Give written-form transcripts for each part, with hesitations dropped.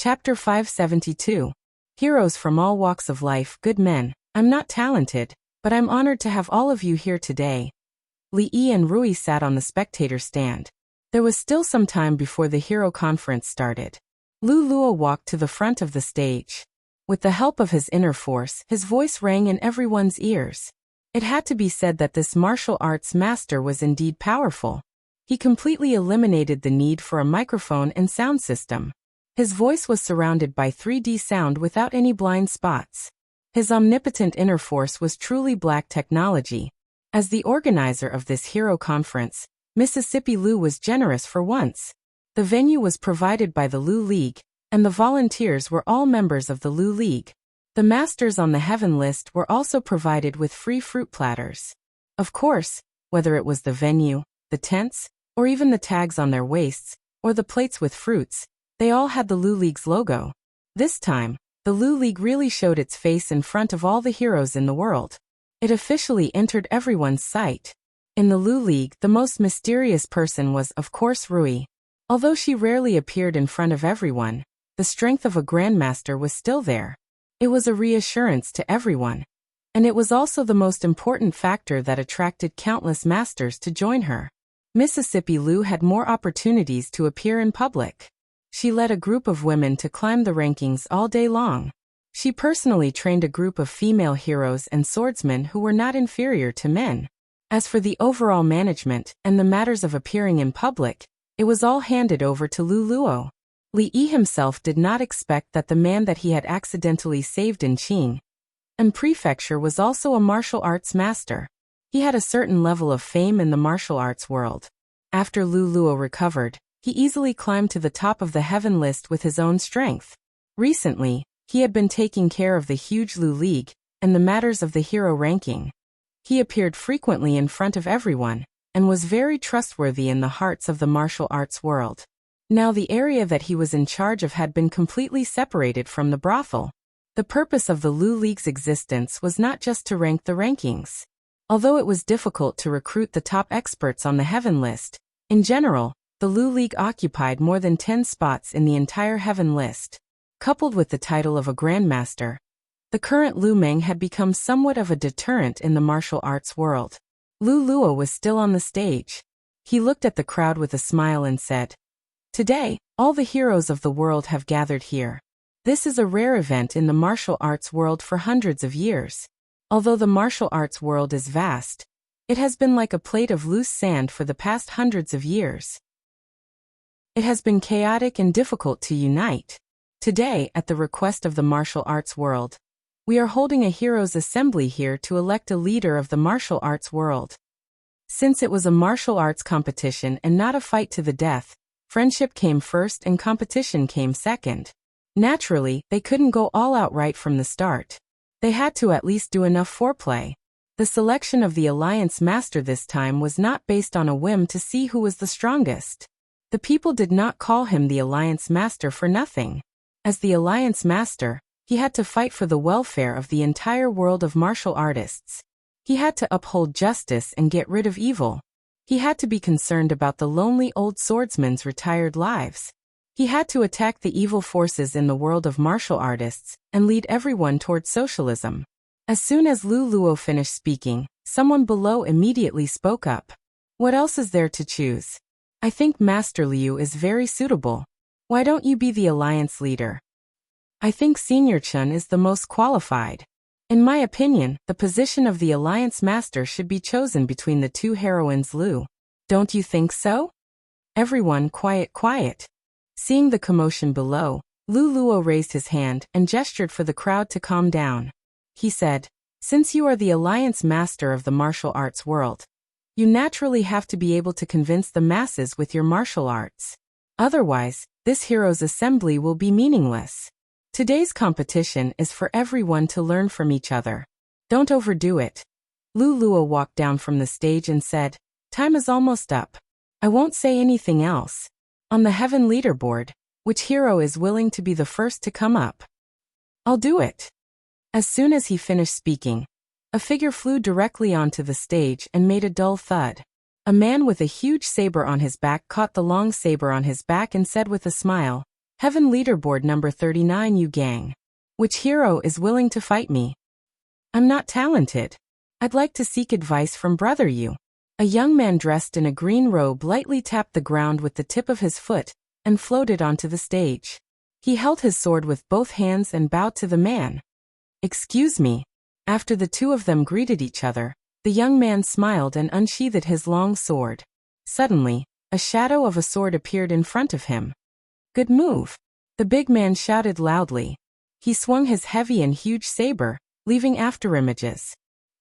Chapter 572. Heroes from all walks of life, good men. I'm not talented, but I'm honored to have all of you here today. Li Yi and Rui sat on the spectator stand. There was still some time before the hero conference started. Lu Luo walked to the front of the stage. With the help of his inner force, his voice rang in everyone's ears. It had to be said that this martial arts master was indeed powerful. He completely eliminated the need for a microphone and sound system. His voice was surrounded by 3D sound without any blind spots. His omnipotent inner force was truly black technology. As the organizer of this hero conference, Mississippi Lu was generous for once. The venue was provided by the Lu League, and the volunteers were all members of the Lu League. The masters on the heaven list were also provided with free fruit platters. Of course, whether it was the venue, the tents, or even the tags on their waists, or the plates with fruits, they all had the Lu League's logo. This time, the Lu League really showed its face in front of all the heroes in the world. It officially entered everyone's sight. In the Lu League, the most mysterious person was, of course, Rui. Although she rarely appeared in front of everyone, the strength of a grandmaster was still there. It was a reassurance to everyone. And it was also the most important factor that attracted countless masters to join her. Mississippi Lu had more opportunities to appear in public. She led a group of women to climb the rankings all day long. She personally trained a group of female heroes and swordsmen who were not inferior to men. As for the overall management and the matters of appearing in public, it was all handed over to Lu Luo. Li Yi himself did not expect that the man that he had accidentally saved in Qing and Prefecture was also a martial arts master. He had a certain level of fame in the martial arts world. After Lu Luo recovered, he easily climbed to the top of the heaven list with his own strength. Recently, he had been taking care of the huge Lu League and the matters of the hero ranking. He appeared frequently in front of everyone and was very trustworthy in the hearts of the martial arts world. Now the area that he was in charge of had been completely separated from the brothel. The purpose of the Lu League's existence was not just to rank the rankings. Although it was difficult to recruit the top experts on the heaven list, in general, the Lu League occupied more than 10 spots in the entire heaven list. Coupled with the title of a grandmaster, the current Lu Meng had become somewhat of a deterrent in the martial arts world. Lu Luo was still on the stage. He looked at the crowd with a smile and said, "Today, all the heroes of the world have gathered here. This is a rare event in the martial arts world for hundreds of years. Although the martial arts world is vast, it has been like a plate of loose sand for the past hundreds of years. It has been chaotic and difficult to unite. Today, at the request of the martial arts world, we are holding a heroes' assembly here to elect a leader of the martial arts world. Since it was a martial arts competition and not a fight to the death, friendship came first and competition came second. Naturally, they couldn't go all out right from the start. They had to at least do enough foreplay. The selection of the Alliance Master this time was not based on a whim to see who was the strongest. The people did not call him the Alliance Master for nothing. As the Alliance Master, he had to fight for the welfare of the entire world of martial artists. He had to uphold justice and get rid of evil. He had to be concerned about the lonely old swordsmen's retired lives. He had to attack the evil forces in the world of martial artists and lead everyone toward socialism. As soon as Lu Luo finished speaking, someone below immediately spoke up. "What else is there to choose? I think Master Liu is very suitable. Why don't you be the alliance leader? I think Senior Chun is the most qualified. In my opinion, the position of the Alliance Master should be chosen between the two heroines Lu. Don't you think so?" Everyone quiet. Seeing the commotion below, Lu Luo raised his hand and gestured for the crowd to calm down. He said, "Since you are the Alliance Master of the martial arts world, you naturally have to be able to convince the masses with your martial arts. Otherwise, this heroes' assembly will be meaningless. Today's competition is for everyone to learn from each other. Don't overdo it." Lu Luo walked down from the stage and said, "Time is almost up. I won't say anything else. On the heaven leaderboard, which hero is willing to be the first to come up? I'll do it." As soon as he finished speaking, a figure flew directly onto the stage and made a dull thud. A man with a huge saber on his back caught the long saber on his back and said with a smile, Heaven leaderboard number 39 you gang. Which hero is willing to fight me? I'm not talented. I'd like to seek advice from brother you. A young man dressed in a green robe lightly tapped the ground with the tip of his foot and floated onto the stage. He held his sword with both hands and bowed to the man. Excuse me. After the two of them greeted each other, the young man smiled and unsheathed his long sword. Suddenly, a shadow of a sword appeared in front of him. Good move. The big man shouted loudly. He swung his heavy and huge saber, leaving afterimages.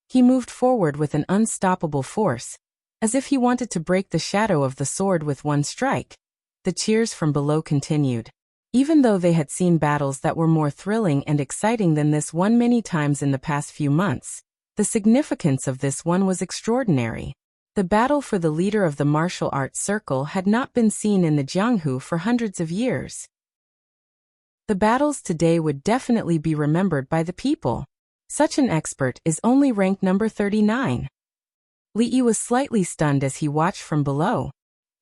He moved forward with an unstoppable force, as if he wanted to break the shadow of the sword with one strike. The cheers from below continued. Even though they had seen battles that were more thrilling and exciting than this one many times in the past few months, the significance of this one was extraordinary. The battle for the leader of the martial arts circle had not been seen in the Jianghu for hundreds of years. The battles today would definitely be remembered by the people. Such an expert is only ranked number 39. Li Yi was slightly stunned as he watched from below.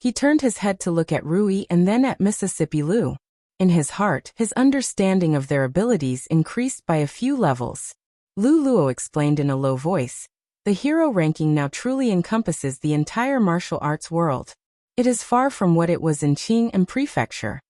He turned his head to look at Rui and then at Mississippi Lu. In his heart, his understanding of their abilities increased by a few levels. Lu Luo explained in a low voice. The hero ranking now truly encompasses the entire martial arts world. It is far from what it was in Qing and Prefecture.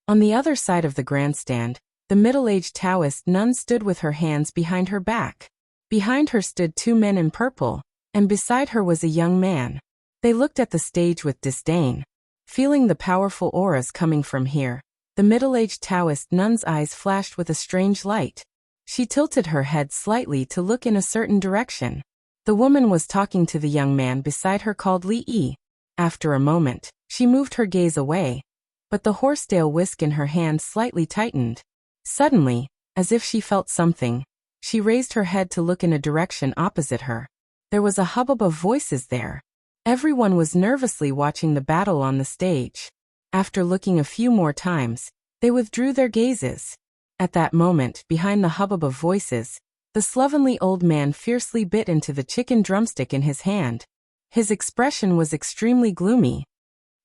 On the other side of the grandstand, the middle-aged Taoist nun stood with her hands behind her back. Behind her stood two men in purple, and beside her was a young man. They looked at the stage with disdain. Feeling the powerful auras coming from here, the middle-aged Taoist nun's eyes flashed with a strange light. She tilted her head slightly to look in a certain direction. The woman was talking to the young man beside her called Li Yi. After a moment, she moved her gaze away, but the horsetail whisk in her hand slightly tightened. Suddenly, as if she felt something, she raised her head to look in a direction opposite her. There was a hubbub of voices there. Everyone was nervously watching the battle on the stage. After looking a few more times, they withdrew their gazes. At that moment, behind the hubbub of voices, the slovenly old man fiercely bit into the chicken drumstick in his hand. His expression was extremely gloomy.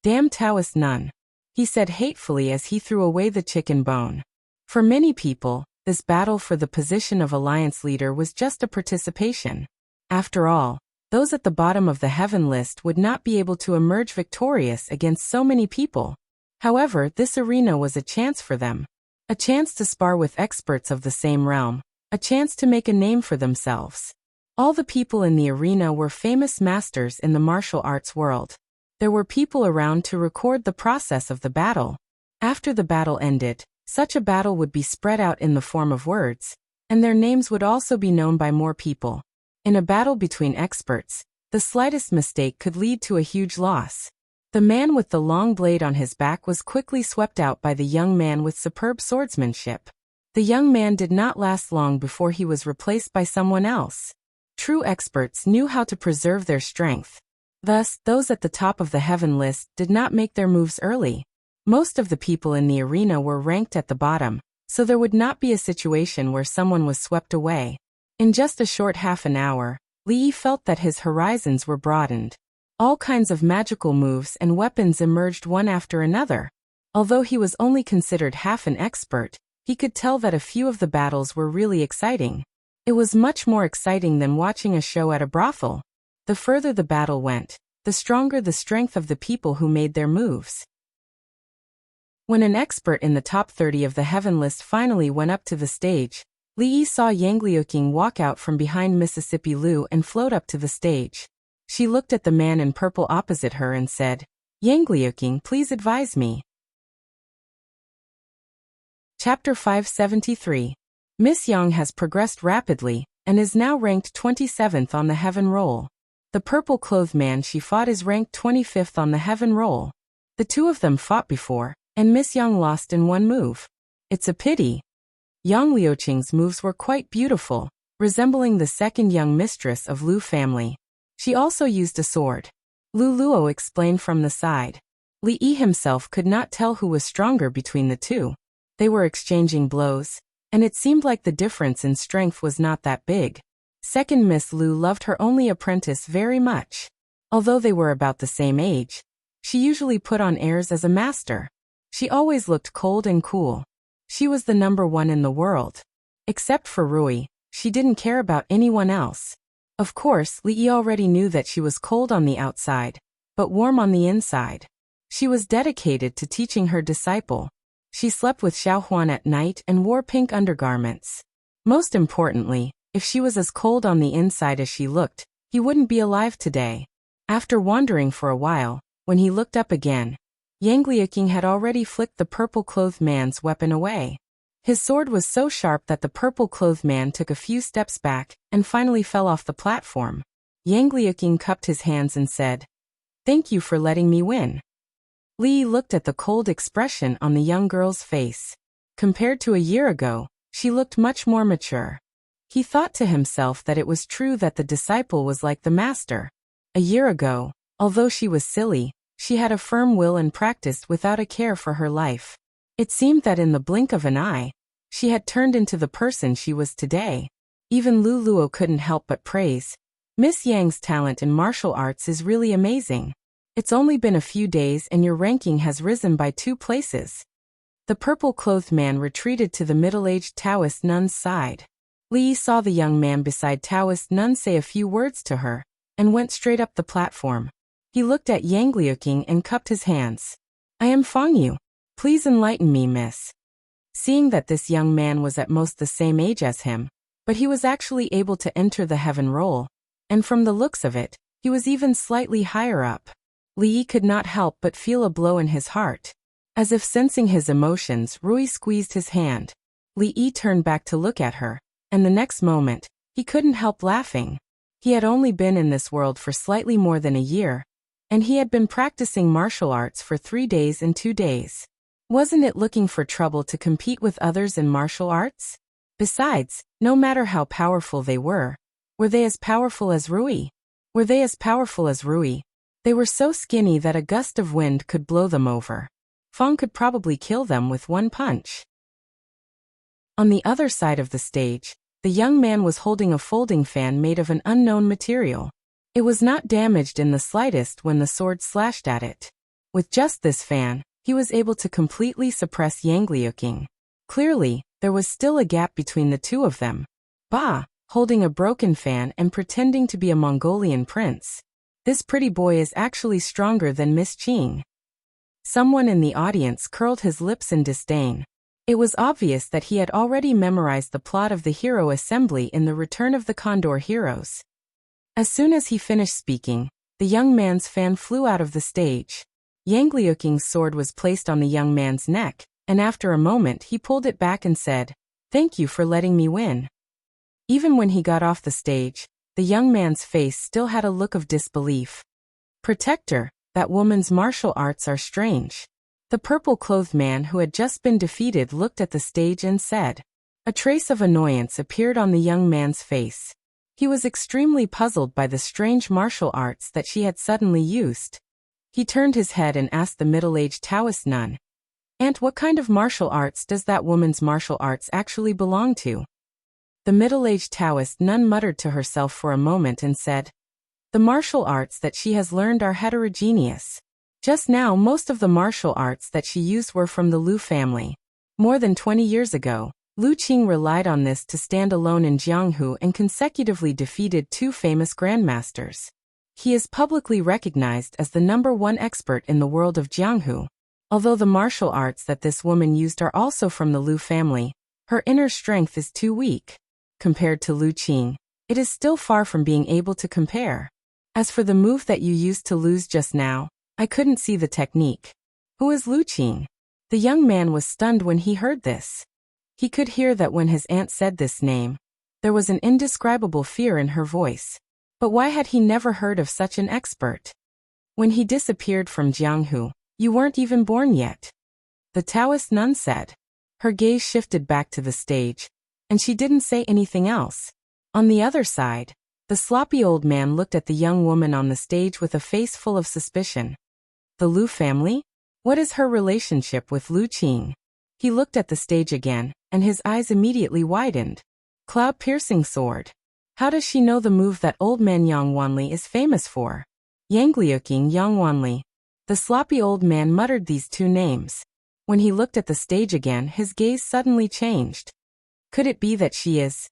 Damn Taoist nun, he said hatefully as he threw away the chicken bone. For many people, this battle for the position of alliance leader was just a participation. After all, those at the bottom of the heaven list would not be able to emerge victorious against so many people. However, this arena was a chance for them. A chance to spar with experts of the same realm. A chance to make a name for themselves. All the people in the arena were famous masters in the martial arts world. There were people around to record the process of the battle. After the battle ended, such a battle would be spread out in the form of words, and their names would also be known by more people. In a battle between experts, the slightest mistake could lead to a huge loss. The man with the long blade on his back was quickly swept out by the young man with superb swordsmanship. The young man did not last long before he was replaced by someone else. True experts knew how to preserve their strength. Thus, those at the top of the heaven list did not make their moves early. Most of the people in the arena were ranked at the bottom, so there would not be a situation where someone was swept away. In just a short half an hour, Li Yi felt that his horizons were broadened. All kinds of magical moves and weapons emerged one after another. Although he was only considered half an expert, he could tell that a few of the battles were really exciting. It was much more exciting than watching a show at a brothel. The further the battle went, the stronger the strength of the people who made their moves. When an expert in the top 30 of the heaven list finally went up to the stage, Li Yi saw Yang Liuqing walk out from behind Mississippi Lu and float up to the stage. She looked at the man in purple opposite her and said, Yang Liuqing, please advise me. Chapter 573. Miss Yang has progressed rapidly, and is now ranked 27th on the heaven roll. The purple-clothed man she fought is ranked 25th on the heaven roll. The two of them fought before, and Miss Yang lost in one move. It's a pity. Yang Liuqing's moves were quite beautiful, resembling the second young mistress of Lu family. She also used a sword. Lu Luo explained from the side. Li Yi himself could not tell who was stronger between the two. They were exchanging blows, and it seemed like the difference in strength was not that big. Second Miss Lu loved her only apprentice very much. Although they were about the same age, she usually put on airs as a master. She always looked cold and cool. She was the number one in the world. Except for Rui, she didn't care about anyone else. Of course, Li already knew that she was cold on the outside, but warm on the inside. She was dedicated to teaching her disciple. She slept with Xiaohuan at night and wore pink undergarments. Most importantly, if she was as cold on the inside as she looked, he wouldn't be alive today. After wandering for a while, when he looked up again, Yang Liuqing had already flicked the purple-clothed man's weapon away. His sword was so sharp that the purple-clothed man took a few steps back and finally fell off the platform. Yang Liuqing cupped his hands and said, "Thank you for letting me win." Li looked at the cold expression on the young girl's face. Compared to a year ago, she looked much more mature. He thought to himself that it was true that the disciple was like the master. A year ago, although she was silly, she had a firm will and practiced without a care for her life. It seemed that in the blink of an eye, she had turned into the person she was today. Even Lu Luo couldn't help but praise. Miss Yang's talent in martial arts is really amazing. It's only been a few days and your ranking has risen by 2 places. The purple-clothed man retreated to the middle-aged Taoist nun's side. Li saw the young man beside Taoist nun say a few words to her, and went straight up the platform. He looked at Yang Liuqing and cupped his hands. "I am Fang Yu. Please enlighten me, miss." Seeing that this young man was at most the same age as him, but he was actually able to enter the heaven roll, and from the looks of it, he was even slightly higher up. Li could not help but feel a blow in his heart. As if sensing his emotions, Rui squeezed his hand. Li turned back to look at her, and the next moment, he couldn't help laughing. He had only been in this world for slightly more than a year, and he had been practicing martial arts for 3 days and 2 days. Wasn't it looking for trouble to compete with others in martial arts? Besides, no matter how powerful they were they as powerful as Rui? Were they as powerful as Rui? They were so skinny that a gust of wind could blow them over. Fang could probably kill them with 1 punch. On the other side of the stage, the young man was holding a folding fan made of an unknown material. It was not damaged in the slightest when the sword slashed at it. With just this fan, he was able to completely suppress Yang Liuqing. Clearly, there was still a gap between the two of them. Bah! Holding a broken fan and pretending to be a Mongolian prince. This pretty boy is actually stronger than Miss Qing. Someone in the audience curled his lips in disdain. It was obvious that he had already memorized the plot of the hero assembly in the Return of the Condor Heroes. As soon as he finished speaking, the young man's fan flew out of the stage. Yang Liuqing's sword was placed on the young man's neck, and after a moment he pulled it back and said, "Thank you for letting me win." Even when he got off the stage, the young man's face still had a look of disbelief. "Protector, that woman's martial arts are strange." The purple-clothed man who had just been defeated looked at the stage and said. A trace of annoyance appeared on the young man's face. He was extremely puzzled by the strange martial arts that she had suddenly used. He turned his head and asked the middle-aged Taoist nun, "Aunt, what kind of martial arts does that woman's martial arts actually belong to?" The middle-aged Taoist nun muttered to herself for a moment and said, "The martial arts that she has learned are heterogeneous. Just now most of the martial arts that she used were from the Lu family. More than 20 years ago, Lu Qing relied on this to stand alone in Jianghu and consecutively defeated 2 famous grandmasters. He is publicly recognized as the #1 expert in the world of Jianghu. Although the martial arts that this woman used are also from the Lu family, her inner strength is too weak. Compared to Lu Qing, it is still far from being able to compare. As for the move that you used to lose just now, I couldn't see the technique. Who is Lu Qing?" The young man was stunned when he heard this. He could hear that when his aunt said this name, there was an indescribable fear in her voice. But why had he never heard of such an expert? When he disappeared from Jianghu, you weren't even born yet. The Taoist nun said. Her gaze shifted back to the stage, and she didn't say anything else. On the other side, the sloppy old man looked at the young woman on the stage with a face full of suspicion. The Lu family? What is her relationship with Lu Qing? He looked at the stage again, and his eyes immediately widened. Cloud-piercing sword. How does she know the move that old man Yang Wanli is famous for? Yang Liuqing, Yang Wanli. The sloppy old man muttered these 2 names. When he looked at the stage again, his gaze suddenly changed. Could it be that she is?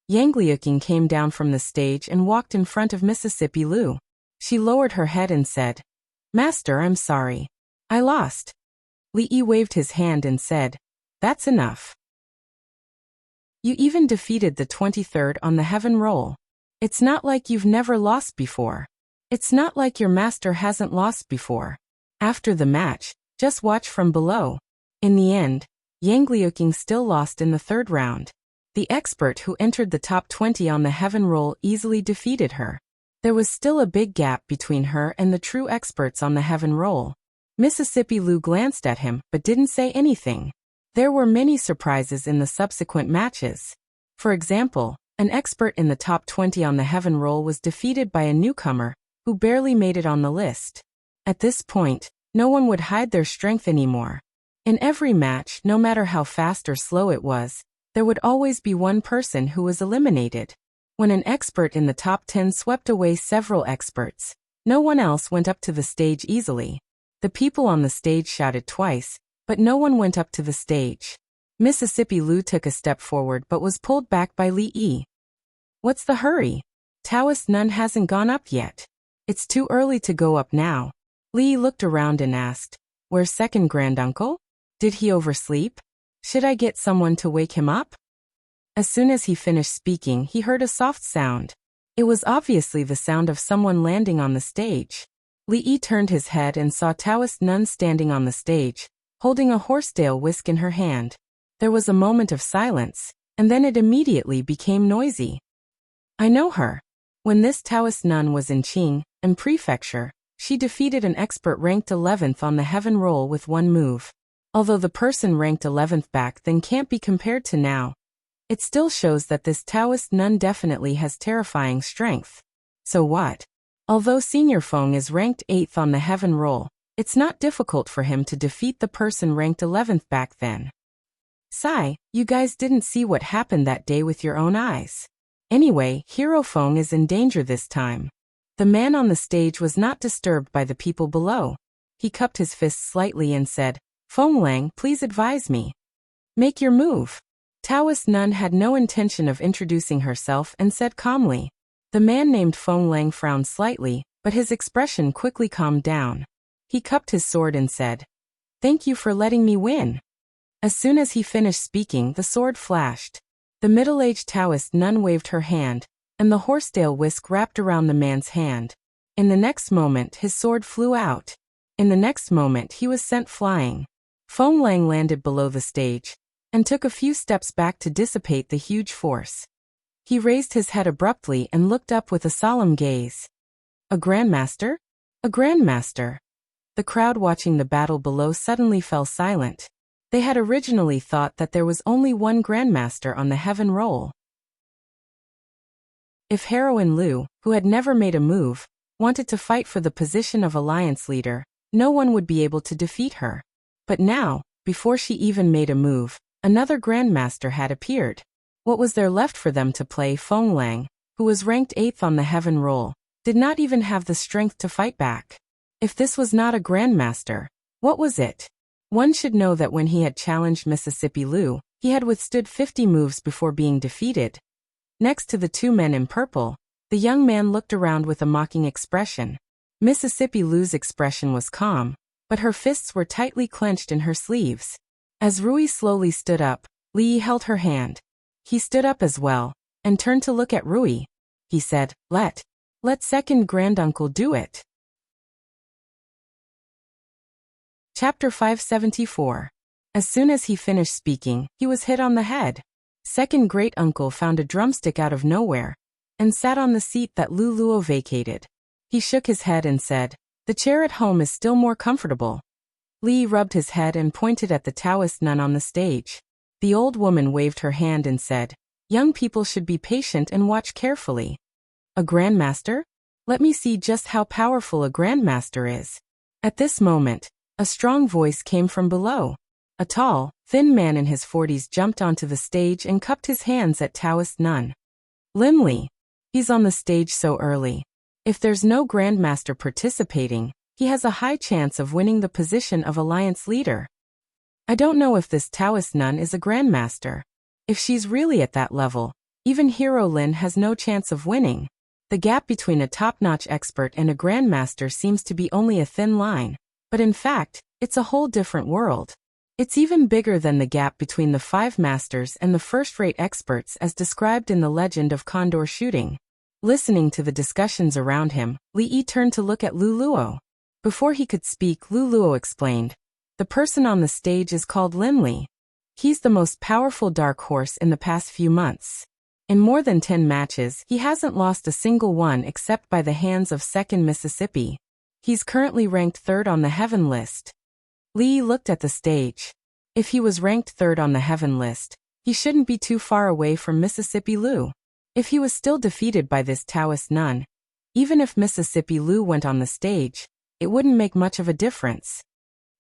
Yang Liuqing came down from the stage and walked in front of Mississippi Lu. She lowered her head and said, "Master, I'm sorry. I lost." Li Yi waved his hand and said, "That's enough. You even defeated the 23rd on the heaven roll. It's not like you've never lost before. It's not like your master hasn't lost before. After the match, just watch from below." In the end, Yang Liuqing still lost in the third round. The expert who entered the top 20 on the heaven roll easily defeated her. There was still a big gap between her and the true experts on the heaven roll. Mississippi Lu glanced at him but didn't say anything. There were many surprises in the subsequent matches. For example, an expert in the top 20 on the heaven roll was defeated by a newcomer who barely made it on the list. At this point, no one would hide their strength anymore. In every match, no matter how fast or slow it was, there would always be one person who was eliminated. When an expert in the top 10 swept away several experts, no one else went up to the stage easily. The people on the stage shouted twice, but no one went up to the stage. Mississippi Lu took a step forward but was pulled back by Li Yi. "What's the hurry? Taoist Nun hasn't gone up yet. It's too early to go up now." Li Yi looked around and asked, "Where's second granduncle? Did he oversleep? Should I get someone to wake him up?" As soon as he finished speaking, he heard a soft sound. It was obviously the sound of someone landing on the stage. Li Yi turned his head and saw Taoist Nun standing on the stage, holding a horsetail whisk in her hand. There was a moment of silence, and then it immediately became noisy. "I know her. When this Taoist Nun was in Qing and Prefecture, she defeated an expert ranked 11th on the heaven roll with one move. Although the person ranked 11th back then can't be compared to now, it still shows that this Taoist Nun definitely has terrifying strength. So what? Although Senior Feng is ranked 8th on the heaven roll, it's not difficult for him to defeat the person ranked 11th back then. Sai, you guys didn't see what happened that day with your own eyes. Anyway, Hero Feng is in danger this time." The man on the stage was not disturbed by the people below. He cupped his fists slightly and said, "Feng Lang, please advise me. Make your move." Taoist Nun had no intention of introducing herself and said calmly. The man named Feng Lang frowned slightly, but his expression quickly calmed down. He cupped his sword and said, "Thank you for letting me win." As soon as he finished speaking, the sword flashed. The middle-aged Taoist Nun waved her hand, and the horsetail whisk wrapped around the man's hand. In the next moment, his sword flew out. In the next moment, he was sent flying. Feng Lang landed below the stage and took a few steps back to dissipate the huge force. He raised his head abruptly and looked up with a solemn gaze. "A grandmaster? A grandmaster?" The crowd watching the battle below suddenly fell silent. They had originally thought that there was only one grandmaster on the heaven roll. If Heroine Lu, who had never made a move, wanted to fight for the position of alliance leader, no one would be able to defeat her. But now, before she even made a move, another grandmaster had appeared. What was there left for them to play? Feng Lang, who was ranked 8th on the heaven roll, did not even have the strength to fight back. If this was not a grandmaster, what was it? One should know that when he had challenged Mississippi Lu, he had withstood 50 moves before being defeated. Next to the two men in purple, the young man looked around with a mocking expression. Mississippi Lu's expression was calm, but her fists were tightly clenched in her sleeves. As Rui slowly stood up, Li Yi held her hand. He stood up as well, and turned to look at Rui. He said, Let second granduncle do it." Chapter 574. As soon as he finished speaking, he was hit on the head. Second great-uncle found a drumstick out of nowhere, and sat on the seat that Lu Luo vacated. He shook his head and said, "The chair at home is still more comfortable." Li rubbed his head and pointed at the Taoist nun on the stage. The old woman waved her hand and said, "Young people should be patient and watch carefully." "A grandmaster? Let me see just how powerful a grandmaster is." At this moment, a strong voice came from below. A tall, thin man in his 40s jumped onto the stage and cupped his hands at Taoist Nun. "Limli. He's on the stage so early. If there's no grandmaster participating, he has a high chance of winning the position of alliance leader." I don't know if this Taoist nun is a grandmaster. If she's really at that level, even Hero Lin has no chance of winning. The gap between a top-notch expert and a grandmaster seems to be only a thin line, but in fact, it's a whole different world. It's even bigger than the gap between the 5 masters and the first-rate experts as described in the legend of Condor shooting. Listening to the discussions around him, Li Yi turned to look at Lu Luo. Before he could speak, Lu Luo explained, "The person on the stage is called Lin Li. He's the most powerful dark horse in the past few months. In more than 10 matches, he hasn't lost a single one except by the hands of 2nd Mississippi. He's currently ranked 3rd on the heaven list." Li looked at the stage. If he was ranked 3rd on the heaven list, he shouldn't be too far away from Mississippi Lu. If he was still defeated by this Taoist nun, even if Mississippi Lu went on the stage, it wouldn't make much of a difference.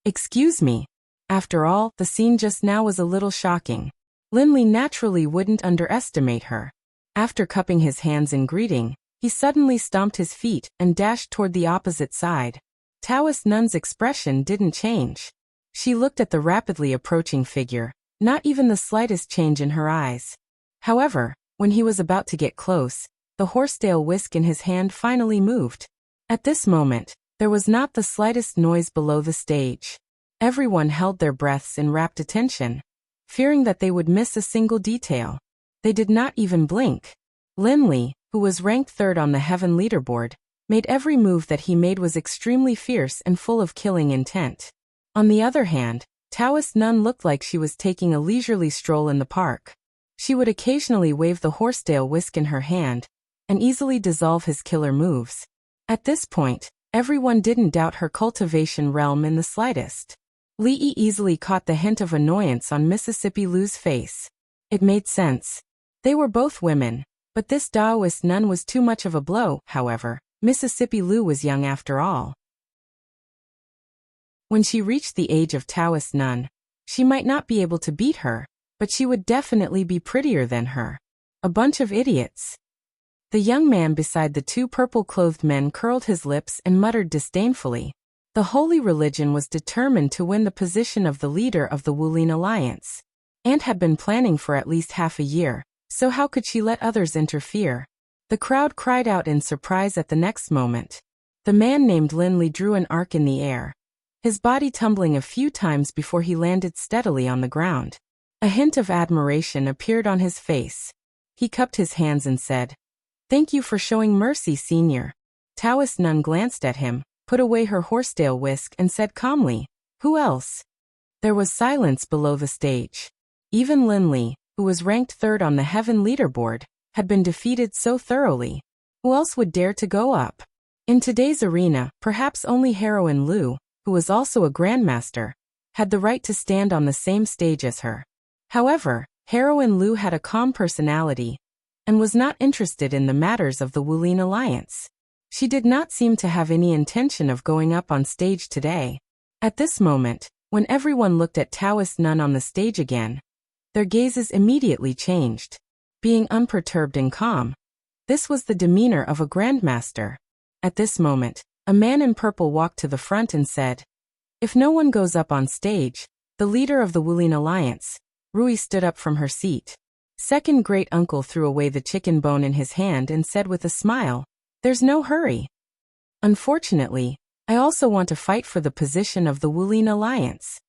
Excuse me. After all, the scene just now was a little shocking. Lin Li naturally wouldn't underestimate her. After cupping his hands in greeting, he suddenly stomped his feet and dashed toward the opposite side. Taoist nun's expression didn't change. She looked at the rapidly approaching figure, not even the slightest change in her eyes. However, when he was about to get close, the horsetail whisk in his hand finally moved. At this moment, there was not the slightest noise below the stage. Everyone held their breaths in rapt attention, fearing that they would miss a single detail. They did not even blink. Lin Li, who was ranked 3rd on the heaven leaderboard, made every move that he made was extremely fierce and full of killing intent. On the other hand, Taoist nun looked like she was taking a leisurely stroll in the park. She would occasionally wave the horsetail whisk in her hand and easily dissolve his killer moves. At this point, everyone didn't doubt her cultivation realm in the slightest. Li Yi easily caught the hint of annoyance on Mississippi Lu's face. It made sense. They were both women, but this Taoist nun was too much of a blow. However, Mississippi Lu was young after all. When she reached the age of Taoist nun, she might not be able to beat her, but she would definitely be prettier than her. A bunch of idiots. The young man beside the 2 purple-clothed men curled his lips and muttered disdainfully. The holy religion was determined to win the position of the leader of the Wulin Alliance, and had been planning for at least half a year, so how could she let others interfere? The crowd cried out in surprise at the next moment. The man named Lin Li drew an arc in the air, his body tumbling a few times before he landed steadily on the ground. A hint of admiration appeared on his face. He cupped his hands and said, "Thank you for showing mercy, senior." Taoist nun glanced at him, put away her horsetail whisk and said calmly, "Who else?" There was silence below the stage. Even Lin Li, who was ranked 3rd on the heaven leaderboard, had been defeated so thoroughly. Who else would dare to go up? In today's arena, perhaps only Heroine Lu, who was also a grandmaster, had the right to stand on the same stage as her. However, Heroine Lu had a calm personality and was not interested in the matters of the Wulin Alliance. She did not seem to have any intention of going up on stage today. At this moment, when everyone looked at Taoist nun on the stage again, their gazes immediately changed. Being unperturbed and calm, this was the demeanor of a grandmaster. At this moment, a man in purple walked to the front and said, "If no one goes up on stage, the leader of the Wulin Alliance." Rui stood up from her seat. Second great uncle threw away the chicken bone in his hand and said with a smile, "There's no hurry. Unfortunately, I also want to fight for the position of the Wulin Alliance."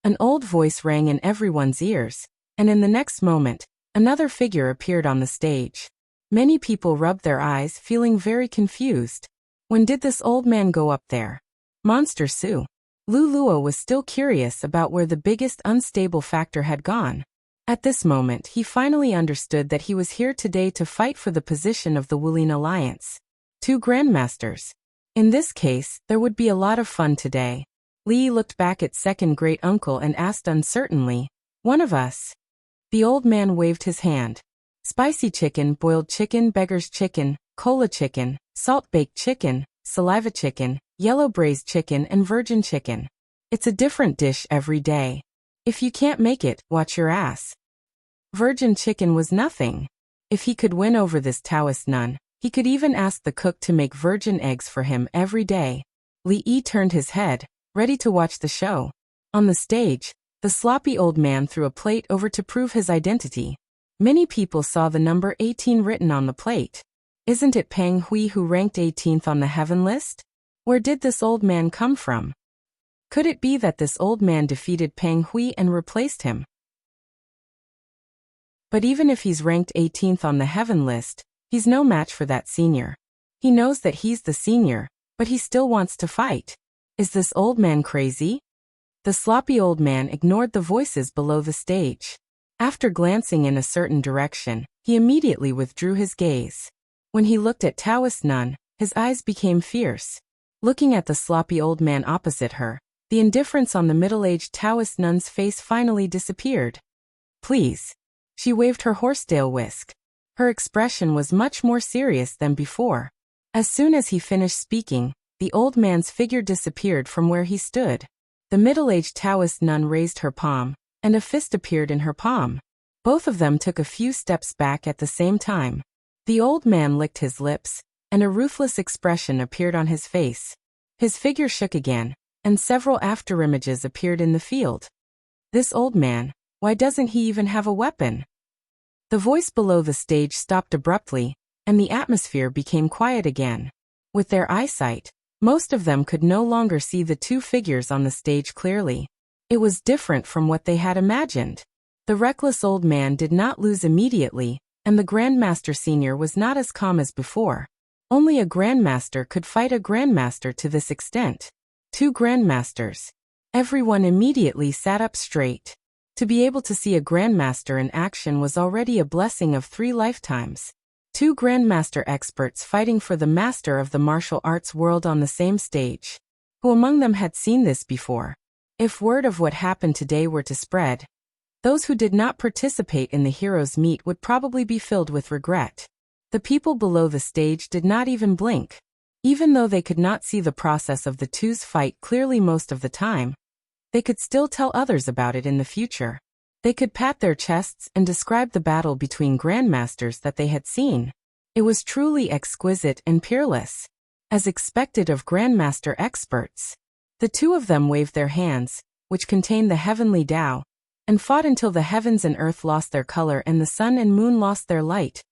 An old voice rang in everyone's ears, and in the next moment, another figure appeared on the stage. Many people rubbed their eyes, feeling very confused. When did this old man go up there? Monster Su. Lu Luo was still curious about where the biggest unstable factor had gone. At this moment, he finally understood that he was here today to fight for the position of the Wulin Alliance. 2 grandmasters. In this case, there would be a lot of fun today. Li looked back at second great uncle and asked uncertainly, "One of us?" The old man waved his hand. Spicy chicken, boiled chicken, beggar's chicken, cola chicken, salt-baked chicken, saliva chicken, yellow braised chicken and virgin chicken. It's a different dish every day. If you can't make it, watch your ass. Virgin chicken was nothing. If he could win over this Taoist nun, he could even ask the cook to make virgin eggs for him every day. Li Yi turned his head, ready to watch the show. On the stage, The sloppy old man threw a plate over to prove his identity. Many people saw the number 18 written on the plate. Isn't it Peng Hui who ranked 18th on the heaven list? Where did this old man come from? Could it be that this old man defeated Peng Hui and replaced him? But even if he's ranked 18th on the heaven list, he's no match for that senior. He knows that he's the senior, but he still wants to fight. Is this old man crazy? The sloppy old man ignored the voices below the stage. After glancing in a certain direction, he immediately withdrew his gaze. When he looked at Taoist Nun, his eyes became fierce. Looking at the sloppy old man opposite her, the indifference on the middle-aged Taoist Nun's face finally disappeared. Please. She waved her horsetail whisk. Her expression was much more serious than before. As soon as he finished speaking, the old man's figure disappeared from where he stood. The middle-aged Taoist nun raised her palm, and a fist appeared in her palm. Both of them took a few steps back at the same time. The old man licked his lips, and a ruthless expression appeared on his face. His figure shook again, and several afterimages appeared in the field. This old man, why doesn't he even have a weapon? The voice below the stage stopped abruptly, and the atmosphere became quiet again. With their eyesight, most of them could no longer see the two figures on the stage clearly. It was different from what they had imagined. The reckless old man did not lose immediately, and the Grandmaster Senior was not as calm as before. Only a Grandmaster could fight a Grandmaster to this extent. Two Grandmasters. Everyone immediately sat up straight. To be able to see a Grandmaster in action was already a blessing of 3 lifetimes. Two Grandmaster experts fighting for the master of the martial arts world on the same stage. Who among them had seen this before? If word of what happened today were to spread, those who did not participate in the heroes' meet would probably be filled with regret. The people below the stage did not even blink. Even though they could not see the process of the two's fight clearly most of the time, they could still tell others about it in the future. They could pat their chests and describe the battle between grandmasters that they had seen. It was truly exquisite and peerless. As expected of grandmaster experts. The two of them waved their hands, which contained the heavenly Tao, and fought until the heavens and earth lost their color and the sun and moon lost their light.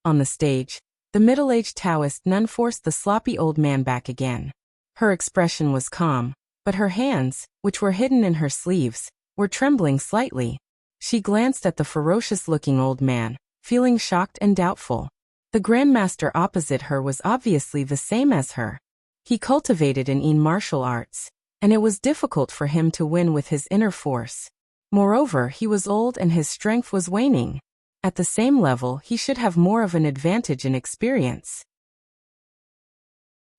On the stage, the middle-aged Taoist nun forced the sloppy old man back again. Her expression was calm, but her hands, which were hidden in her sleeves, were trembling slightly. She glanced at the ferocious-looking old man, feeling shocked and doubtful. The grandmaster opposite her was obviously the same as her. He cultivated in martial arts, and it was difficult for him to win with his inner force. Moreover, he was old and his strength was waning. At the same level, he should have more of an advantage in experience.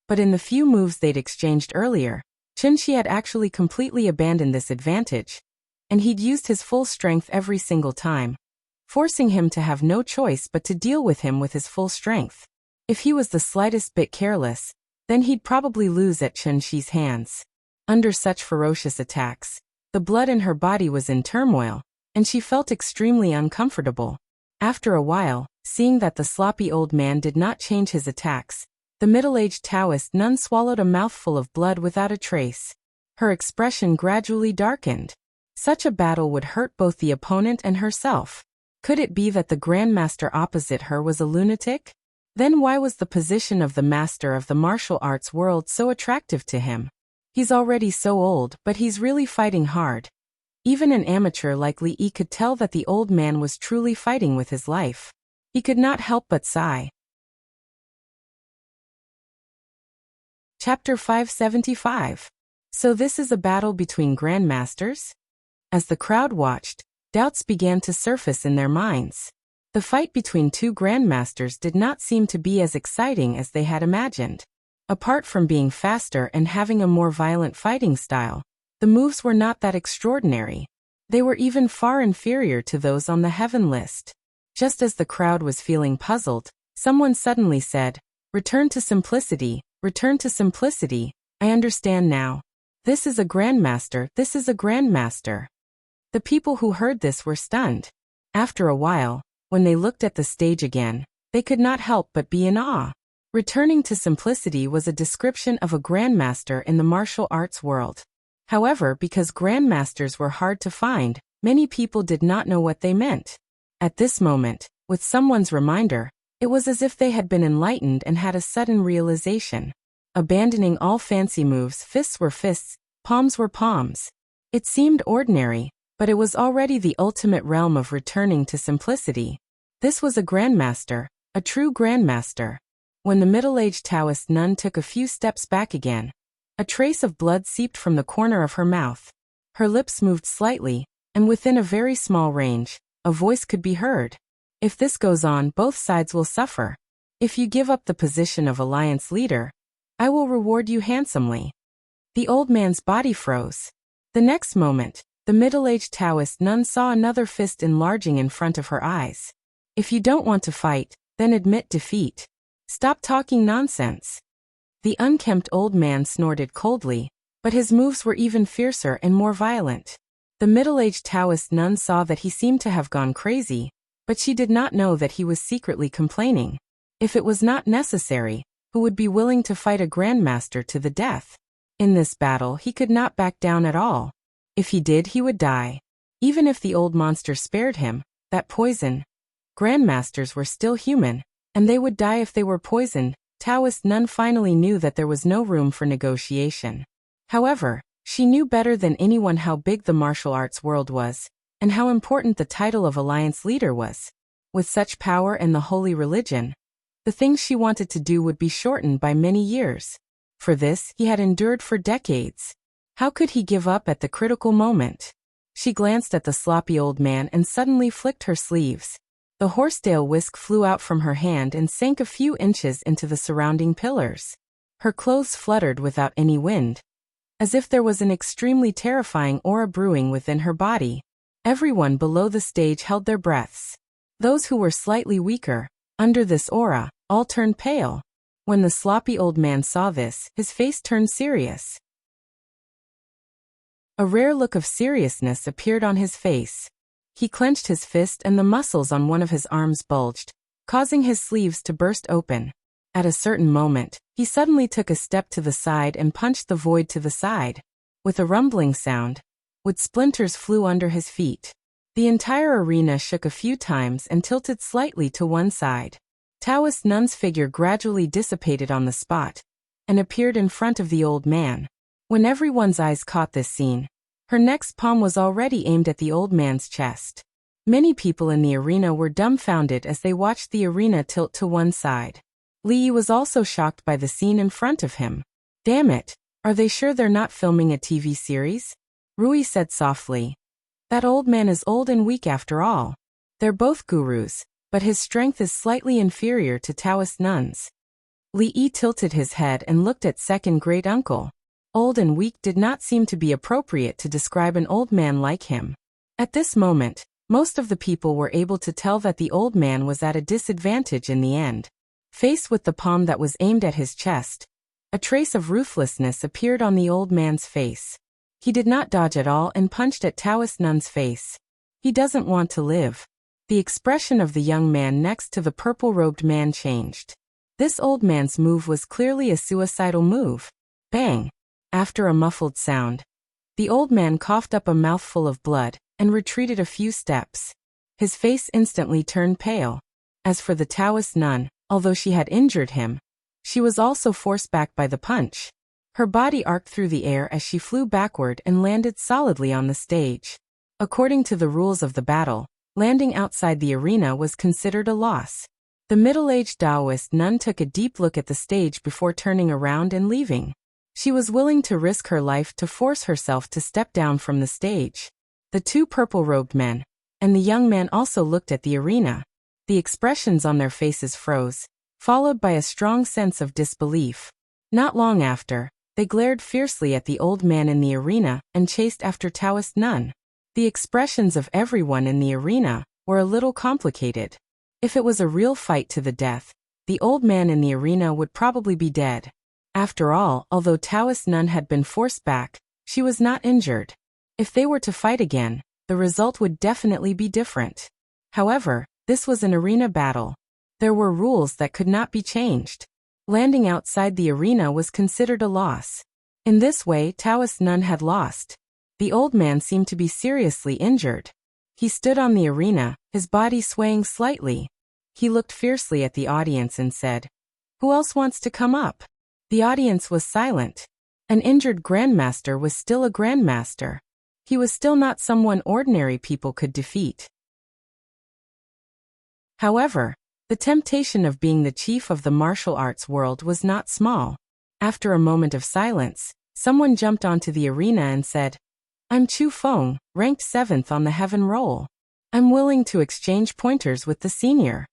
But in the few moves they'd exchanged earlier, Chunxi had actually completely abandoned this advantage, and he'd used his full strength every single time, forcing him to have no choice but to deal with him with his full strength. If he was the slightest bit careless, then he'd probably lose at Chunxi's hands. Under such ferocious attacks, the blood in her body was in turmoil, and she felt extremely uncomfortable. After a while, seeing that the sloppy old man did not change his attacks, the middle-aged Taoist nun swallowed a mouthful of blood without a trace. Her expression gradually darkened. Such a battle would hurt both the opponent and herself. Could it be that the grandmaster opposite her was a lunatic? Then why was the position of the master of the martial arts world so attractive to him? He's already so old, but he's really fighting hard. Even an amateur like Li Yi could tell that the old man was truly fighting with his life. He could not help but sigh. Chapter 575. So this is a battle between grandmasters? As the crowd watched, doubts began to surface in their minds. The fight between two grandmasters did not seem to be as exciting as they had imagined. Apart from being faster and having a more violent fighting style, the moves were not that extraordinary. They were even far inferior to those on the heaven list. Just as the crowd was feeling puzzled, someone suddenly said, "Return to simplicity, return to simplicity, I understand now. This is a grandmaster, this is a grandmaster." The people who heard this were stunned. After a while, when they looked at the stage again, they could not help but be in awe. Returning to simplicity was a description of a grandmaster in the martial arts world. However, because grandmasters were hard to find, many people did not know what they meant. At this moment, with someone's reminder, it was as if they had been enlightened and had a sudden realization. Abandoning all fancy moves, fists were fists, palms were palms. It seemed ordinary, but it was already the ultimate realm of returning to simplicity. This was a grandmaster, a true grandmaster. When the middle-aged Taoist nun took a few steps back again, a trace of blood seeped from the corner of her mouth. Her lips moved slightly, and within a very small range, a voice could be heard. If this goes on, both sides will suffer. If you give up the position of alliance leader, I will reward you handsomely. The old man's body froze. The next moment, the middle-aged Taoist nun saw another fist enlarging in front of her eyes. If you don't want to fight, then admit defeat. Stop talking nonsense. The unkempt old man snorted coldly, but his moves were even fiercer and more violent. The middle-aged Taoist nun saw that he seemed to have gone crazy, but she did not know that he was secretly complaining. If it was not necessary, who would be willing to fight a grandmaster to the death? In this battle, he could not back down at all. If he did, he would die. Even if the old monster spared him, that poison. Grandmasters were still human, and they would die if they were poisoned. Taoist nun finally knew that there was no room for negotiation. However, she knew better than anyone how big the martial arts world was, and how important the title of alliance leader was. With such power and the holy religion, the things she wanted to do would be shortened by many years. For this, he had endured for decades. How could he give up at the critical moment? She glanced at the sloppy old man and suddenly flicked her sleeves. The horsetail whisk flew out from her hand and sank a few inches into the surrounding pillars. Her clothes fluttered without any wind, as if there was an extremely terrifying aura brewing within her body. Everyone below the stage held their breaths. Those who were slightly weaker, under this aura, all turned pale. When the sloppy old man saw this, his face turned serious. A rare look of seriousness appeared on his face. He clenched his fist and the muscles on one of his arms bulged, causing his sleeves to burst open. At a certain moment, he suddenly took a step to the side and punched the void to the side. With a rumbling sound, wood splinters flew under his feet. The entire arena shook a few times and tilted slightly to one side. Taoist nun's figure gradually dissipated on the spot, and appeared in front of the old man. When everyone's eyes caught this scene, her next palm was already aimed at the old man's chest. Many people in the arena were dumbfounded as they watched the arena tilt to one side. Li was also shocked by the scene in front of him. Damn it, are they sure they're not filming a TV series? Rui said softly. That old man is old and weak after all. They're both gurus, but his strength is slightly inferior to Taoist nuns. Li tilted his head and looked at second great uncle. Old and weak did not seem to be appropriate to describe an old man like him. At this moment, most of the people were able to tell that the old man was at a disadvantage in the end. Faced with the palm that was aimed at his chest, a trace of ruthlessness appeared on the old man's face. He did not dodge at all and punched at Taoist nun's face. He doesn't want to live. The expression of the young man next to the purple-robed man changed. This old man's move was clearly a suicidal move. Bang! After a muffled sound, the old man coughed up a mouthful of blood and retreated a few steps. His face instantly turned pale. As for the Taoist nun, although she had injured him, she was also forced back by the punch. Her body arced through the air as she flew backward and landed solidly on the stage. According to the rules of the battle, landing outside the arena was considered a loss. The middle-aged Taoist nun took a deep look at the stage before turning around and leaving. She was willing to risk her life to force herself to step down from the stage. The two purple-robed men, and the young man also looked at the arena. The expressions on their faces froze, followed by a strong sense of disbelief. Not long after, they glared fiercely at the old man in the arena and chased after Taoist nun. The expressions of everyone in the arena were a little complicated. If it was a real fight to the death, the old man in the arena would probably be dead. After all, although Taoist nun had been forced back, she was not injured. If they were to fight again, the result would definitely be different. However, this was an arena battle. There were rules that could not be changed. Landing outside the arena was considered a loss. In this way, Taoist none had lost. The old man seemed to be seriously injured. He stood on the arena, his body swaying slightly. He looked fiercely at the audience and said, "Who else wants to come up?" The audience was silent. An injured grandmaster was still a grandmaster. He was still not someone ordinary people could defeat. However, the temptation of being the chief of the martial arts world was not small. After a moment of silence, someone jumped onto the arena and said, "I'm Chu Feng, ranked 7th on the heaven roll. I'm willing to exchange pointers with the senior."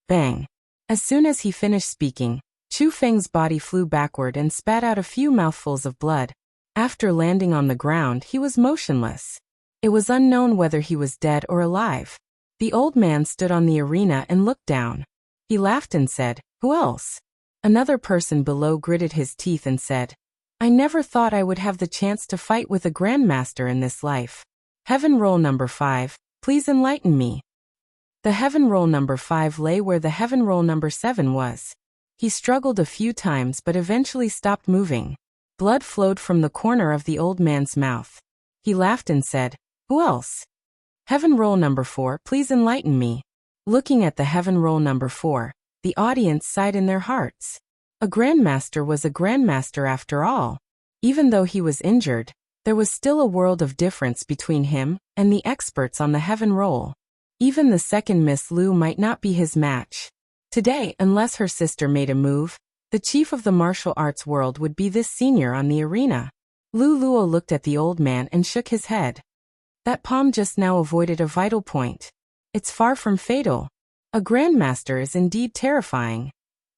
Bang! As soon as he finished speaking, Chu Feng's body flew backward and spat out a few mouthfuls of blood. After landing on the ground, he was motionless. It was unknown whether he was dead or alive. The old man stood on the arena and looked down. He laughed and said, "Who else?" Another person below gritted his teeth and said, "I never thought I would have the chance to fight with a grandmaster in this life. Heaven roll number 5, please enlighten me." The heaven roll number 5 lay where the heaven roll number 7 was. He struggled a few times but eventually stopped moving. Blood flowed from the corner of the old man's mouth. He laughed and said, "Who else?" Heaven roll number 4, please enlighten me. Looking at the heaven roll number 4, the audience sighed in their hearts. A grandmaster was a grandmaster after all. Even though he was injured, there was still a world of difference between him and the experts on the heaven roll. Even the second Miss Lu might not be his match. Today, unless her sister made a move, the chief of the martial arts world would be this senior on the arena. Lu Luo looked at the old man and shook his head. That palm just now avoided a vital point. It's far from fatal. A grandmaster is indeed terrifying.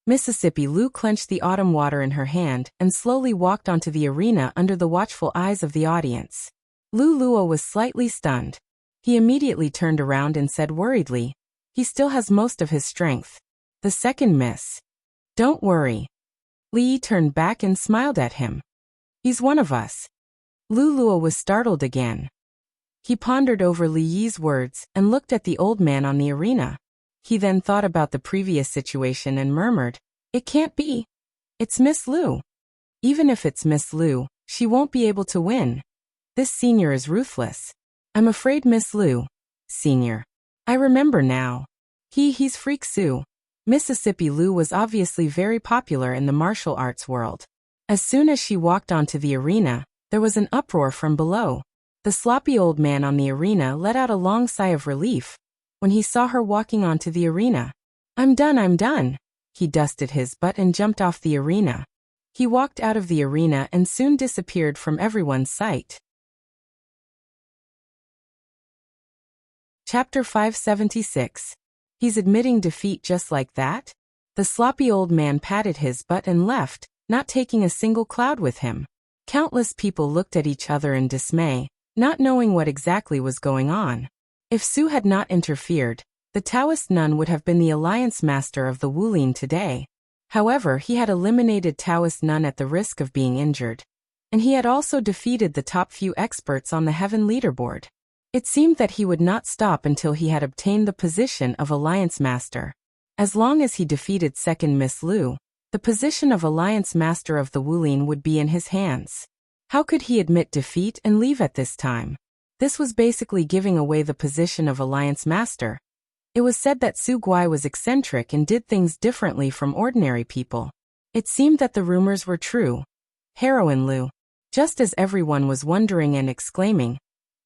Mississippi Lu clenched the autumn water in her hand and slowly walked onto the arena under the watchful eyes of the audience. Lu Luo was slightly stunned. He immediately turned around and said worriedly, "He still has most of his strength. The second miss." "Don't worry." Li Yi turned back and smiled at him. "He's one of us." Lu Luo was startled again. He pondered over Li Yi's words and looked at the old man on the arena. He then thought about the previous situation and murmured, "It can't be. It's Miss Lu. Even if it's Miss Lu, she won't be able to win. This senior is ruthless. I'm afraid Miss Lu, senior. I remember now. He's Freak Su." Mississippi Lu was obviously very popular in the martial arts world. As soon as she walked onto the arena, there was an uproar from below. The sloppy old man on the arena let out a long sigh of relief when he saw her walking onto the arena. I'm done. He dusted his butt and jumped off the arena. He walked out of the arena and soon disappeared from everyone's sight. Chapter 576. He's admitting defeat just like that? The sloppy old man patted his butt and left, not taking a single cloud with him. Countless people looked at each other in dismay, not knowing what exactly was going on. If Su had not interfered, the Taoist nun would have been the alliance master of the Wulin today. However, he had eliminated Taoist nun at the risk of being injured. And he had also defeated the top few experts on the heaven leaderboard. It seemed that he would not stop until he had obtained the position of alliance master. As long as he defeated second Miss Lu, the position of alliance master of the Wulin would be in his hands. How could he admit defeat and leave at this time? This was basically giving away the position of alliance master. It was said that Su Guai was eccentric and did things differently from ordinary people. It seemed that the rumors were true. Heroine Lu. Just as everyone was wondering and exclaiming,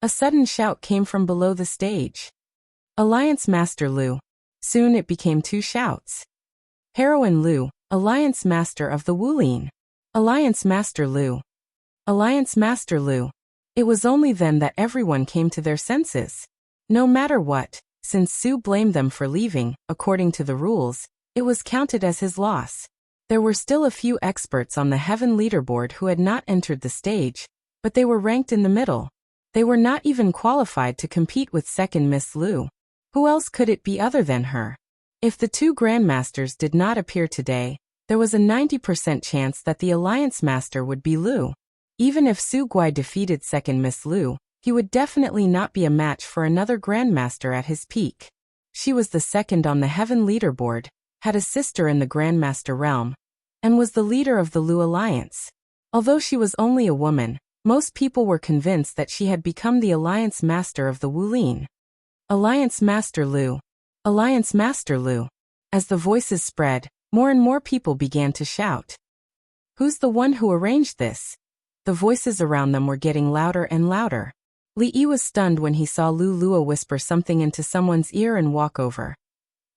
a sudden shout came from below the stage. Alliance Master Lu. Soon it became two shouts. Heroine Lu, Alliance Master of the Wulin. Alliance Master Lu. Alliance Master Lu. It was only then that everyone came to their senses. No matter what, since Su blamed them for leaving, according to the rules, it was counted as his loss. There were still a few experts on the heaven leaderboard who had not entered the stage, but they were ranked in the middle. They were not even qualified to compete with second Miss Lu. Who else could it be other than her? If the two grandmasters did not appear today, there was a 90% chance that the alliance master would be Lu. Even if Su Guai defeated second Miss Lu, he would definitely not be a match for another grandmaster at his peak. She was the second on the heaven leaderboard, had a sister in the grandmaster realm, and was the leader of the Lu alliance. Although she was only a woman, most people were convinced that she had become the Alliance Master of the Wulin. Alliance Master Lu. Alliance Master Lu. As the voices spread, more and more people began to shout. Who's the one who arranged this? The voices around them were getting louder and louder. Li Yi was stunned when he saw Lu Lua whisper something into someone's ear and walk over.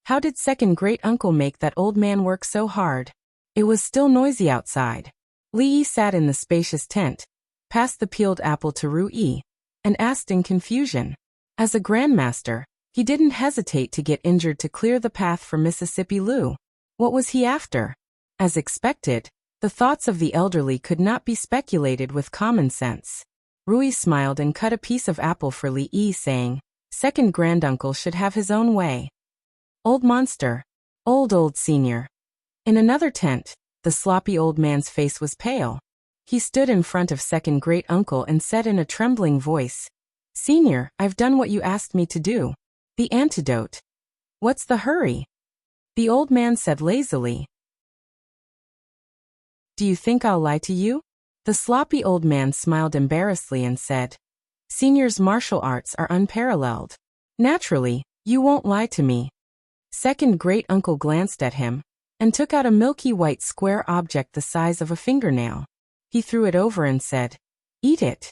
How did second great uncle make that old man work so hard? It was still noisy outside. Li Yi sat in the spacious tent, passed the peeled apple to Ru Yi, and asked in confusion. As a grandmaster, he didn't hesitate to get injured to clear the path for Mississippi Lu. What was he after? As expected, the thoughts of the elderly could not be speculated with common sense. Rui smiled and cut a piece of apple for Li Yi, saying, second granduncle should have his own way. Old monster. Old senior. In another tent, the sloppy old man's face was pale. He stood in front of second great uncle and said in a trembling voice, Senior, I've done what you asked me to do. The antidote. What's the hurry? The old man said lazily. Do you think I'll lie to you? The sloppy old man smiled embarrassedly and said, Senior's martial arts are unparalleled. Naturally, you won't lie to me. Second great uncle glanced at him and took out a milky white square object the size of a fingernail. He threw it over and said, Eat it.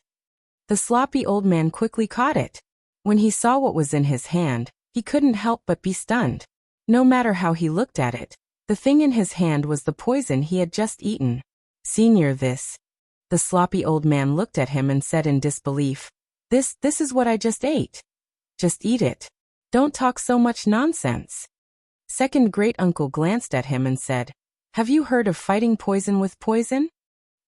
The sloppy old man quickly caught it. When he saw what was in his hand, he couldn't help but be stunned. No matter how he looked at it, the thing in his hand was the poison he had just eaten. Senior, this. The sloppy old man looked at him and said in disbelief, This is what I just ate. Just eat it. Don't talk so much nonsense. Second great uncle glanced at him and said, Have you heard of fighting poison with poison?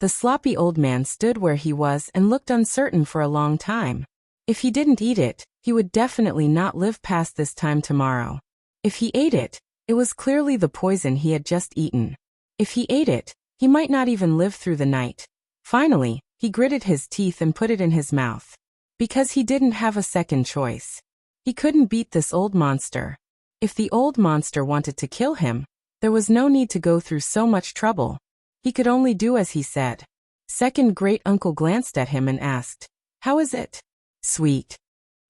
The sloppy old man stood where he was and looked uncertain for a long time. If he didn't eat it, he would definitely not live past this time tomorrow. If he ate it, it was clearly the poison he had just eaten. If he ate it, he might not even live through the night. Finally, he gritted his teeth and put it in his mouth. Because he didn't have a second choice. He couldn't beat this old monster. If the old monster wanted to kill him, there was no need to go through so much trouble. He could only do as he said. Second great uncle glanced at him and asked, How is it? Sweet.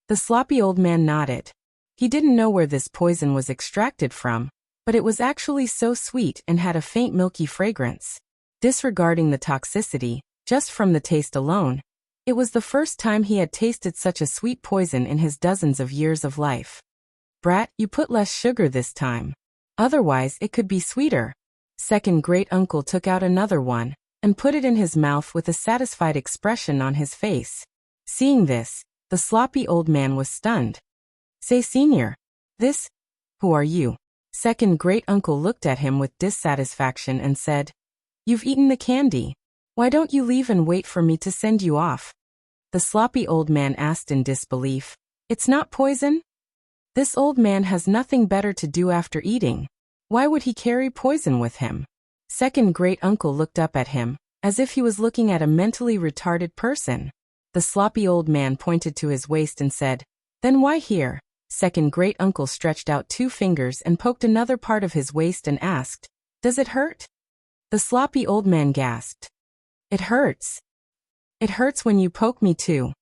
The sloppy old man nodded. He didn't know where this poison was extracted from, but it was actually so sweet and had a faint milky fragrance. Disregarding the toxicity, just from the taste alone, it was the first time he had tasted such a sweet poison in his dozens of years of life. Brat, you put less sugar this time. Otherwise it could be sweeter. Second great uncle took out another one and put it in his mouth with a satisfied expression on his face. Seeing this, the sloppy old man was stunned. Say, Senior, who are you? Second great uncle looked at him with dissatisfaction and said, You've eaten the candy. Why don't you leave and wait for me to send you off? The sloppy old man asked in disbelief, It's not poison? This old man has nothing better to do after eating. Why would he carry poison with him? Second great uncle looked up at him, as if he was looking at a mentally retarded person. The sloppy old man pointed to his waist and said, Then why here? Second great uncle stretched out 2 fingers and poked another part of his waist and asked, Does it hurt? The sloppy old man gasped. It hurts. It hurts when you poke me too.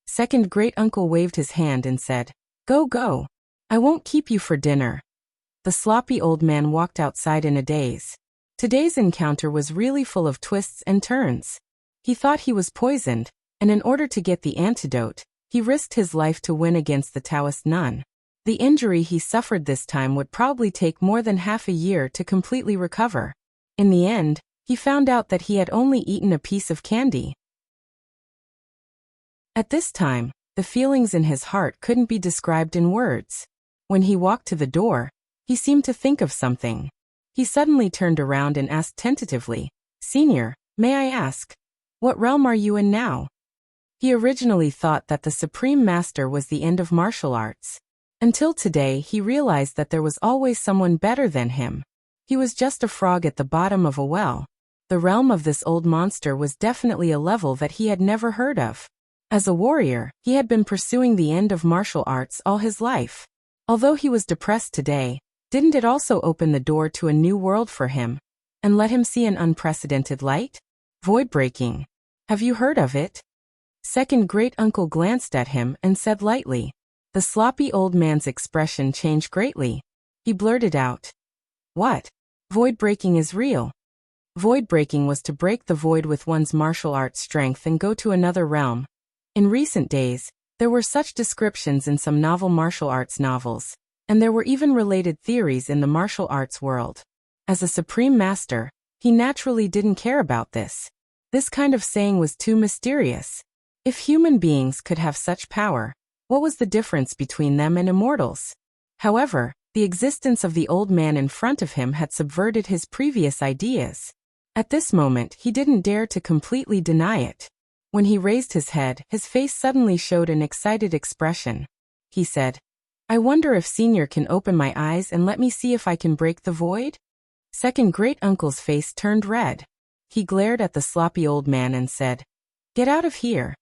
Second great uncle waved his hand and said, Go. I won't keep you for dinner. The sloppy old man walked outside in a daze. Today's encounter was really full of twists and turns. He thought he was poisoned, and in order to get the antidote, he risked his life to win against the Taoist nun. The injury he suffered this time would probably take more than half a year to completely recover. In the end, he found out that he had only eaten a piece of candy. At this time, the feelings in his heart couldn't be described in words. When he walked to the door, he seemed to think of something. He suddenly turned around and asked tentatively, Senior, may I ask, what realm are you in now? He originally thought that the Supreme Master was the end of martial arts. Until today he realized that there was always someone better than him. He was just a frog at the bottom of a well. The realm of this old monster was definitely a level that he had never heard of. As a warrior, he had been pursuing the end of martial arts all his life. Although he was depressed today, didn't it also open the door to a new world for him and let him see an unprecedented light? Void breaking. Have you heard of it? Second great-uncle glanced at him and said lightly. The sloppy old man's expression changed greatly. He blurted out. What? Void breaking is real. Void breaking was to break the void with one's martial arts strength and go to another realm. In recent days, there were such descriptions in some novel martial arts novels, and there were even related theories in the martial arts world. As a supreme master, he naturally didn't care about this. This kind of saying was too mysterious. If human beings could have such power, what was the difference between them and immortals? However, the existence of the old man in front of him had subverted his previous ideas. At this moment, he didn't dare to completely deny it. When he raised his head, his face suddenly showed an excited expression. He said, I wonder if Senior can open my eyes and let me see if I can break the void? Second great-uncle's face turned red. He glared at the sloppy old man and said, Get out of here.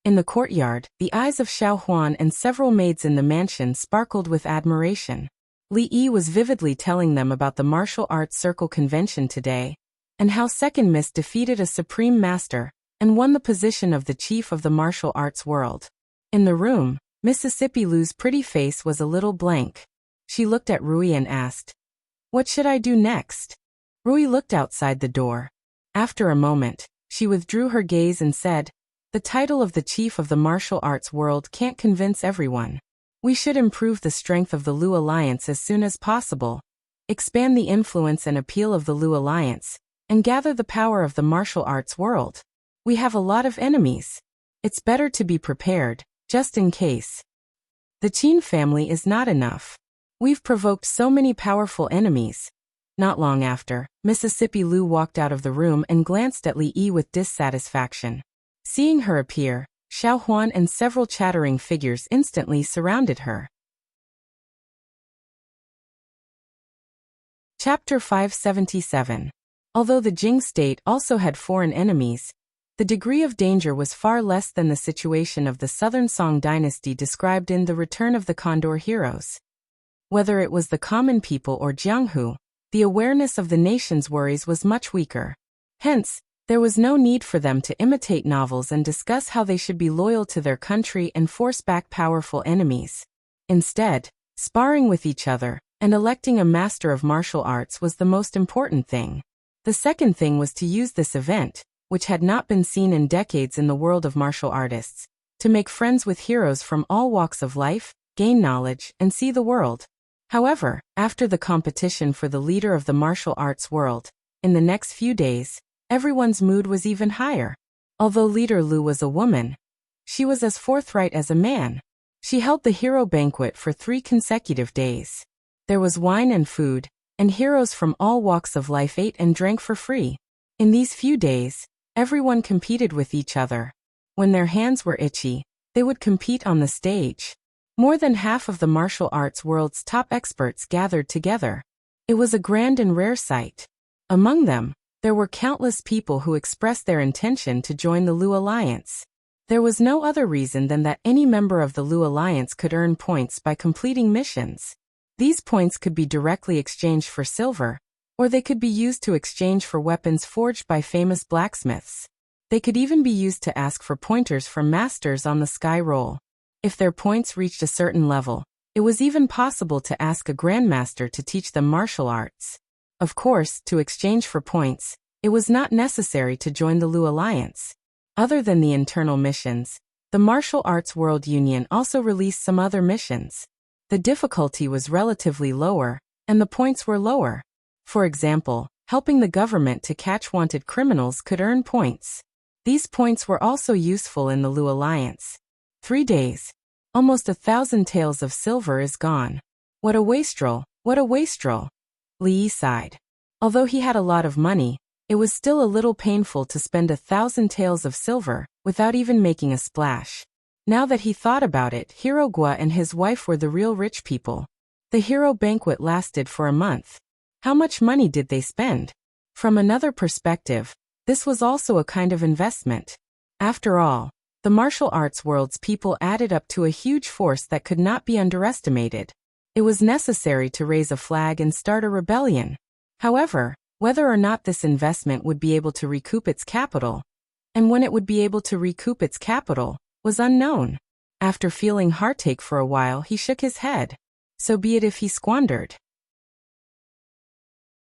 In the courtyard, the eyes of Xiao Huan and several maids in the mansion sparkled with admiration. Li Yi was vividly telling them about the martial arts circle convention today, and how Second Miss defeated a supreme master and won the position of the chief of the martial arts world. In the room, Mississippi Lu's pretty face was a little blank. She looked at Rui and asked, What should I do next? Rui looked outside the door. After a moment, she withdrew her gaze and said, The title of the chief of the martial arts world can't convince everyone. We should improve the strength of the Lu Alliance as soon as possible, expand the influence and appeal of the Lu Alliance, and gather the power of the martial arts world. We have a lot of enemies. It's better to be prepared, just in case. The Qin family is not enough. We've provoked so many powerful enemies. Not long after, Mississippi Lu walked out of the room and glanced at Li Yi with dissatisfaction. Seeing her appear, Xiao Huan and several chattering figures instantly surrounded her. Chapter 577. Although the Jing state also had foreign enemies, the degree of danger was far less than the situation of the Southern Song dynasty described in The Return of the Condor Heroes. Whether it was the common people or Jianghu, the awareness of the nation's worries was much weaker. Hence, there was no need for them to imitate novels and discuss how they should be loyal to their country and force back powerful enemies. Instead, sparring with each other and electing a master of martial arts was the most important thing. The second thing was to use this event, which had not been seen in decades in the world of martial artists, to make friends with heroes from all walks of life, gain knowledge, and see the world. However, after the competition for the leader of the martial arts world, in the next few days, everyone's mood was even higher. Although Leader Lu was a woman, she was as forthright as a man. She held the hero banquet for 3 consecutive days. There was wine and food, and heroes from all walks of life ate and drank for free. In these few days, everyone competed with each other. When their hands were itchy, they would compete on the stage. More than half of the martial arts world's top experts gathered together. It was a grand and rare sight. Among them, there were countless people who expressed their intention to join the Lu Alliance. There was no other reason than that any member of the Lu Alliance could earn points by completing missions. These points could be directly exchanged for silver, or they could be used to exchange for weapons forged by famous blacksmiths. They could even be used to ask for pointers from masters on the sky roll. If their points reached a certain level, it was even possible to ask a grandmaster to teach them martial arts. Of course, to exchange for points, it was not necessary to join the Lu Alliance. Other than the internal missions, the Martial Arts World Union also released some other missions. The difficulty was relatively lower, and the points were lower. For example, helping the government to catch wanted criminals could earn points. These points were also useful in the Lu Alliance. 3 days. Almost 1,000 taels of silver is gone. What a wastrel, what a wastrel. Li Yi sighed. Although he had a lot of money, it was still a little painful to spend 1,000 taels of silver without even making a splash. Now that he thought about it, Hero Gua and his wife were the real rich people. The hero banquet lasted for a month. How much money did they spend? From another perspective, this was also a kind of investment. After all, the martial arts world's people added up to a huge force that could not be underestimated. It was necessary to raise a flag and start a rebellion. However, whether or not this investment would be able to recoup its capital, and when it would be able to recoup its capital, was unknown. After feeling heartache for a while, he shook his head. So be it if he squandered.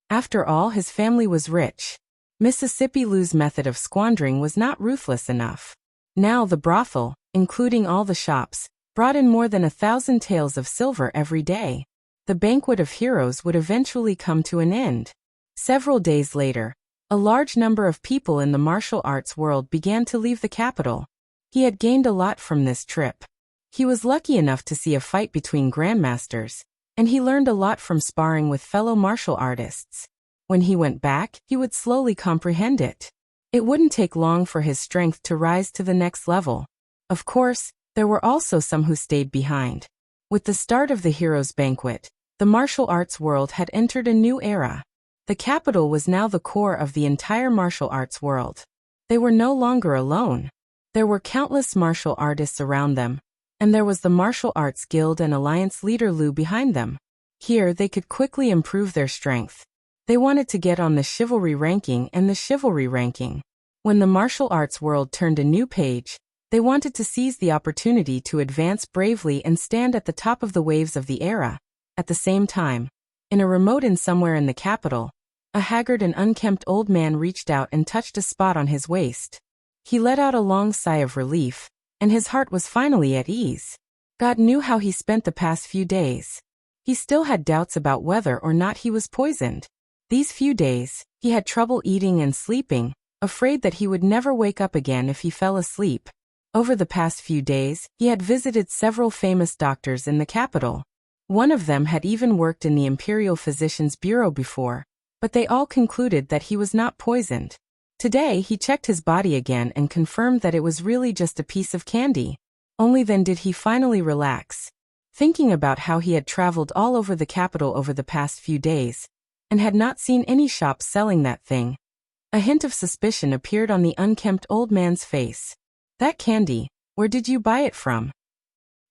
After all, his family was rich. Mississippi Lou's method of squandering was not ruthless enough. Now the brothel, including all the shops, brought in more than 1,000 taels of silver every day. The banquet of heroes would eventually come to an end. Several days later, a large number of people in the martial arts world began to leave the capital. He had gained a lot from this trip. He was lucky enough to see a fight between grandmasters, and he learned a lot from sparring with fellow martial artists. When he went back, he would slowly comprehend it. It wouldn't take long for his strength to rise to the next level. Of course, there were also some who stayed behind. With the start of the heroes' banquet, the martial arts world had entered a new era. The capital was now the core of the entire martial arts world. They were no longer alone. There were countless martial artists around them, and there was the Martial Arts Guild and Alliance leader Lu behind them. Here they could quickly improve their strength. They wanted to get on the chivalry ranking and the chivalry ranking. When the martial arts world turned a new page, they wanted to seize the opportunity to advance bravely and stand at the top of the waves of the era. At the same time, in a remote inn somewhere in the capital, a haggard and unkempt old man reached out and touched a spot on his waist. He let out a long sigh of relief, and his heart was finally at ease. God knew how he spent the past few days. He still had doubts about whether or not he was poisoned. These few days, he had trouble eating and sleeping, afraid that he would never wake up again if he fell asleep. Over the past few days, he had visited several famous doctors in the capital. One of them had even worked in the Imperial Physician's Bureau before, but they all concluded that he was not poisoned. Today he checked his body again and confirmed that it was really just a piece of candy. Only then did he finally relax. Thinking about how he had traveled all over the capital over the past few days, and had not seen any shops selling that thing, a hint of suspicion appeared on the unkempt old man's face. That candy, where did you buy it from?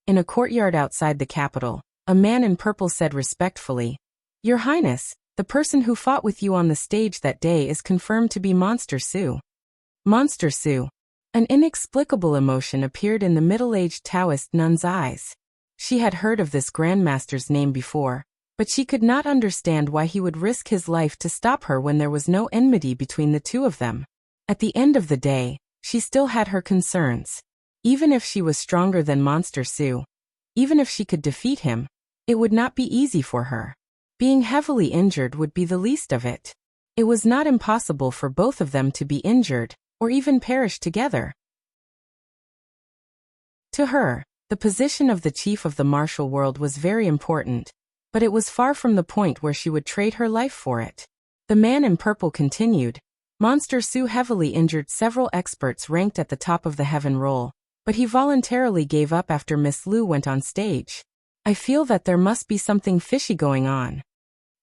In a courtyard outside the capital, a man in purple said respectfully, Your Highness, the person who fought with you on the stage that day is confirmed to be Monster Sue. Monster Sue. An inexplicable emotion appeared in the middle-aged Taoist nun's eyes. She had heard of this grandmaster's name before, but she could not understand why he would risk his life to stop her when there was no enmity between the two of them. At the end of the day, she still had her concerns. Even if she was stronger than Monster Sue, even if she could defeat him, it would not be easy for her. Being heavily injured would be the least of it. It was not impossible for both of them to be injured, or even perish together. To her, the position of the chief of the martial world was very important, but it was far from the point where she would trade her life for it. The man in purple continued, Monster Sue heavily injured several experts ranked at the top of the heaven roll, but he voluntarily gave up after Miss Lu went on stage. I feel that there must be something fishy going on.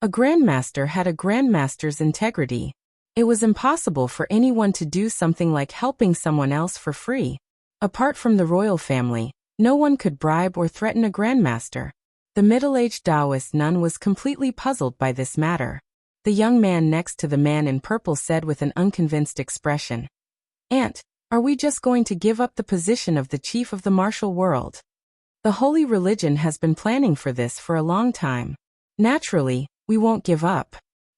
A grandmaster had a grandmaster's integrity. It was impossible for anyone to do something like helping someone else for free. Apart from the royal family, no one could bribe or threaten a grandmaster. The middle-aged Taoist nun was completely puzzled by this matter. The young man next to the man in purple said with an unconvinced expression, Aunt, are we just going to give up the position of the chief of the martial world? The holy religion has been planning for this for a long time. Naturally, we won't give up.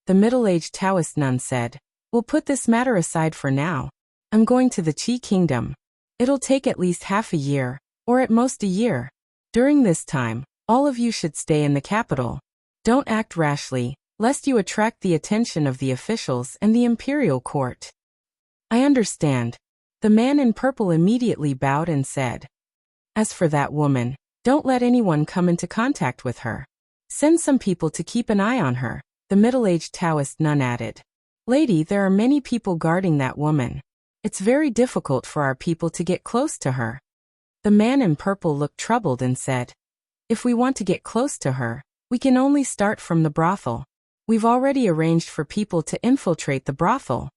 The middle-aged Taoist nun said, We'll put this matter aside for now. I'm going to the Qi Kingdom. It'll take at least half a year, or at most a year. During this time, all of you should stay in the capital. Don't act rashly, lest you attract the attention of the officials and the imperial court. I understand. The man in purple immediately bowed and said, As for that woman, don't let anyone come into contact with her. Send some people to keep an eye on her, the middle-aged Taoist nun added. Lady, there are many people guarding that woman. It's very difficult for our people to get close to her. The man in purple looked troubled and said, If we want to get close to her, we can only start from the brothel. We've already arranged for people to infiltrate the brothel.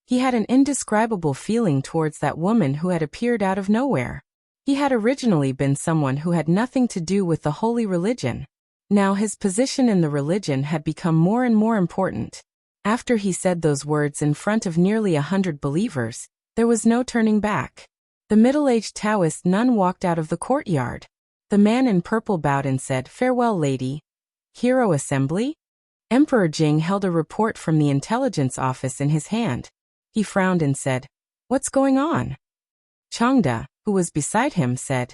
He had an indescribable feeling towards that woman who had appeared out of nowhere. He had originally been someone who had nothing to do with the holy religion. Now his position in the religion had become more and more important. After he said those words in front of nearly 100 believers, there was no turning back. The middle-aged Taoist nun walked out of the courtyard. The man in purple bowed and said, "Farewell, lady." Hero assembly? Emperor Jing held a report from the intelligence office in his hand. He frowned and said, "What's going on?" Changde, who was beside him, said,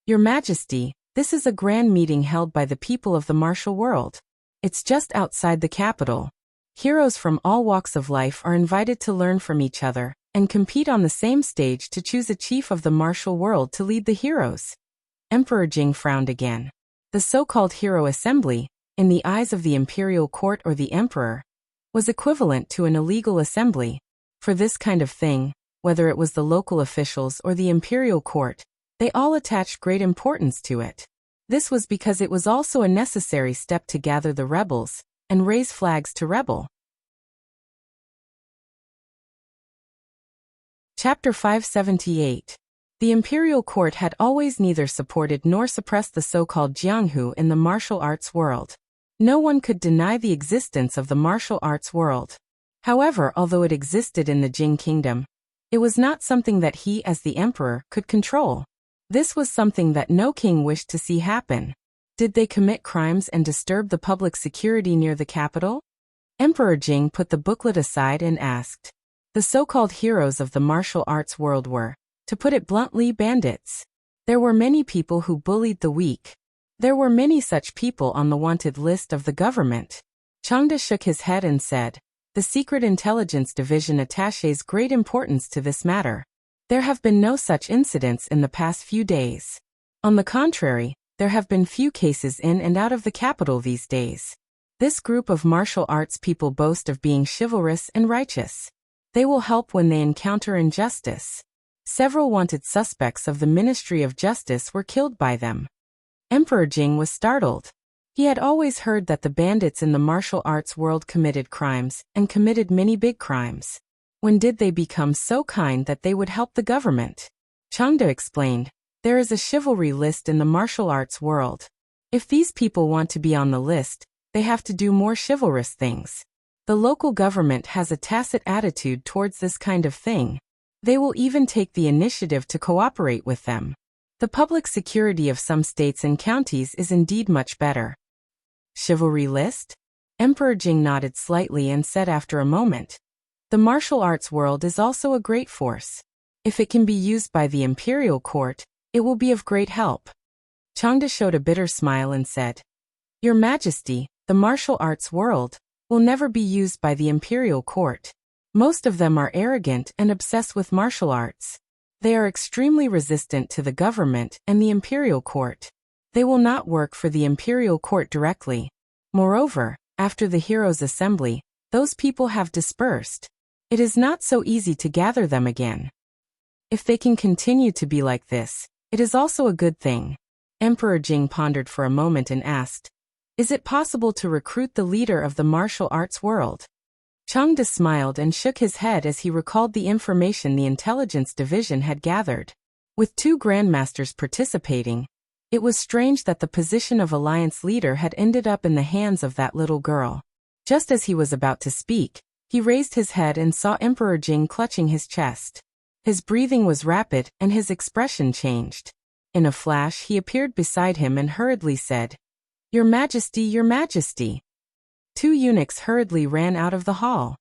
"Your Majesty, this is a grand meeting held by the people of the martial world. It's just outside the capital. Heroes from all walks of life are invited to learn from each other and compete on the same stage to choose a chief of the martial world to lead the heroes." Emperor Jing frowned again. The so-called hero assembly, in the eyes of the imperial court or the emperor, was equivalent to an illegal assembly. For this kind of thing, whether it was the local officials or the imperial court, they all attached great importance to it. This was because it was also a necessary step to gather the rebels and raise flags to rebel. Chapter 578. The imperial court had always neither supported nor suppressed the so-called jianghu in the martial arts world. No one could deny the existence of the martial arts world. However, although it existed in the Jing kingdom, it was not something that he, as the emperor, could control. This was something that no king wished to see happen. Did they commit crimes and disturb the public security near the capital? Emperor Jing put the booklet aside and asked. The so-called heroes of the martial arts world were, to put it bluntly, bandits. There were many people who bullied the weak. There were many such people on the wanted list of the government. Changde shook his head and said, "The Secret Intelligence Division attaches great importance to this matter. There have been no such incidents in the past few days. On the contrary, there have been few cases in and out of the capital these days. This group of martial arts people boast of being chivalrous and righteous. They will help when they encounter injustice. Several wanted suspects of the Ministry of Justice were killed by them." Emperor Jing was startled. He had always heard that the bandits in the martial arts world committed crimes, and committed many big crimes. When did they become so kind that they would help the government? Changde explained, "There is a chivalry list in the martial arts world. If these people want to be on the list, they have to do more chivalrous things. The local government has a tacit attitude towards this kind of thing. They will even take the initiative to cooperate with them. The public security of some states and counties is indeed much better." Chivalry list? Emperor Jing nodded slightly and said after a moment, "The martial arts world is also a great force. If it can be used by the imperial court, it will be of great help." Changde showed a bitter smile and said, "Your Majesty, the martial arts world will never be used by the imperial court. Most of them are arrogant and obsessed with martial arts. They are extremely resistant to the government and the imperial court. They will not work for the imperial court directly. Moreover, after the heroes' assembly, those people have dispersed. It is not so easy to gather them again. If they can continue to be like this, it is also a good thing." Emperor Jing pondered for a moment and asked, "Is it possible to recruit the leader of the martial arts world?" Changde smiled and shook his head as he recalled the information the intelligence division had gathered. With 2 grandmasters participating, it was strange that the position of alliance leader had ended up in the hands of that little girl. Just as he was about to speak, he raised his head and saw Emperor Jing clutching his chest. His breathing was rapid and his expression changed. In a flash he appeared beside him and hurriedly said, "Your Majesty, Your Majesty." 2 eunuchs hurriedly ran out of the hall.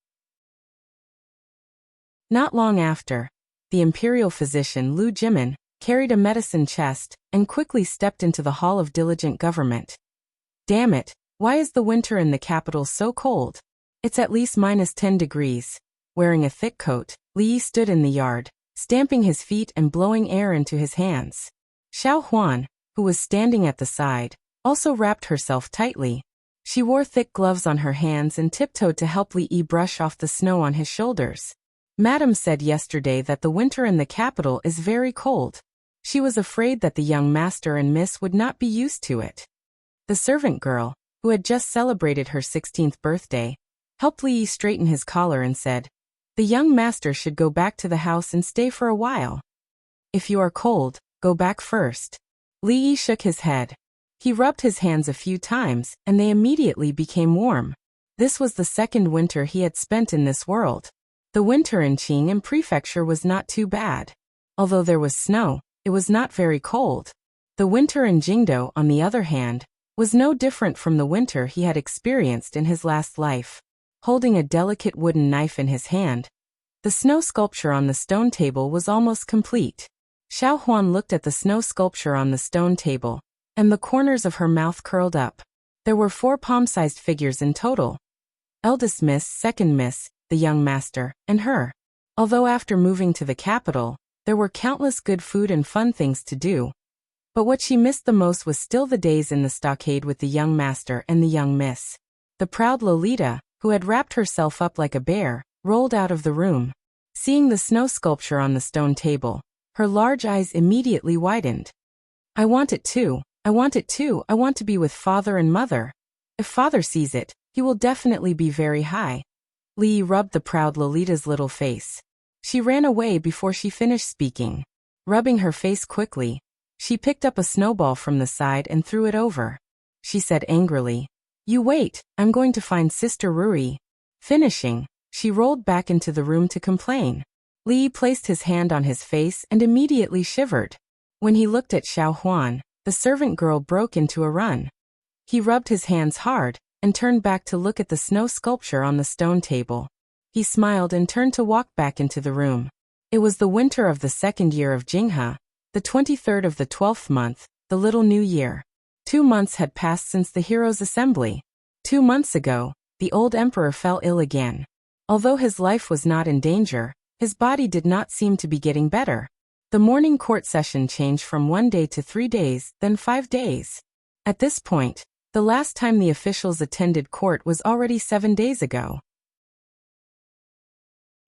Not long after, the imperial physician Lu Jimin carried a medicine chest and quickly stepped into the hall of diligent government. "Damn it, why is the winter in the capital so cold? It's at least -10 degrees. Wearing a thick coat, Li stood in the yard, stamping his feet and blowing air into his hands. Xiao Huan, who was standing at the side, also wrapped herself tightly. She wore thick gloves on her hands and tiptoed to help Li brush off the snow on his shoulders. Madam said yesterday that the winter in the capital is very cold. She was afraid that the young master and miss would not be used to it. The servant girl, who had just celebrated her 16th birthday, helped Li straighten his collar and said, "The young master should go back to the house and stay for a while. If you are cold, go back first." Li shook his head. He rubbed his hands a few times, and they immediately became warm. This was the second winter he had spent in this world. The winter in Qing'an Prefecture was not too bad. Although there was snow, it was not very cold. The winter in Jingdo, on the other hand, was no different from the winter he had experienced in his last life. Holding a delicate wooden knife in his hand, the snow sculpture on the stone table was almost complete. Xiao Huan looked at the snow sculpture on the stone table, and the corners of her mouth curled up. There were 4 palm-sized figures in total. Eldest Miss, Second Miss, the young master, and her. Although after moving to the capital, there were countless good food and fun things to do. But what she missed the most was still the days in the stockade with the young master and the young miss. The proud Lolita, who had wrapped herself up like a bear, rolled out of the room. Seeing the snow sculpture on the stone table, her large eyes immediately widened. I want it too. I want it too. I want to be with father and mother. If father sees it, he will definitely be very high. Li rubbed the proud Lolita's little face. She ran away before she finished speaking. Rubbing her face quickly, she picked up a snowball from the side and threw it over. She said angrily, "You wait, I'm going to find Sister Rui." Finishing, she rolled back into the room to complain. Li placed his hand on his face and immediately shivered. When he looked at Xiao Huan, the servant girl broke into a run. He rubbed his hands hard and turned back to look at the snow sculpture on the stone table. He smiled and turned to walk back into the room. It was the winter of the 2nd year of Jinghe, the 23rd of the 12th month, the Little New Year. 2 months had passed since the Heroes' Assembly. 2 months ago, the old emperor fell ill again. Although his life was not in danger, his body did not seem to be getting better. The morning court session changed from 1 day to 3 days, then 5 days. At this point, the last time the officials attended court was already 7 days ago.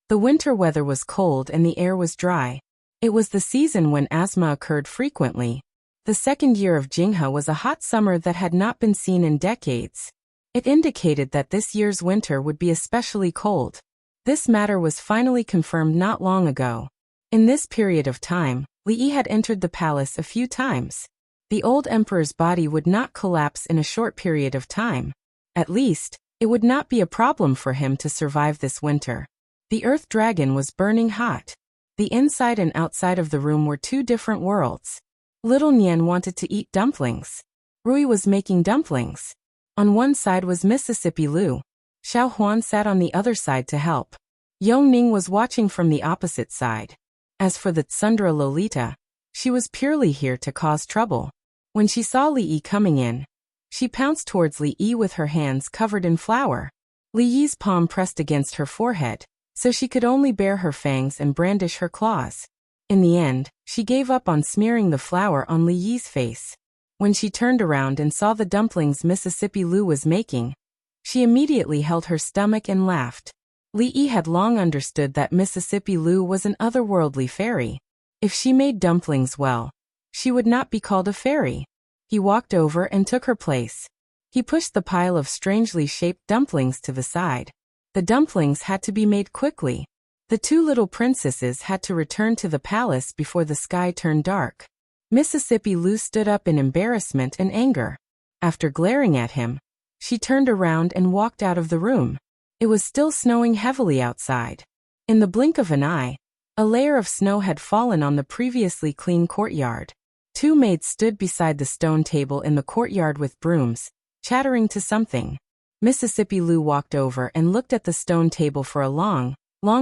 The winter weather was cold and the air was dry. It was the season when asthma occurred frequently. The 2nd year of Jinghe was a hot summer that had not been seen in decades. It indicated that this year's winter would be especially cold. This matter was finally confirmed not long ago. In this period of time, Li had entered the palace a few times. The old emperor's body would not collapse in a short period of time. At least, it would not be a problem for him to survive this winter. The earth dragon was burning hot. The inside and outside of the room were 2 different worlds. Little Nian wanted to eat dumplings. Rui was making dumplings. On one side was Mississippi Lu. Xiao Huan sat on the other side to help. Yongning was watching from the opposite side. As for the Tsundra Lolita, she was purely here to cause trouble. When she saw Li Yi coming in, she pounced towards Li Yi with her hands covered in flour. Li Yi's palm pressed against her forehead, so she could only bare her fangs and brandish her claws. In the end, she gave up on smearing the flour on Li Yi's face. When she turned around and saw the dumplings Mississippi Lu was making, she immediately held her stomach and laughed. Li Yi had long understood that Mississippi Lu was an otherworldly fairy. If she made dumplings well, she would not be called a fairy. He walked over and took her place. He pushed the pile of strangely shaped dumplings to the side. The dumplings had to be made quickly. The 2 little princesses had to return to the palace before the sky turned dark. Mississippi Lu stood up in embarrassment and anger. After glaring at him, she turned around and walked out of the room. It was still snowing heavily outside. In the blink of an eye, a layer of snow had fallen on the previously clean courtyard. 2 maids stood beside the stone table in the courtyard with brooms, chattering to something. Mississippi Lu walked over and looked at the stone table for a long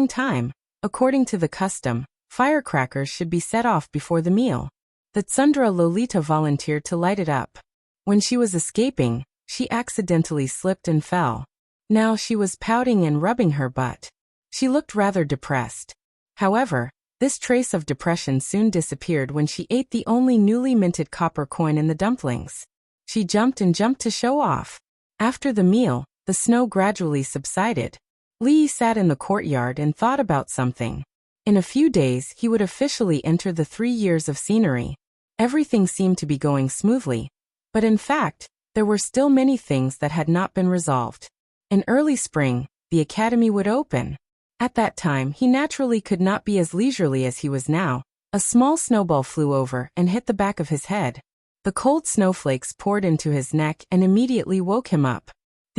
time. According to the custom, firecrackers should be set off before the meal. The Tsundra Lolita volunteered to light it up. When she was escaping, she accidentally slipped and fell. Now she was pouting and rubbing her butt. She looked rather depressed. However, this trace of depression soon disappeared when she ate the only newly minted copper coin in the dumplings. She jumped and jumped to show off. After the meal, the snow gradually subsided. Li sat in the courtyard and thought about something. In a few days he would officially enter the 3 years of scenery. Everything seemed to be going smoothly. But in fact, there were still many things that had not been resolved. In early spring, the academy would open. At that time he naturally could not be as leisurely as he was now. A small snowball flew over and hit the back of his head. The cold snowflakes poured into his neck and immediately woke him up.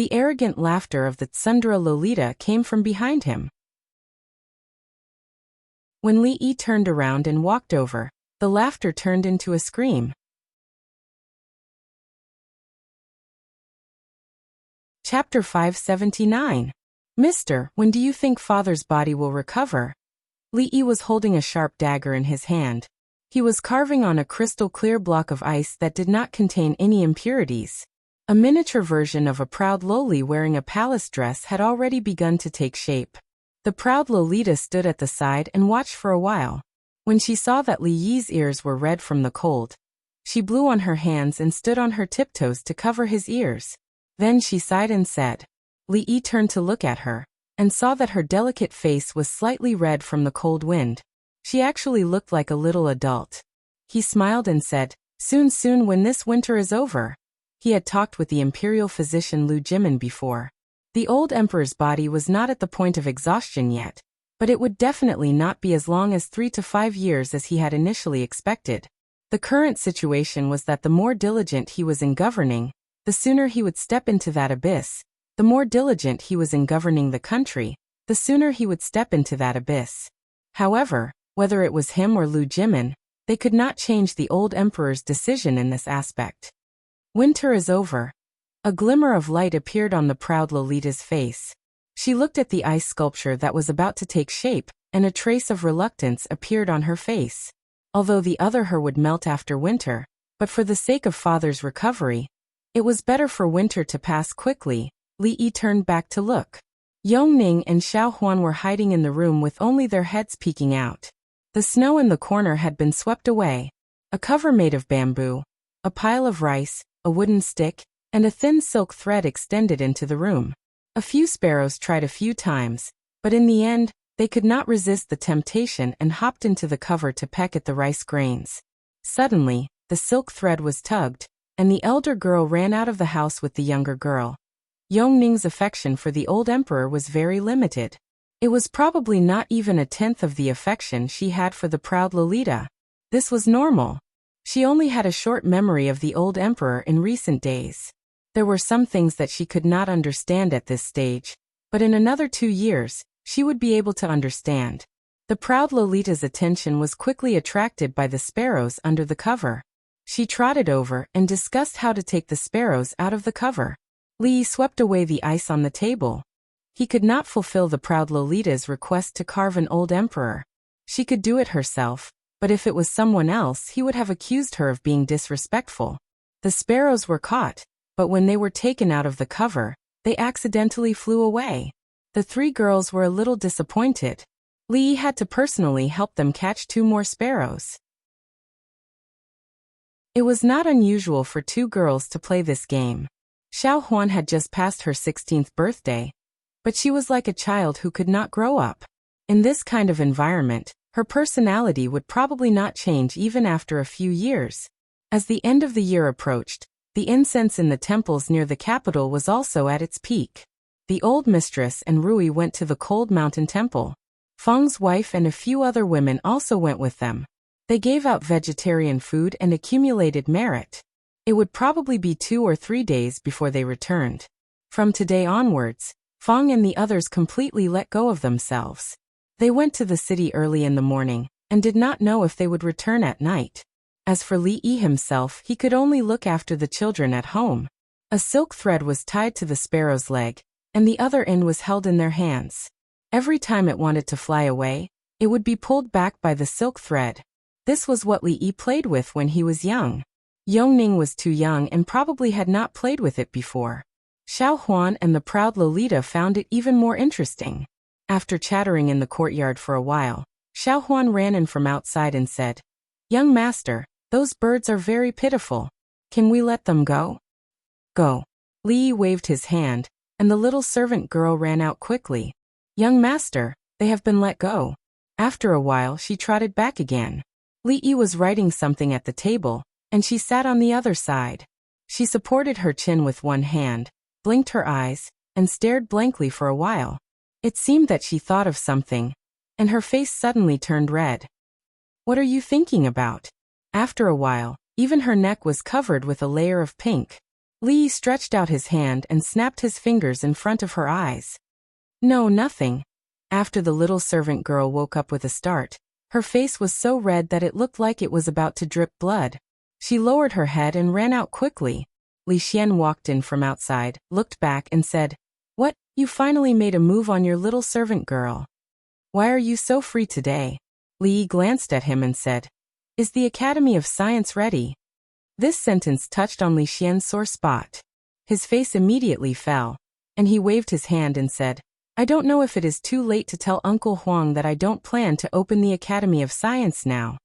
The arrogant laughter of the Tsundere Lolita came from behind him. When Li Yi turned around and walked over, the laughter turned into a scream. Chapter 579. Mister, when do you think father's body will recover? Li Yi was holding a sharp dagger in his hand. He was carving on a crystal-clear block of ice that did not contain any impurities. A miniature version of a proud loli wearing a palace dress had already begun to take shape. The proud Lolita stood at the side and watched for a while. When she saw that Li Yi's ears were red from the cold, she blew on her hands and stood on her tiptoes to cover his ears. Then she sighed and said. Li Yi turned to look at her, and saw that her delicate face was slightly red from the cold wind. She actually looked like a little adult. He smiled and said, soon when this winter is over. He had talked with the imperial physician Lu Jimin before. The old emperor's body was not at the point of exhaustion yet, but it would definitely not be as long as 3 to 5 years as he had initially expected. The current situation was that the more diligent he was in governing, the sooner he would step into that abyss. The more diligent he was in governing the country, the sooner he would step into that abyss. However, whether it was him or Lu Jimin, they could not change the old emperor's decision in this aspect. Winter is over. A glimmer of light appeared on the proud Lolita's face. She looked at the ice sculpture that was about to take shape, and a trace of reluctance appeared on her face. Although the other her would melt after winter, but for the sake of father's recovery, it was better for winter to pass quickly. Li Yi turned back to look. Yongning and Xiao Huan were hiding in the room with only their heads peeking out. The snow in the corner had been swept away. A cover made of bamboo, a pile of rice, a wooden stick, and a thin silk thread extended into the room. A few sparrows tried a few times, but in the end, they could not resist the temptation and hopped into the cover to peck at the rice grains. Suddenly, the silk thread was tugged, and the elder girl ran out of the house with the younger girl. Yongning's affection for the old emperor was very limited. It was probably not even a tenth of the affection she had for the proud Lolita. This was normal. She only had a short memory of the old emperor in recent days. There were some things that she could not understand at this stage, but in another 2 years, she would be able to understand. The proud Lolita's attention was quickly attracted by the sparrows under the cover. She trotted over and discussed how to take the sparrows out of the cover. Li Yi swept away the ice on the table. He could not fulfill the proud Lolita's request to carve an old emperor. She could do it herself, but if it was someone else, he would have accused her of being disrespectful. The sparrows were caught, but when they were taken out of the cover, they accidentally flew away. The 3 girls were a little disappointed. Li Yi had to personally help them catch 2 more sparrows. It was not unusual for 2 girls to play this game. Xiao Huan had just passed her 16th birthday, but she was like a child who could not grow up. In this kind of environment, her personality would probably not change even after a few years. As the end of the year approached, the incense in the temples near the capital was also at its peak. The old mistress and Rui went to the cold mountain temple. Feng's wife and a few other women also went with them. They gave out vegetarian food and accumulated merit. It would probably be 2 or 3 days before they returned. From today onwards, Feng and the others completely let go of themselves. They went to the city early in the morning, and did not know if they would return at night. As for Li Yi himself, he could only look after the children at home. A silk thread was tied to the sparrow's leg, and the other end was held in their hands. Every time it wanted to fly away, it would be pulled back by the silk thread. This was what Li Yi played with when he was young. Yongning was too young and probably had not played with it before. Xiao Huan and the proud Lolita found it even more interesting. After chattering in the courtyard for a while, Xiao Huan ran in from outside and said, "Young master, those birds are very pitiful. Can we let them go?" "Go." Li Yi waved his hand, and the little servant girl ran out quickly. "Young master, they have been let go." After a while she trotted back again. Li Yi was writing something at the table, and she sat on the other side. She supported her chin with one hand, blinked her eyes, and stared blankly for a while. It seemed that she thought of something, and her face suddenly turned red. "What are you thinking about?" After a while, even her neck was covered with a layer of pink. Li stretched out his hand and snapped his fingers in front of her eyes. No, nothing. After the little servant girl woke up with a start, her face was so red that it looked like it was about to drip blood. She lowered her head and ran out quickly. Li Xian walked in from outside, looked back and said, "What, you finally made a move on your little servant girl. Why are you so free today?" Li glanced at him and said, "Is the Academy of Science ready?" This sentence touched on Li Xian's sore spot. His face immediately fell, and he waved his hand and said, "I don't know if it is too late to tell Uncle Huang that I don't plan to open the Academy of Science now."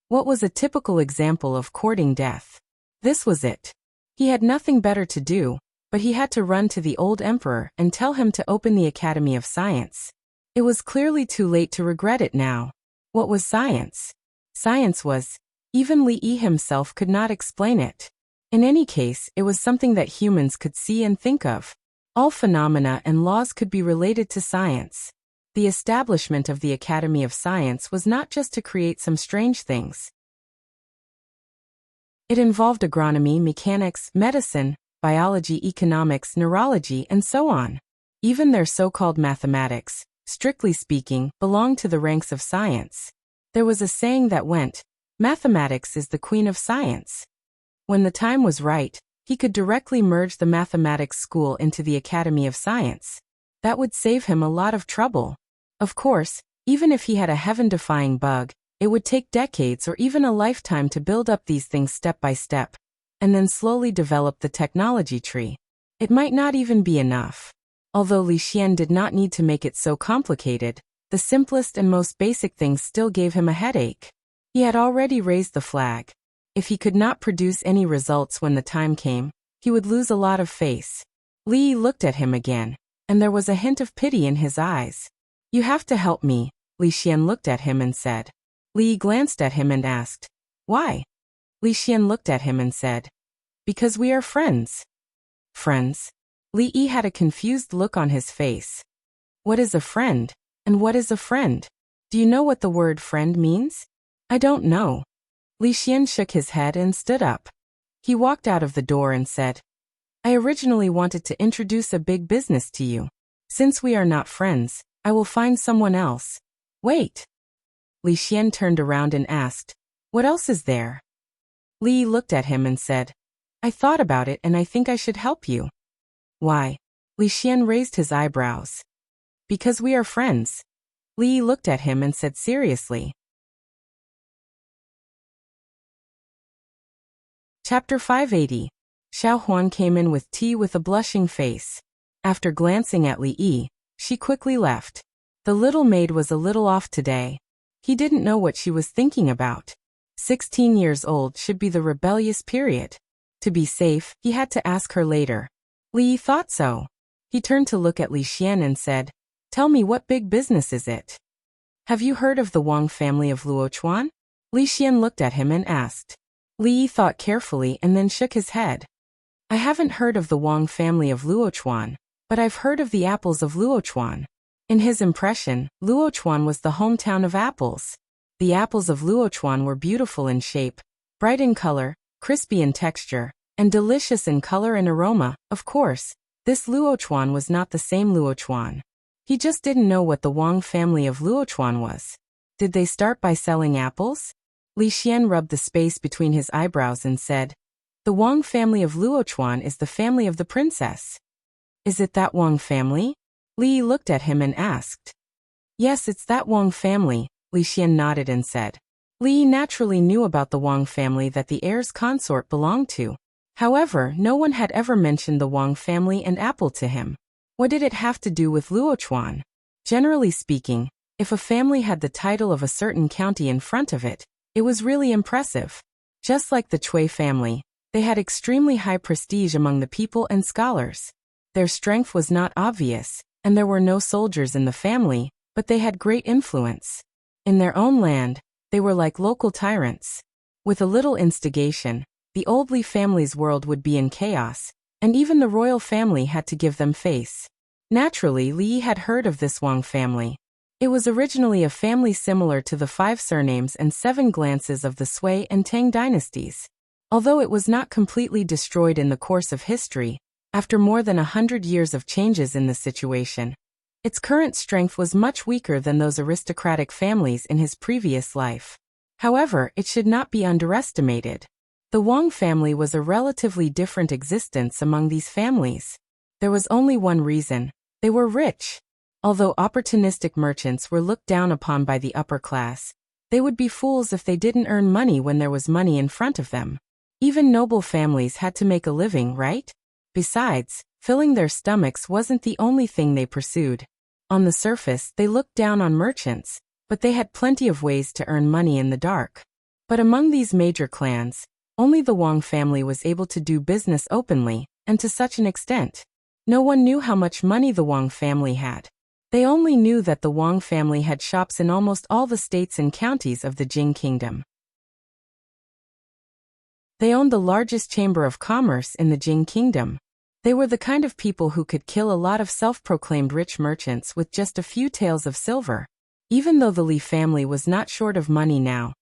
What was a typical example of courting death? This was it. He had nothing better to do, but he had to run to the old emperor and tell him to open the Academy of Science. It was clearly too late to regret it now. What was science? Science was, even Li Yi himself could not explain it. In any case, it was something that humans could see and think of. All phenomena and laws could be related to science. The establishment of the Academy of Science was not just to create some strange things. It involved agronomy, mechanics, medicine, biology, economics, neurology, and so on. Even their so-called mathematics, strictly speaking, belonged to the ranks of science. There was a saying that went, "Mathematics is the queen of science." When the time was right, he could directly merge the mathematics school into the Academy of Science. That would save him a lot of trouble. Of course, even if he had a heaven-defying bug, it would take decades or even a lifetime to build up these things step by step, and then slowly develop the technology tree. It might not even be enough. Although Li Xian did not need to make it so complicated, the simplest and most basic things still gave him a headache. He had already raised the flag. If he could not produce any results when the time came, he would lose a lot of face. Li looked at him again, and there was a hint of pity in his eyes. "You have to help me," Li Xian looked at him and said. Li glanced at him and asked, "Why?" Li Xian looked at him and said, "Because we are friends." Friends? Li Yi had a confused look on his face. What is a friend? And what is a friend? Do you know what the word friend means? I don't know. Li Xian shook his head and stood up. He walked out of the door and said, "I originally wanted to introduce a big business to you. Since we are not friends, I will find someone else." "Wait." Li Xian turned around and asked, "What else is there?" Li looked at him and said, "I thought about it and I think I should help you." "Why?" Li Xian raised his eyebrows. "Because we are friends." Li looked at him and said seriously. Chapter 580. Xiao Huan came in with tea with a blushing face. After glancing at Li Yi, she quickly left. The little maid was a little off today. He didn't know what she was thinking about. 16 years old should be the rebellious period. To be safe, he had to ask her later. Li thought so. He turned to look at Li Xian and said, "Tell me, what big business is it? Have you heard of the Wang family of Luochuan?" Li Xian looked at him and asked. Li thought carefully and then shook his head. "I haven't heard of the Wang family of Luochuan, but I've heard of the apples of Luochuan." In his impression, Luochuan was the hometown of apples. The apples of Luochuan were beautiful in shape, bright in color, crispy in texture, and delicious in color and aroma. Of course, this Luochuan was not the same Luochuan. He just didn't know what the Wang family of Luochuan was. Did they start by selling apples? Li Xian rubbed the space between his eyebrows and said, "The Wang family of Luochuan is the family of the princess." "Is it that Wang family?" Li looked at him and asked. "Yes, it's that Wang family," Li Xian nodded and said. Li naturally knew about the Wang family that the heir's consort belonged to. However, no one had ever mentioned the Wang family and apple to him. What did it have to do with Luochuan? Generally speaking, if a family had the title of a certain county in front of it, it was really impressive. Just like the Cui family, they had extremely high prestige among the people and scholars. Their strength was not obvious, and there were no soldiers in the family, but they had great influence. In their own land, they were like local tyrants. With a little instigation, the old Li family's world would be in chaos, and even the royal family had to give them face. Naturally, Li had heard of this Wang family. It was originally a family similar to the 5 surnames and 7 glances of the Sui and Tang dynasties. Although it was not completely destroyed in the course of history, after more than 100 years of changes in the situation, its current strength was much weaker than those aristocratic families in his previous life. However, it should not be underestimated. The Wang family was a relatively different existence among these families. There was only one reason: they were rich. Although opportunistic merchants were looked down upon by the upper class, they would be fools if they didn't earn money when there was money in front of them. Even noble families had to make a living, right? Besides, filling their stomachs wasn't the only thing they pursued. On the surface, they looked down on merchants, but they had plenty of ways to earn money in the dark. But among these major clans, only the Wang family was able to do business openly, and to such an extent. No one knew how much money the Wang family had. They only knew that the Wang family had shops in almost all the states and counties of the Jing kingdom. They owned the largest chamber of commerce in the Jing kingdom. They were the kind of people who could kill a lot of self-proclaimed rich merchants with just a few taels of silver. Even though the Li family was not short of money now,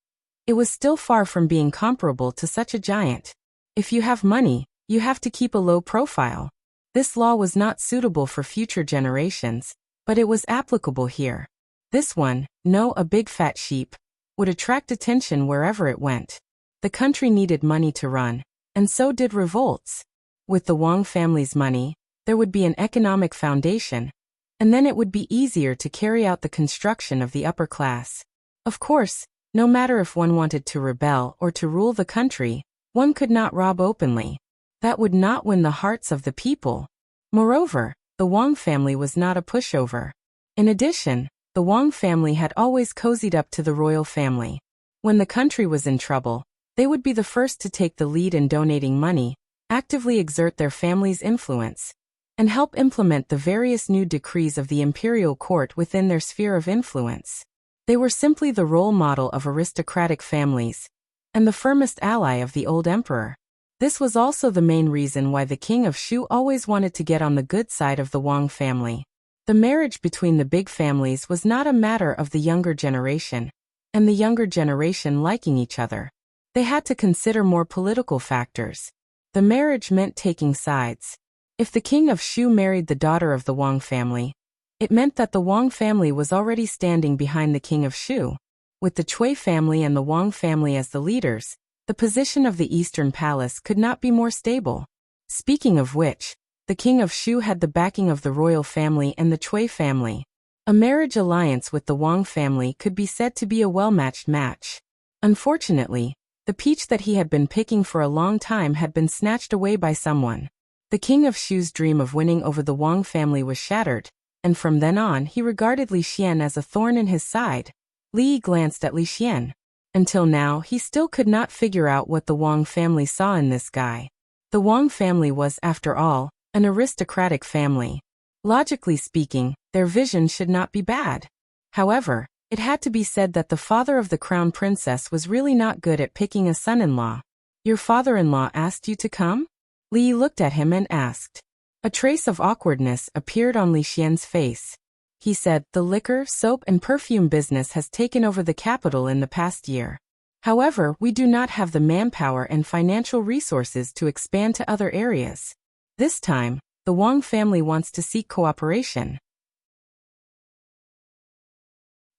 it was still far from being comparable to such a giant. If you have money, you have to keep a low profile. This law was not suitable for future generations, but it was applicable here. This one, no, a big fat sheep, would attract attention wherever it went. The country needed money to run, and so did revolts. With the Wang family's money, there would be an economic foundation, and then it would be easier to carry out the construction of the upper class. Of course, no matter if one wanted to rebel or to rule the country, one could not rob openly. That would not win the hearts of the people. Moreover, the Wang family was not a pushover. In addition, the Wang family had always cozied up to the royal family. When the country was in trouble, they would be the first to take the lead in donating money, actively exert their family's influence, and help implement the various new decrees of the imperial court within their sphere of influence. They were simply the role model of aristocratic families, and the firmest ally of the old emperor. This was also the main reason why the king of Shu always wanted to get on the good side of the Wang family. The marriage between the big families was not a matter of the younger generation, and the younger generation liking each other. They had to consider more political factors. The marriage meant taking sides. If the king of Shu married the daughter of the Wang family, it meant that the Wang family was already standing behind the king of Shu. With the Cui family and the Wang family as the leaders, the position of the Eastern Palace could not be more stable. Speaking of which, the king of Shu had the backing of the royal family and the Cui family. A marriage alliance with the Wang family could be said to be a well-matched match. Unfortunately, the peach that he had been picking for a long time had been snatched away by someone. The king of Shu's dream of winning over the Wang family was shattered, and from then on he regarded Li Xian as a thorn in his side. Li glanced at Li Xian. Until now, he still could not figure out what the Wang family saw in this guy. The Wang family was, after all, an aristocratic family. Logically speaking, their vision should not be bad. However, it had to be said that the father of the crown princess was really not good at picking a son-in-law. "Your father-in-law asked you to come?" Li looked at him and asked. A trace of awkwardness appeared on Li Xian's face. He said, "The liquor, soap and perfume business has taken over the capital in the past year. However, we do not have the manpower and financial resources to expand to other areas. This time, the Wang family wants to seek cooperation."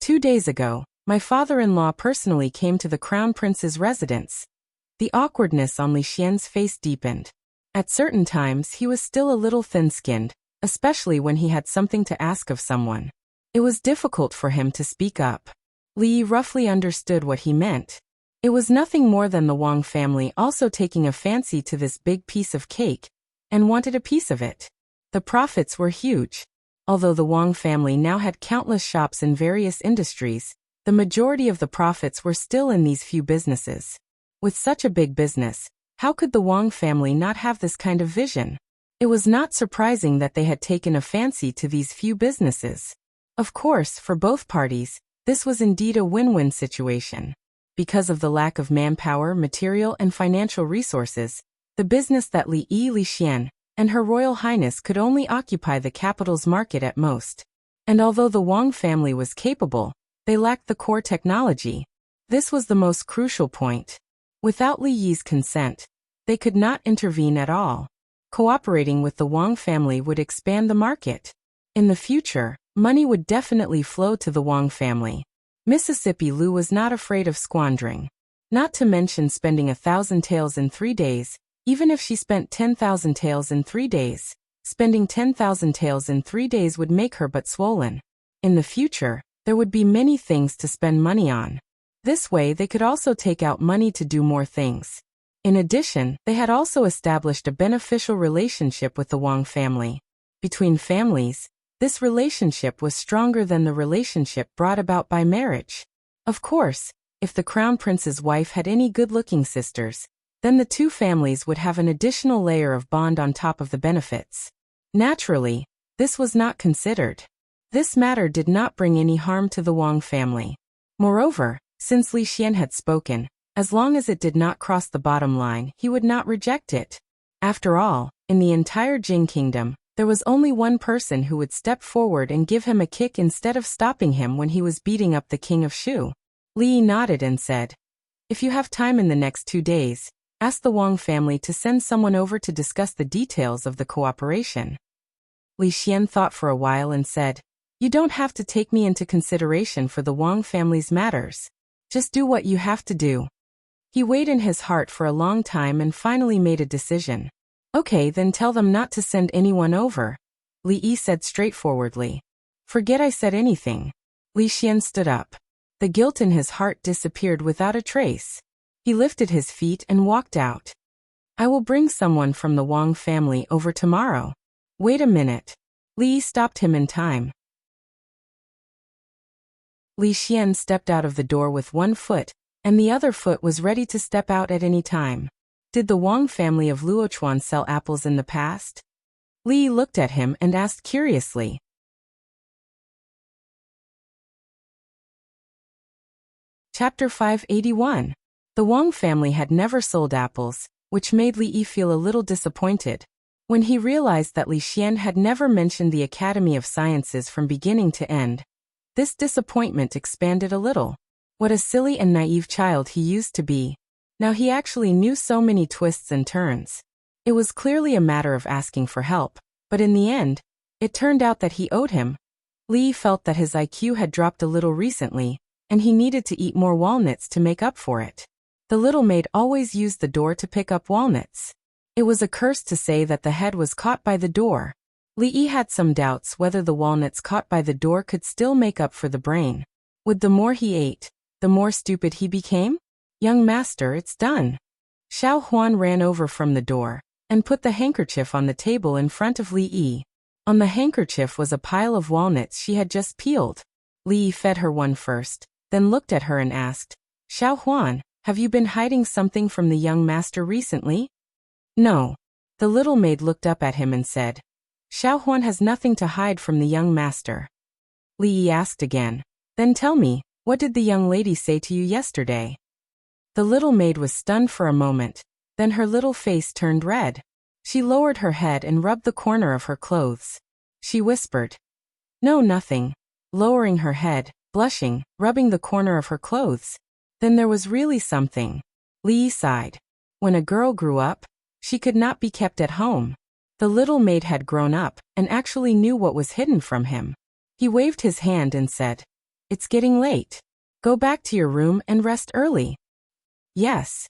2 days ago, my father-in-law personally came to the crown prince's residence. The awkwardness on Li Xian's face deepened. At certain times he was still a little thin-skinned, especially when he had something to ask of someone. It was difficult for him to speak up. Li roughly understood what he meant. It was nothing more than the Wang family also taking a fancy to this big piece of cake, and wanted a piece of it. The profits were huge. Although the Wang family now had countless shops in various industries, the majority of the profits were still in these few businesses. With such a big business, how could the Wang family not have this kind of vision? It was not surprising that they had taken a fancy to these few businesses. Of course, for both parties, this was indeed a win-win situation. Because of the lack of manpower, material and financial resources, the business that Li Xian and Her Royal Highness could only occupy the capital's market at most. And although the Wang family was capable, they lacked the core technology. This was the most crucial point. Without Li Yi's consent, they could not intervene at all. Cooperating with the Wang family would expand the market. In the future, money would definitely flow to the Wang family. Mississippi Lu was not afraid of squandering. Not to mention spending 1,000 taels in 3 days, even if she spent 10,000 taels in 3 days. Spending 10,000 taels in 3 days would make her but swollen. In the future, there would be many things to spend money on. This way they could also take out money to do more things. In addition, they had also established a beneficial relationship with the Wang family. Between families, this relationship was stronger than the relationship brought about by marriage. Of course, if the crown prince's wife had any good-looking sisters, then the two families would have an additional layer of bond on top of the benefits. Naturally, this was not considered. This matter did not bring any harm to the Wang family. Moreover, since Li Xian had spoken, as long as it did not cross the bottom line, he would not reject it. After all, in the entire Jing kingdom, there was only one person who would step forward and give him a kick instead of stopping him when he was beating up the king of Shu. Li nodded and said, "If you have time in the next 2 days, ask the Wang family to send someone over to discuss the details of the cooperation." Li Xian thought for a while and said, "You don't have to take me into consideration for the Wang family's matters. Just do what you have to do." He weighed in his heart for a long time and finally made a decision. "Okay, then tell them not to send anyone over," Li Yi said straightforwardly. "Forget I said anything." Li Xian stood up. The guilt in his heart disappeared without a trace. He lifted his feet and walked out. "I will bring someone from the Wang family over tomorrow." "Wait a minute." Li Yi stopped him in time. Li Xian stepped out of the door with one foot, and the other foot was ready to step out at any time. Did the Wang family of Luochuan sell apples in the past? Li looked at him and asked curiously. Chapter 581. The Wang family had never sold apples, which made Li Yi feel a little disappointed. When he realized that Li Xian had never mentioned the Academy of Sciences from beginning to end, this disappointment expanded a little. What a silly and naive child he used to be. Now he actually knew so many twists and turns. It was clearly a matter of asking for help, but in the end, it turned out that he owed him. Li felt that his IQ had dropped a little recently, and he needed to eat more walnuts to make up for it. The little maid always used the door to pick up walnuts. It was a curse to say that the head was caught by the door. Li Yi had some doubts whether the walnuts caught by the door could still make up for the brain. Would the more he ate, the more stupid he became? "Young master, it's done." Xiao Huan ran over from the door and put the handkerchief on the table in front of Li Yi. On the handkerchief was a pile of walnuts she had just peeled. Li Yi fed her one first, then looked at her and asked, "Xiao Huan, have you been hiding something from the young master recently?" "No." The little maid looked up at him and said, "Xiao Huan has nothing to hide from the young master." Li Yi asked again, "Then tell me, what did the young lady say to you yesterday?" The little maid was stunned for a moment, then her little face turned red. She lowered her head and rubbed the corner of her clothes. She whispered, "No, nothing," lowering her head, blushing, rubbing the corner of her clothes. Then there was really something. Li Yi sighed. When a girl grew up, she could not be kept at home. The little maid had grown up and actually knew what was hidden from him. He waved his hand and said, "It's getting late. Go back to your room and rest early." "Yes."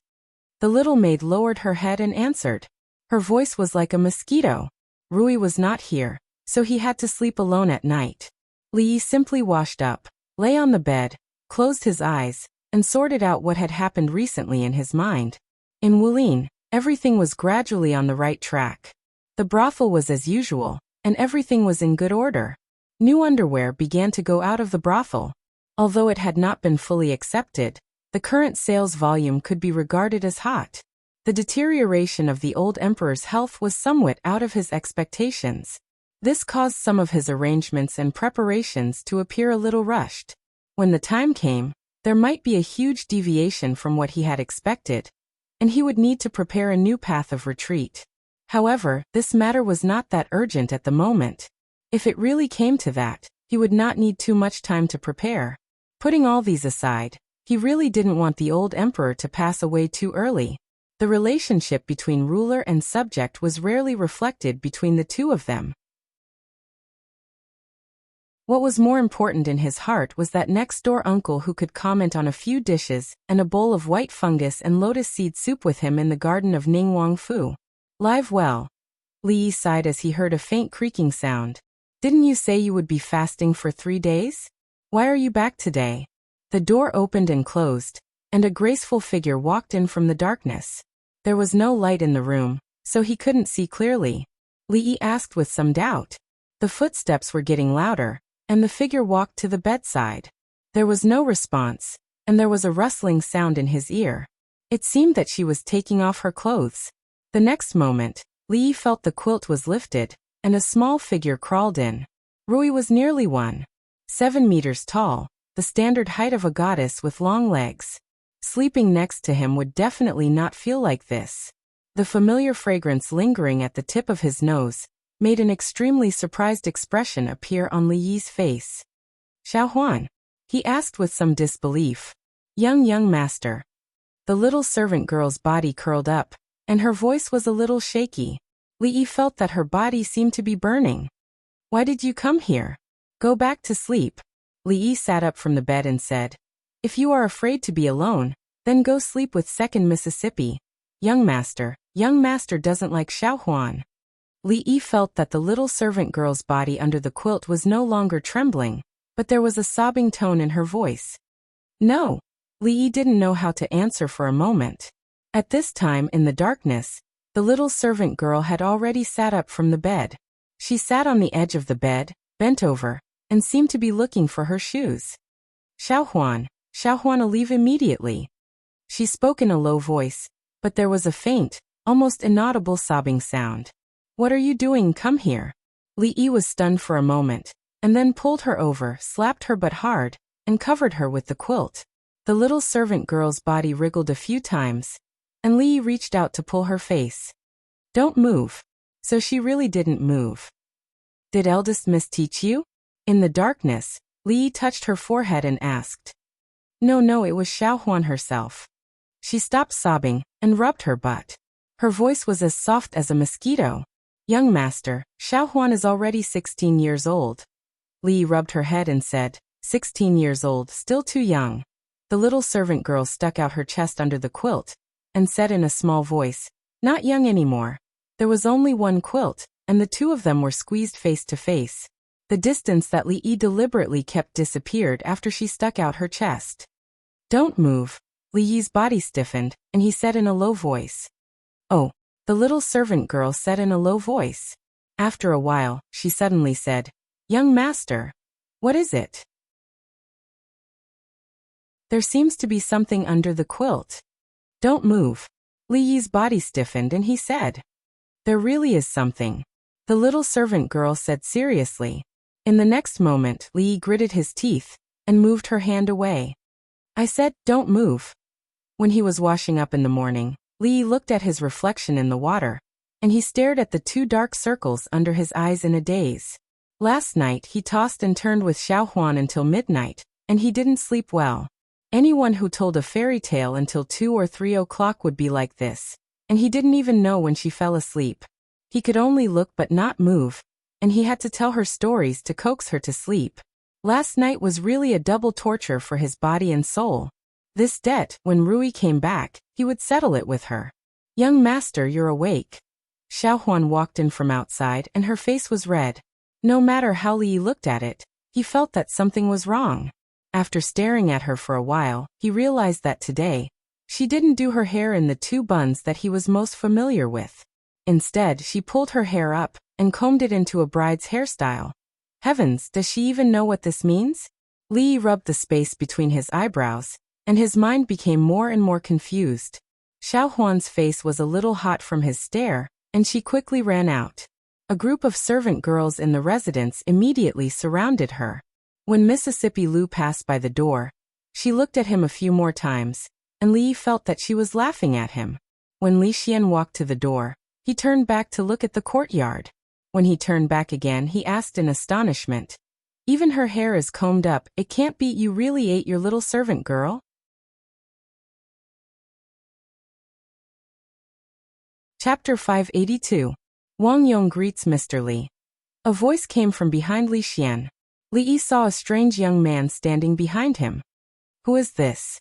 The little maid lowered her head and answered. Her voice was like a mosquito. Rui was not here, so he had to sleep alone at night. Li Yi simply washed up, lay on the bed, closed his eyes, and sorted out what had happened recently in his mind. In Wulin, everything was gradually on the right track. The brothel was as usual, and everything was in good order. New underwear began to go out of the brothel. Although it had not been fully accepted, the current sales volume could be regarded as hot. The deterioration of the old emperor's health was somewhat out of his expectations. This caused some of his arrangements and preparations to appear a little rushed. When the time came, there might be a huge deviation from what he had expected, and he would need to prepare a new path of retreat. However, this matter was not that urgent at the moment. If it really came to that, he would not need too much time to prepare. Putting all these aside, He really didn't want the old emperor to pass away too early. The relationship between ruler and subject was rarely reflected between the two of them. What was more important in his heart was that next-door uncle who could comment on a few dishes and a bowl of white fungus and lotus seed soup with him in the garden of Ningguang Fu. Live well. Li Yi sighed as he heard a faint creaking sound. Didn't you say you would be fasting for 3 days? Why are you back today? The door opened and closed, and a graceful figure walked in from the darkness. There was no light in the room, so he couldn't see clearly. Li Yi asked with some doubt. The footsteps were getting louder, and the figure walked to the bedside. There was no response, and there was a rustling sound in his ear. It seemed that she was taking off her clothes. The next moment, Li Yi felt the quilt was lifted, and a small figure crawled in. Rui was nearly 1.7 meters tall, the standard height of a goddess with long legs. Sleeping next to him would definitely not feel like this. The familiar fragrance lingering at the tip of his nose made an extremely surprised expression appear on Li Yi's face. Xiaohuan? He asked with some disbelief. Young master. The little servant girl's body curled up, and her voice was a little shaky. Li Yi felt that her body seemed to be burning. Why did you come here? Go back to sleep. Li Yi sat up from the bed and said, if you are afraid to be alone, then go sleep with Second Mississippi. Young master doesn't like Xiaohuan. Li Yi felt that the little servant girl's body under the quilt was no longer trembling, but there was a sobbing tone in her voice. No. Li Yi didn't know how to answer for a moment. At this time in the darkness, the little servant girl had already sat up from the bed. She sat on the edge of the bed, bent over, and seemed to be looking for her shoes. Xiaohuan, leave immediately. She spoke in a low voice, but there was a faint, almost inaudible sobbing sound. What are you doing? Come here. Li Yi was stunned for a moment, and then pulled her over, slapped her but hard, and covered her with the quilt. The little servant girl's body wriggled a few times, and Li Yi reached out to pull her face. Don't move. So she really didn't move. Did eldest miss teach you? In the darkness, Li Yi touched her forehead and asked. No, it was Xiaohuan herself. She stopped sobbing and rubbed her butt. Her voice was as soft as a mosquito. Young master, Xiaohuan is already 16 years old. Li Yi rubbed her head and said, 16 years old, still too young. The little servant girl stuck out her chest under the quilt and said in a small voice, not young anymore. There was only one quilt, and the two of them were squeezed face to face. The distance that Li Yi deliberately kept disappeared after she stuck out her chest. Don't move. Li Yi's body stiffened, and he said in a low voice. Oh, the little servant girl said in a low voice. After a while, she suddenly said, Young master. What is it? There seems to be something under the quilt. Don't move. Li Yi's body stiffened and he said. There really is something. The little servant girl said seriously. In the next moment, Li Yi gritted his teeth and moved her hand away. I said, don't move. When he was washing up in the morning, Li Yi looked at his reflection in the water, and he stared at the 2 dark circles under his eyes in a daze. Last night he tossed and turned with Xiaohuan until midnight, and he didn't sleep well. Anyone who told a fairy tale until 2 or 3 o'clock would be like this, and he didn't even know when she fell asleep. He could only look but not move, and he had to tell her stories to coax her to sleep. Last night was really a double torture for his body and soul. This debt, when Rui came back, he would settle it with her. Young master, you're awake. Xiaohuan walked in from outside and her face was red. No matter how Li Yi looked at it, he felt that something was wrong. After staring at her for a while, he realized that today, she didn't do her hair in the 2 buns that he was most familiar with. Instead, she pulled her hair up and combed it into a bride's hairstyle. Heavens, does she even know what this means? Li Yi rubbed the space between his eyebrows, and his mind became more and more confused. Xiaohuan's face was a little hot from his stare, and she quickly ran out. A group of servant girls in the residence immediately surrounded her. When Mississippi Lu passed by the door, she looked at him a few more times, and Li Yi felt that she was laughing at him. When Li Xian walked to the door, he turned back to look at the courtyard. When he turned back again, he asked in astonishment, even her hair is combed up, it can't be you really ate your little servant girl? Chapter 582. Wang Yong greets Mr. Li. A voice came from behind Li Xian. Li Yi saw a strange young man standing behind him. Who is this?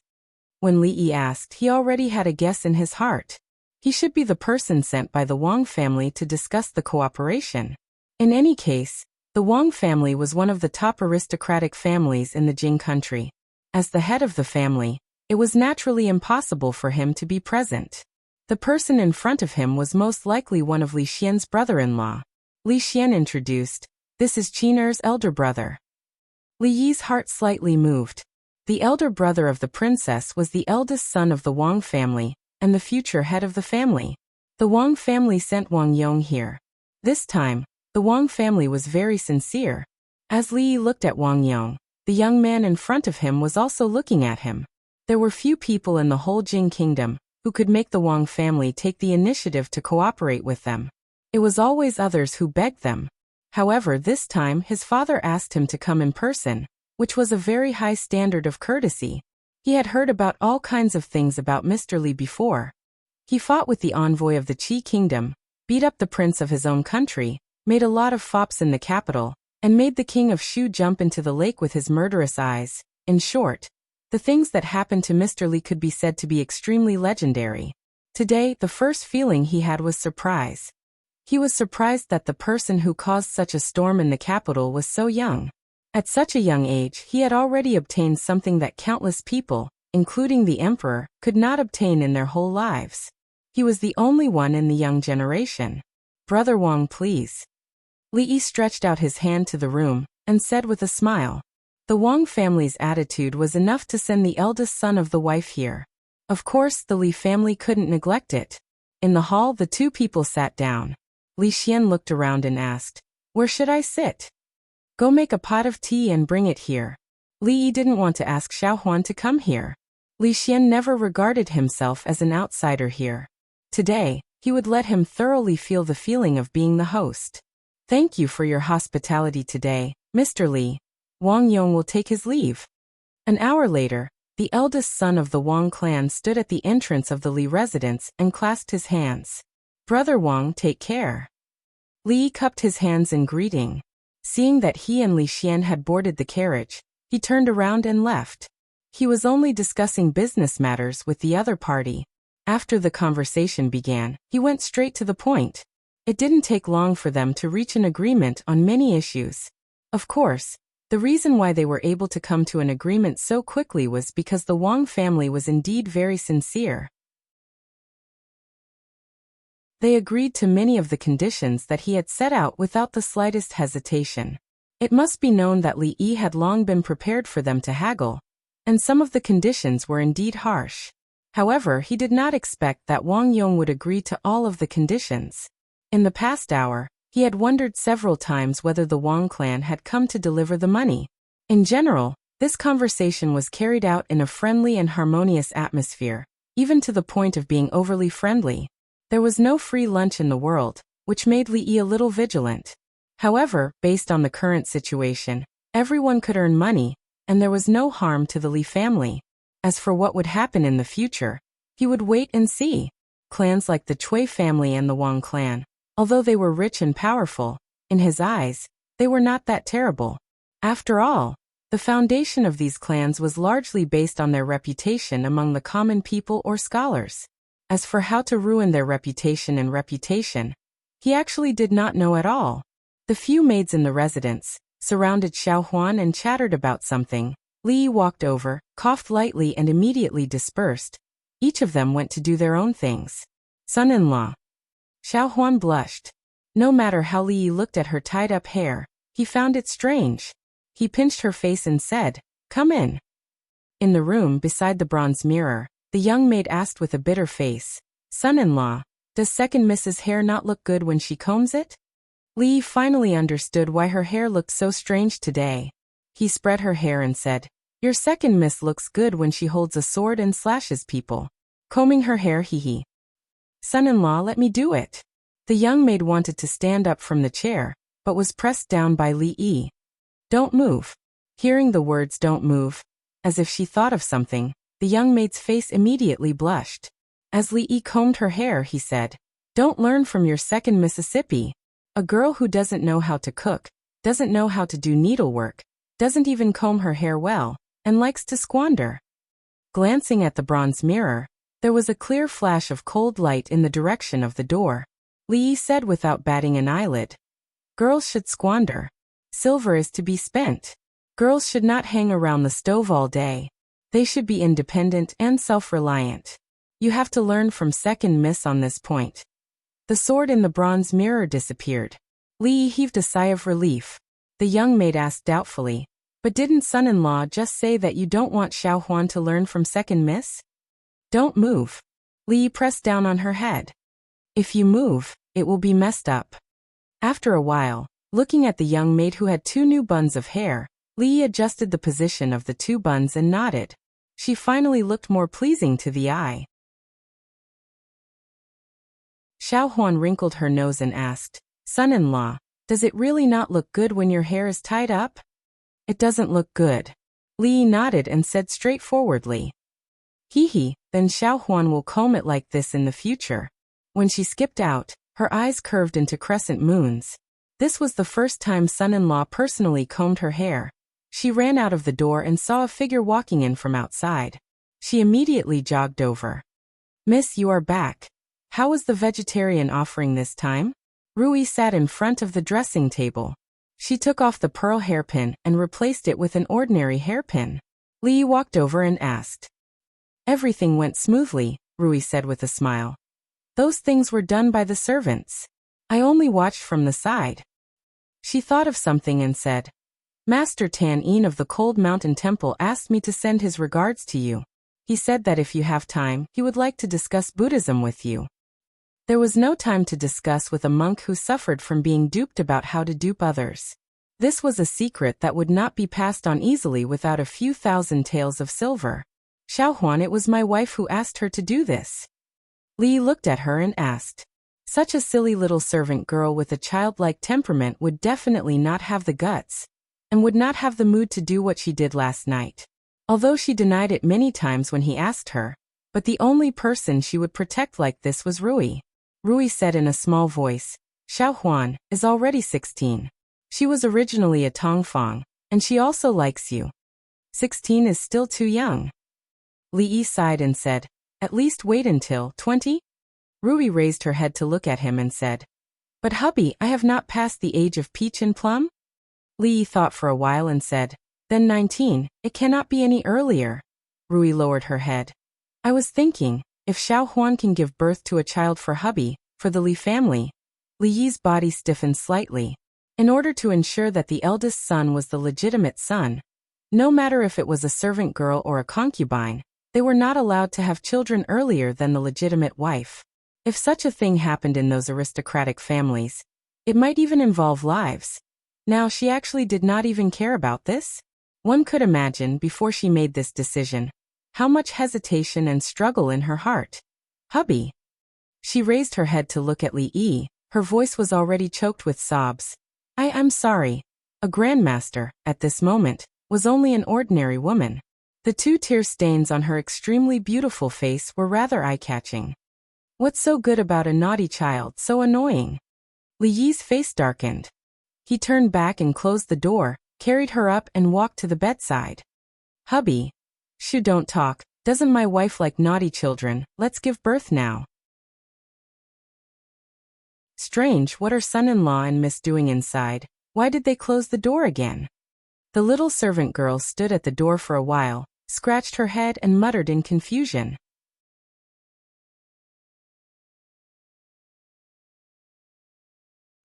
When Li Yi asked, he already had a guess in his heart. He should be the person sent by the Wang family to discuss the cooperation. In any case, the Wang family was one of the top aristocratic families in the Jing country. As the head of the family, it was naturally impossible for him to be present. The person in front of him was most likely one of Li Xian's brother-in-law. Li Xian introduced, "This is Qin Er's elder brother." Li Yi's heart slightly moved. The elder brother of the princess was the eldest son of the Wang family, and the future head of the family. The Wang family sent Wang Yong here. This time, the Wang family was very sincere. As Li Yi looked at Wang Yong, the young man in front of him was also looking at him. There were few people in the whole Jing kingdom who could make the Wang family take the initiative to cooperate with them. It was always others who begged them. However, this time his father asked him to come in person, which was a very high standard of courtesy. He had heard about all kinds of things about Mr. Li before. He fought with the envoy of the Qi kingdom, beat up the prince of his own country, made a lot of fops in the capital, and made the king of Shu jump into the lake with his murderous eyes. In short, the things that happened to Mr. Li could be said to be extremely legendary. Today, the first feeling he had was surprise. He was surprised that the person who caused such a storm in the capital was so young. At such a young age, he had already obtained something that countless people, including the emperor, could not obtain in their whole lives. He was the only one in the young generation. "Brother Wang, please." Li Yi stretched out his hand to the room, and said with a smile. The Wang family's attitude was enough to send the eldest son of the wife here. Of course, the Li family couldn't neglect it. In the hall, the two people sat down. Li Xian looked around and asked, "Where should I sit?" "Go make a pot of tea and bring it here." Li Yi didn't want to ask Xiaohuan to come here. Li Xian never regarded himself as an outsider here. Today, he would let him thoroughly feel the feeling of being the host. "Thank you for your hospitality today, Mr. Li." Wang Yong will take his leave. An hour later, the eldest son of the Wang clan stood at the entrance of the Li residence and clasped his hands. "Brother Wang, take care." Li cupped his hands in greeting. Seeing that he and Li Xian had boarded the carriage, he turned around and left. He was only discussing business matters with the other party. After the conversation began, he went straight to the point. It didn't take long for them to reach an agreement on many issues. Of course, the reason why they were able to come to an agreement so quickly was because the Wang family was indeed very sincere. They agreed to many of the conditions that he had set out without the slightest hesitation. It must be known that Li Yi had long been prepared for them to haggle, and some of the conditions were indeed harsh. However, he did not expect that Wang Yong would agree to all of the conditions. In the past hour, he had wondered several times whether the Wang clan had come to deliver the money. In general, this conversation was carried out in a friendly and harmonious atmosphere, even to the point of being overly friendly. There was no free lunch in the world, which made Li Yi a little vigilant. However, based on the current situation, everyone could earn money, and there was no harm to the Li family. As for what would happen in the future, he would wait and see. Clans like the Cui family and the Wang clan, although they were rich and powerful, in his eyes, they were not that terrible. After all, the foundation of these clans was largely based on their reputation among the common people or scholars. As for how to ruin their reputation, he actually did not know at all. The few maids in the residence surrounded Xiaohuan and chattered about something. Li walked over, coughed lightly and immediately dispersed. Each of them went to do their own things. "Son-in-law." Xiaohuan blushed. No matter how Li looked at her tied-up hair, he found it strange. He pinched her face and said, "Come in." In the room beside the bronze mirror, the young maid asked with a bitter face, "Son-in-law, does second Mrs. hair not look good when she combs it?" Li finally understood why her hair looked so strange today. He spread her hair and said, "Your second miss looks good when she holds a sword and slashes people." Combing her hair, he. "Son-in-law, let me do it." The young maid wanted to stand up from the chair, but was pressed down by Li Yi. "Don't move." Hearing the words "don't move," as if she thought of something, the young maid's face immediately blushed. As Li Yi combed her hair, he said, Don't learn from your second Mississippi. A girl who doesn't know how to cook, doesn't know how to do needlework, doesn't even comb her hair well, and likes to squander. Glancing at the bronze mirror, there was a clear flash of cold light in the direction of the door. Li said without batting an eyelid. Girls should squander. Silver is to be spent. Girls should not hang around the stove all day. They should be independent and self-reliant. You have to learn from second miss on this point. The sword in the bronze mirror disappeared. Li heaved a sigh of relief. The young maid asked doubtfully, but didn't son-in-law just say that you don't want Xiao Huan to learn from second miss? Don't move. Li pressed down on her head. If you move, it will be messed up. After a while, looking at the young maid who had 2 new buns of hair, Li adjusted the position of the 2 buns and nodded. She finally looked more pleasing to the eye. Xiao Huan wrinkled her nose and asked, Son-in-law, does it really not look good when your hair is tied up? It doesn't look good. Li nodded and said straightforwardly. Hee, then Xiao Huan will comb it like this in the future. When she skipped out, her eyes curved into crescent moons. This was the first time son-in-law personally combed her hair. She ran out of the door and saw a figure walking in from outside. She immediately jogged over. Miss, you are back. How was the vegetarian offering this time? Rui sat in front of the dressing table. She took off the pearl hairpin and replaced it with an ordinary hairpin. Li walked over and asked. Everything went smoothly, Rui said with a smile. Those things were done by the servants. I only watched from the side. She thought of something and said, Master Tan Yin of the Cold Mountain Temple asked me to send his regards to you. He said that if you have time, he would like to discuss Buddhism with you. There was no time to discuss with a monk who suffered from being duped about how to dupe others. This was a secret that would not be passed on easily without a few thousand taels of silver. Xiao Huan, it was my wife who asked her to do this. Li looked at her and asked. Such a silly little servant girl with a childlike temperament would definitely not have the guts, and would not have the mood to do what she did last night. Although she denied it many times when he asked her, but the only person she would protect like this was Rui. Rui said in a small voice, Xiao Huan is already 16. She was originally a Tongfang, and she also likes you. 16 is still too young. Li sighed and said, at least wait until 20? Rui raised her head to look at him and said, but hubby, I have not passed the age of peach and plum? Li thought for a while and said, then 19, it cannot be any earlier. Rui lowered her head. I was thinking, if Xiao Huan can give birth to a child for hubby, for the Li family. Li Yi's body stiffened slightly. In order to ensure that the eldest son was the legitimate son, no matter if it was a servant girl or a concubine, they were not allowed to have children earlier than the legitimate wife. If such a thing happened in those aristocratic families, it might even involve lives. Now she actually did not even care about this? One could imagine, before she made this decision, how much hesitation and struggle in her heart. Hubby. She raised her head to look at Li Yi. Her voice was already choked with sobs. I'm sorry. A grandmaster, at this moment, was only an ordinary woman. The 2 tear stains on her extremely beautiful face were rather eye-catching. What's so good about a naughty child, so annoying? Li Yi's face darkened. He turned back and closed the door, carried her up and walked to the bedside. Hubby. Shoo, don't talk. Doesn't my wife like naughty children? Let's give birth now. Strange, what are son-in-law and miss doing inside? Why did they close the door again? The little servant girl stood at the door for a while, scratched her head and muttered in confusion.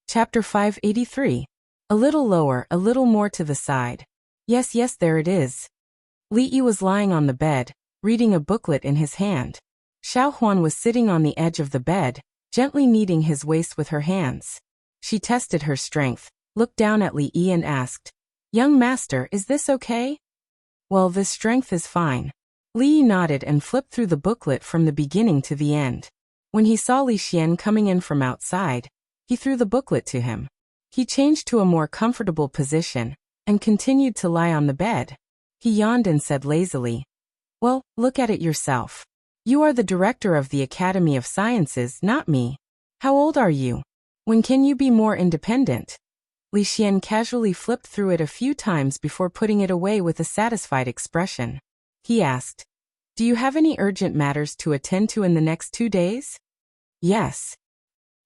Chapter 583. A little lower, a little more to the side. Yes, there it is. Li Yi was lying on the bed, reading a booklet in his hand. Xiao Huan was sitting on the edge of the bed, gently kneading his waist with her hands. She tested her strength, looked down at Li Yi and asked, Young master, is this okay? Well, this strength is fine. Li Yi nodded and flipped through the booklet from the beginning to the end. When he saw Li Xian coming in from outside, he threw the booklet to him. He changed to a more comfortable position, and continued to lie on the bed. He yawned and said lazily, Well, look at it yourself. You are the director of the Academy of Sciences, not me. How old are you? When can you be more independent? Li Xian casually flipped through it a few times before putting it away with a satisfied expression. He asked, "Do you have any urgent matters to attend to in the next 2 days?" Yes.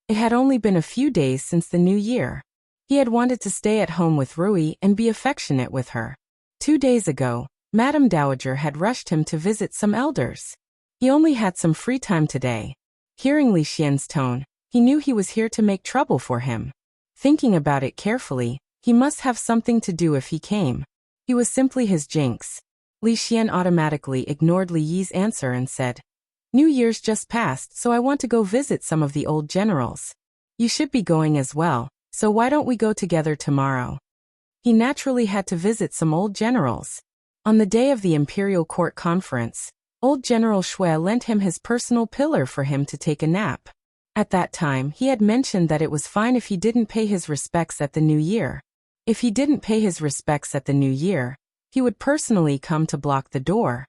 It had only been a few days since the new year. He had wanted to stay at home with Rui and be affectionate with her. 2 days ago, Madame Dowager had rushed him to visit some elders. He only had some free time today. Hearing Li Xian's tone, he knew he was here to make trouble for him. Thinking about it carefully, he must have something to do if he came. He was simply his jinx. Li Xian automatically ignored Li Yi's answer and said, "New Year's just passed, so I want to go visit some of the old generals. You should be going as well, so why don't we go together tomorrow?" He naturally had to visit some old generals. On the day of the Imperial Court Conference, old General Shui lent him his personal pillar for him to take a nap. At that time, he had mentioned that it was fine if he didn't pay his respects at the new year. If he didn't pay his respects at the new year, he would personally come to block the door.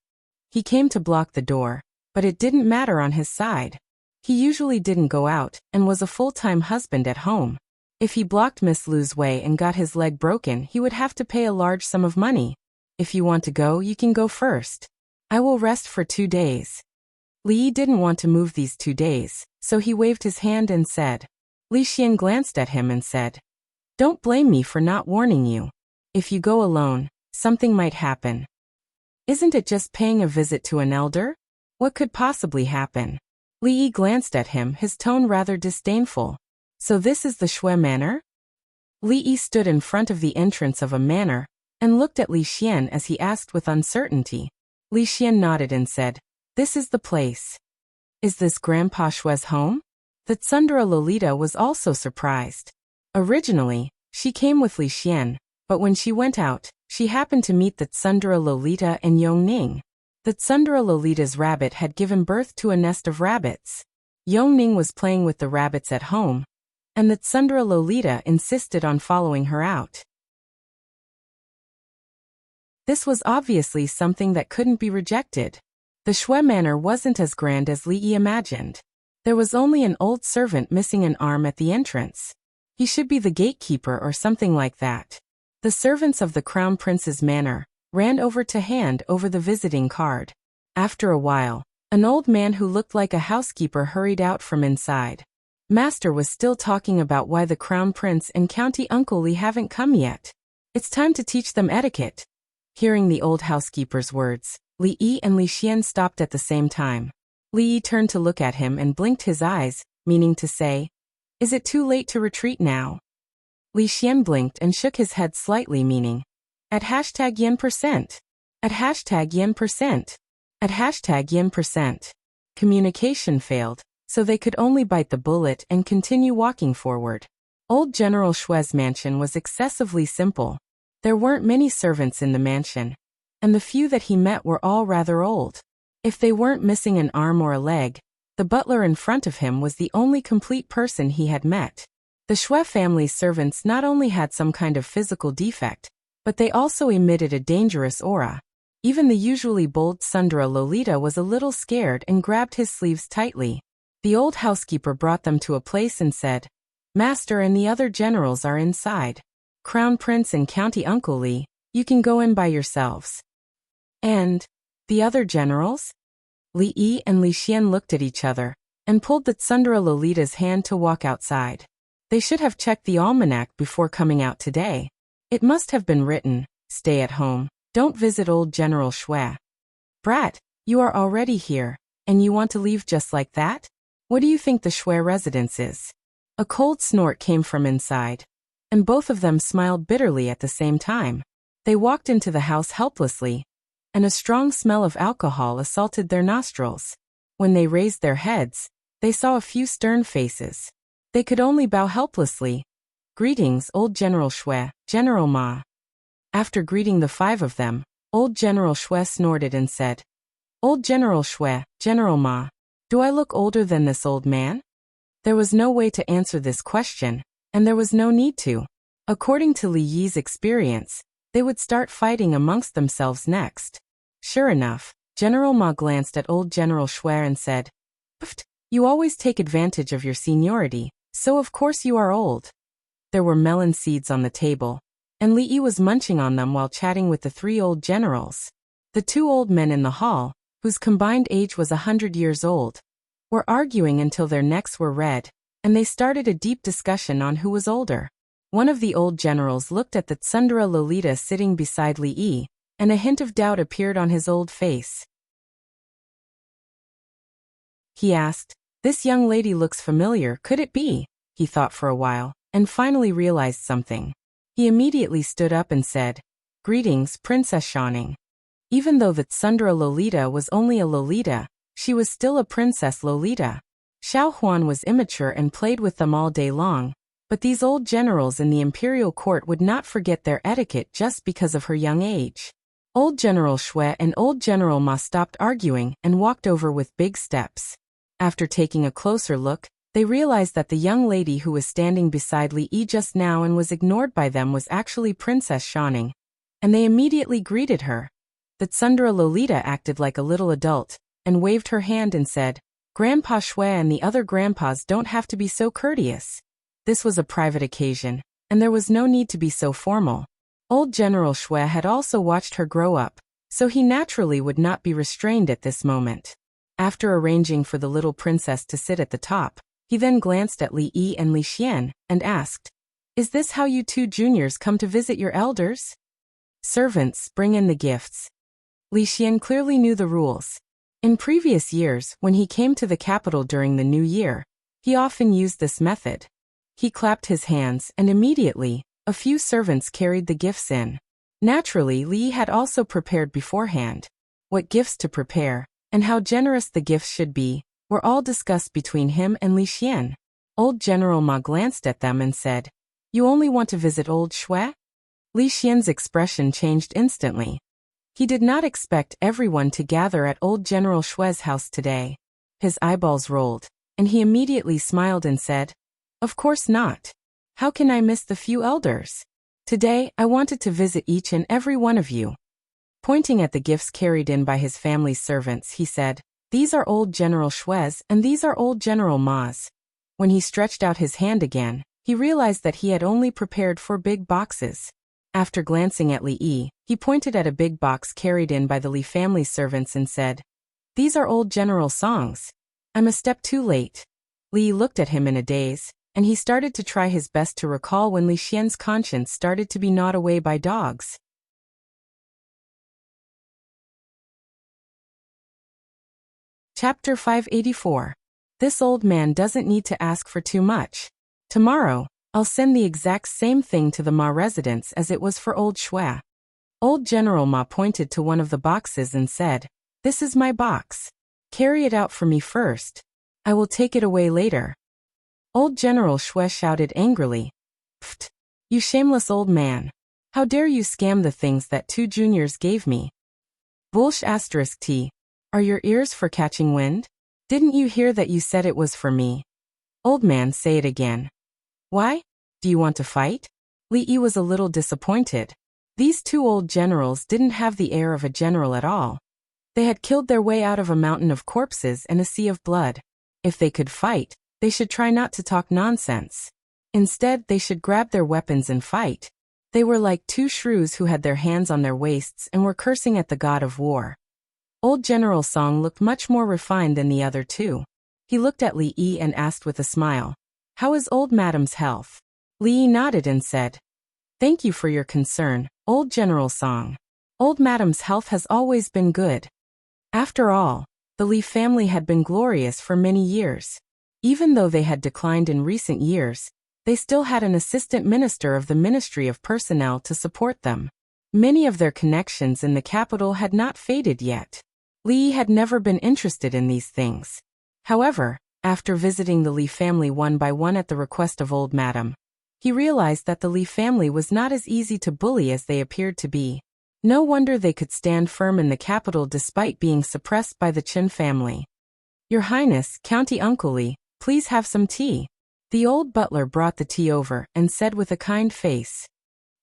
He came to block the door, but it didn't matter on his side. He usually didn't go out and was a full-time husband at home. If he blocked Miss Lu's way and got his leg broken, he would have to pay a large sum of money. "If you want to go, you can go first. I will rest for 2 days." Li Yi didn't want to move these 2 days, so he waved his hand and said. Li Xian glanced at him and said, "Don't blame me for not warning you. If you go alone, something might happen." "Isn't it just paying a visit to an elder? What could possibly happen?" Li Yi glanced at him, his tone rather disdainful. "So this is the Shui manor?" Li Yi stood in front of the entrance of a manor and looked at Li Xian as he asked with uncertainty. Li Xian nodded and said, "This is the place." "Is this Grandpa Shui's home?" The Tsundere Lolita was also surprised. Originally, she came with Li Xian, but when she went out, she happened to meet the Tsundere Lolita and Yongning. The Tsundere Lolita's rabbit had given birth to a nest of rabbits. Yongning was playing with the rabbits at home, and the Tsundere Lolita insisted on following her out. This was obviously something that couldn't be rejected. The Shui manor wasn't as grand as Li Yi imagined. There was only an old servant missing an arm at the entrance. He should be the gatekeeper or something like that. The servants of the Crown Prince's manor ran over to hand over the visiting card. After a while, an old man who looked like a housekeeper hurried out from inside. Master was still talking about why the Crown Prince and County Uncle Li haven't come yet. It's time to teach them etiquette. Hearing the old housekeeper's words, Li Yi and Li Xian stopped at the same time. Li Yi turned to look at him and blinked his eyes, meaning to say, "Is it too late to retreat now?" Li Xian blinked and shook his head slightly, meaning, "At #yen%. At #yen%. At #yen%. Communication failed, so they could only bite the bullet and continue walking forward. Old General Shui's mansion was excessively simple. There weren't many servants in the mansion, and the few that he met were all rather old. If they weren't missing an arm or a leg, the butler in front of him was the only complete person he had met. The Shui family's servants not only had some kind of physical defect, but they also emitted a dangerous aura. Even the usually bold Tsundere Lolita was a little scared and grabbed his sleeves tightly. The old housekeeper brought them to a place and said, "Master and the other generals are inside. Crown Prince and County Uncle Li, you can go in by yourselves." "And the other generals?" Li Yi and Li Xian looked at each other and pulled the Tsundere Lolita's hand to walk outside. They should have checked the almanac before coming out today. It must have been written, "Stay at home, don't visit old General Shui." "Brat, you are already here, and you want to leave just like that? What do you think the Shui residence is?" A cold snort came from inside, and both of them smiled bitterly at the same time. They walked into the house helplessly, and a strong smell of alcohol assaulted their nostrils. When they raised their heads, they saw a few stern faces. They could only bow helplessly. "Greetings, old General Shui, General Ma." After greeting the 5 of them, old General Shui snorted and said, "Old General Shui, General Ma, do I look older than this old man?" There was no way to answer this question, and there was no need to. According to Li Yi's experience, they would start fighting amongst themselves next. Sure enough, General Ma glanced at old General Shui and said, "Pft, You always take advantage of your seniority, so of course you are old. There were melon seeds on the table, and Li Yi was munching on them while chatting with the 3 old generals. The 2 old men in the hall, whose combined age was 100 years old, were arguing until their necks were red, and they started a deep discussion on who was older. One of the old generals looked at the tsundere Lolita sitting beside Li Yi, and a hint of doubt appeared on his old face. He asked, "This young lady looks familiar, could it be?" He thought for a while, and finally realized something. He immediately stood up and said, "Greetings, Princess Shaning." Even though the tsundere Lolita was only a Lolita, she was still a Princess Lolita. Xiao Huan was immature and played with them all day long, but these old generals in the imperial court would not forget their etiquette just because of her young age. Old General Xue and Old General Ma stopped arguing and walked over with big steps. After taking a closer look, they realized that the young lady who was standing beside Li Yi just now and was ignored by them was actually Princess Shaning, and they immediately greeted her. The tsundere Lolita acted like a little adult, and waved her hand and said, "Grandpa Xue and the other grandpas don't have to be so courteous." This was a private occasion, and there was no need to be so formal. Old General Xue had also watched her grow up, so he naturally would not be restrained at this moment. After arranging for the little princess to sit at the top, he then glanced at Li Yi and Li Xian, and asked, "Is this how you 2 juniors come to visit your elders? Servants, bring in the gifts." Li Xian clearly knew the rules. In previous years, when he came to the capital during the new year, he often used this method. He clapped his hands, and immediately, a few servants carried the gifts in. Naturally, Li had also prepared beforehand what gifts to prepare, and how generous the gifts should be, were all discussed between him and Li Xian. Old General Ma glanced at them and said, "You only want to visit old Xue?" Li Xian's expression changed instantly. He did not expect everyone to gather at old General Xue's house today. His eyeballs rolled, and he immediately smiled and said, "Of course not. How can I miss the few elders? Today, I wanted to visit each and every one of you." Pointing at the gifts carried in by his family's servants, he said, "These are old General Xue's and these are old General Ma's." When he stretched out his hand again, he realized that he had only prepared 4 big boxes. After glancing at Li Yi, he pointed at a big box carried in by the Li family servants and said, "These are old General songs. I'm a step too late." Li looked at him in a daze, and he started to try his best to recall when Li Xian's conscience started to be gnawed away by dogs. Chapter 584. This old man doesn't need to ask for too much. Tomorrow, I'll send the exact same thing to the Ma residence as it was for old Xue. Old General Ma pointed to one of the boxes and said, "This is my box. Carry it out for me first. I will take it away later." Old General Xue shouted angrily, "Pfft! You shameless old man. How dare you scam the things that 2 juniors gave me? Bullsh *t. Are your ears for catching wind? Didn't you hear that you said it was for me? Old man, say it again. Why? Do you want to fight?" Li Yi was a little disappointed. These 2 old generals didn't have the air of a general at all. They had killed their way out of a mountain of corpses and a sea of blood. If they could fight, they should try not to talk nonsense. Instead, they should grab their weapons and fight. They were like 2 shrews who had their hands on their waists and were cursing at the god of war. Old General Song looked much more refined than the other 2. He looked at Li Yi and asked with a smile, "How is old madam's health?" Li Yi nodded and said, "Thank you for your concern, old General Song. Old madam's health has always been good." After all, the Li family had been glorious for many years. Even though they had declined in recent years, they still had an assistant minister of the Ministry of Personnel to support them. Many of their connections in the capital had not faded yet. Li had never been interested in these things. However, after visiting the Li family one by one at the request of old madam, he realized that the Li family was not as easy to bully as they appeared to be. No wonder they could stand firm in the capital despite being suppressed by the Qin family. "Your Highness, County Uncle Li, please have some tea." The old butler brought the tea over and said with a kind face,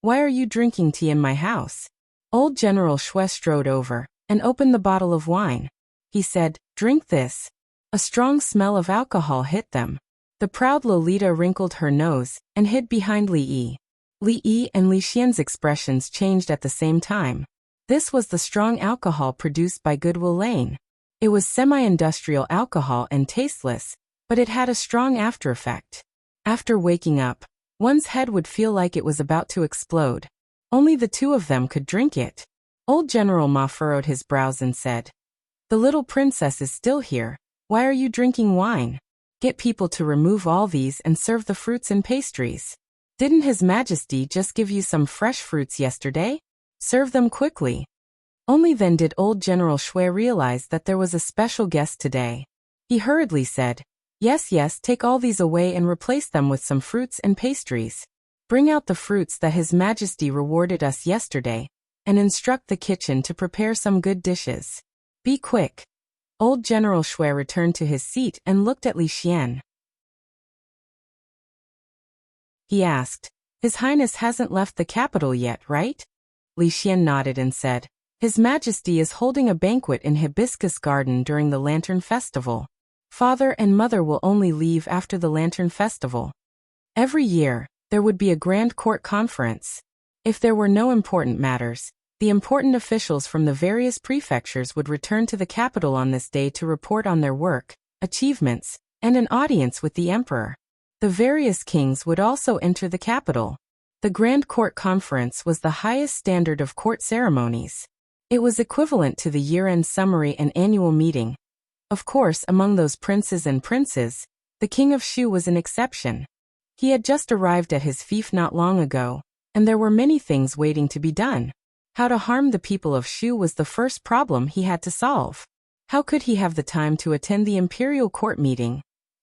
"Why are you drinking tea in my house?" Old General Xue strode over and opened the bottle of wine. He said, "Drink this." A strong smell of alcohol hit them. The proud Lolita wrinkled her nose and hid behind Li Yi. Li Yi and Li Xian's expressions changed at the same time. This was the strong alcohol produced by Goodwill Lane. It was semi-industrial alcohol and tasteless, but it had a strong after-effect. After waking up, one's head would feel like it was about to explode. Only the two of them could drink it. Old General Ma furrowed his brows and said, "The little princess is still here. Why are you drinking wine? Get people to remove all these and serve the fruits and pastries. Didn't His Majesty just give you some fresh fruits yesterday? Serve them quickly." Only then did old General Shui realize that there was a special guest today. He hurriedly said, Yes, take all these away and replace them with some fruits and pastries. Bring out the fruits that His Majesty rewarded us yesterday, and instruct the kitchen to prepare some good dishes. Be quick." Old General Shui returned to his seat and looked at Li Xian. He asked, "His Highness hasn't left the capital yet, right?" Li Xian nodded and said, "His Majesty is holding a banquet in Hibiscus Garden during the Lantern Festival. Father and Mother will only leave after the Lantern Festival. Every year, there would be a grand court conference. If there were no important matters, the important officials from the various prefectures would return to the capital on this day to report on their work, achievements, and an audience with the emperor. The various kings would also enter the capital. The Grand Court Conference was the highest standard of court ceremonies. It was equivalent to the year-end summary and annual meeting. Of course, among those princes and princes, the King of Shu was an exception. He had just arrived at his fief not long ago, and there were many things waiting to be done. How to harm the people of Shu was the first problem he had to solve. How could he have the time to attend the imperial court meeting?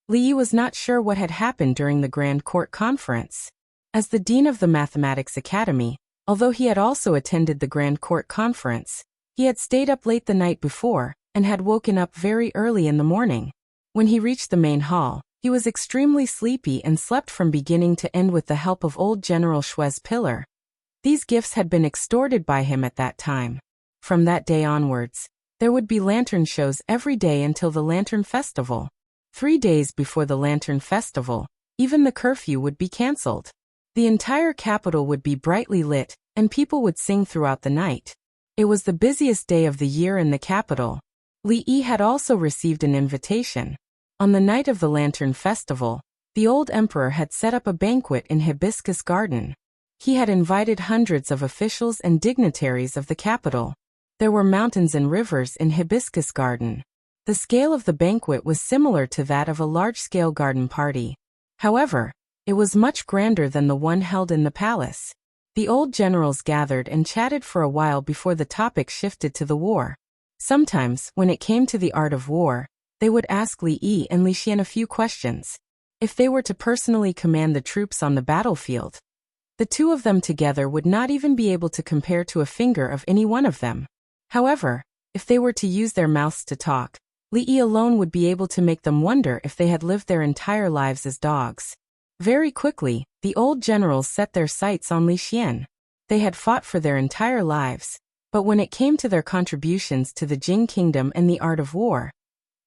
Li Yi was not sure what had happened during the Grand Court Conference. As the dean of the Mathematics Academy, although he had also attended the Grand Court Conference, he had stayed up late the night before and had woken up very early in the morning. When he reached the main hall, he was extremely sleepy and slept from beginning to end with the help of old General Shui's pillar. These gifts had been extorted by him at that time. From that day onwards, there would be lantern shows every day until the Lantern Festival. 3 days before the Lantern Festival, even the curfew would be cancelled. The entire capital would be brightly lit, and people would sing throughout the night. It was the busiest day of the year in the capital. Li Yi had also received an invitation. On the night of the Lantern Festival, the old emperor had set up a banquet in Hibiscus Garden. He had invited hundreds of officials and dignitaries of the capital. There were mountains and rivers in Hibiscus Garden. The scale of the banquet was similar to that of a large-scale garden party. However, it was much grander than the one held in the palace. The old generals gathered and chatted for a while before the topic shifted to the war. Sometimes, when it came to the art of war, they would ask Li Yi and Li Xian a few questions. If they were to personally command the troops on the battlefield, the two of them together would not even be able to compare to a finger of any one of them. However, if they were to use their mouths to talk, Li Yi alone would be able to make them wonder if they had lived their entire lives as dogs. Very quickly, the old generals set their sights on Li Xian. They had fought for their entire lives, but when it came to their contributions to the Jing kingdom and the art of war,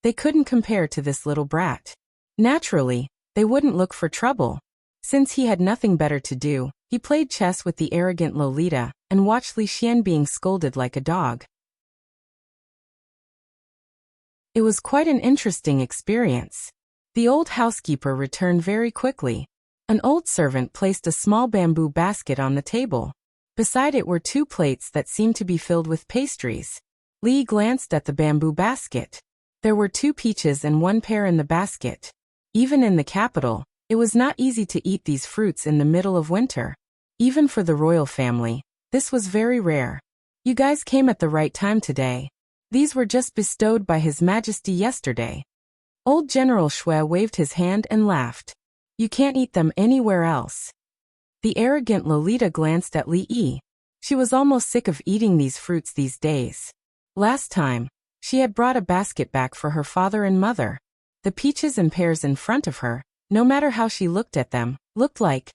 they couldn't compare to this little brat. Naturally, they wouldn't look for trouble. Since he had nothing better to do, he played chess with the arrogant Lolita and watched Li Xian being scolded like a dog. It was quite an interesting experience. The old housekeeper returned very quickly. An old servant placed a small bamboo basket on the table. Beside it were 2 plates that seemed to be filled with pastries. Li glanced at the bamboo basket. There were 2 peaches and 1 pear in the basket. Even in the capital, it was not easy to eat these fruits in the middle of winter. Even for the royal family, this was very rare. You guys came at the right time today. These were just bestowed by His Majesty yesterday. Old General Shui waved his hand and laughed. You can't eat them anywhere else. The arrogant Lolita glanced at Li Yi. She was almost sick of eating these fruits these days. Last time, she had brought a basket back for her father and mother. The peaches and pears in front of her, no matter how she looked at them, looked like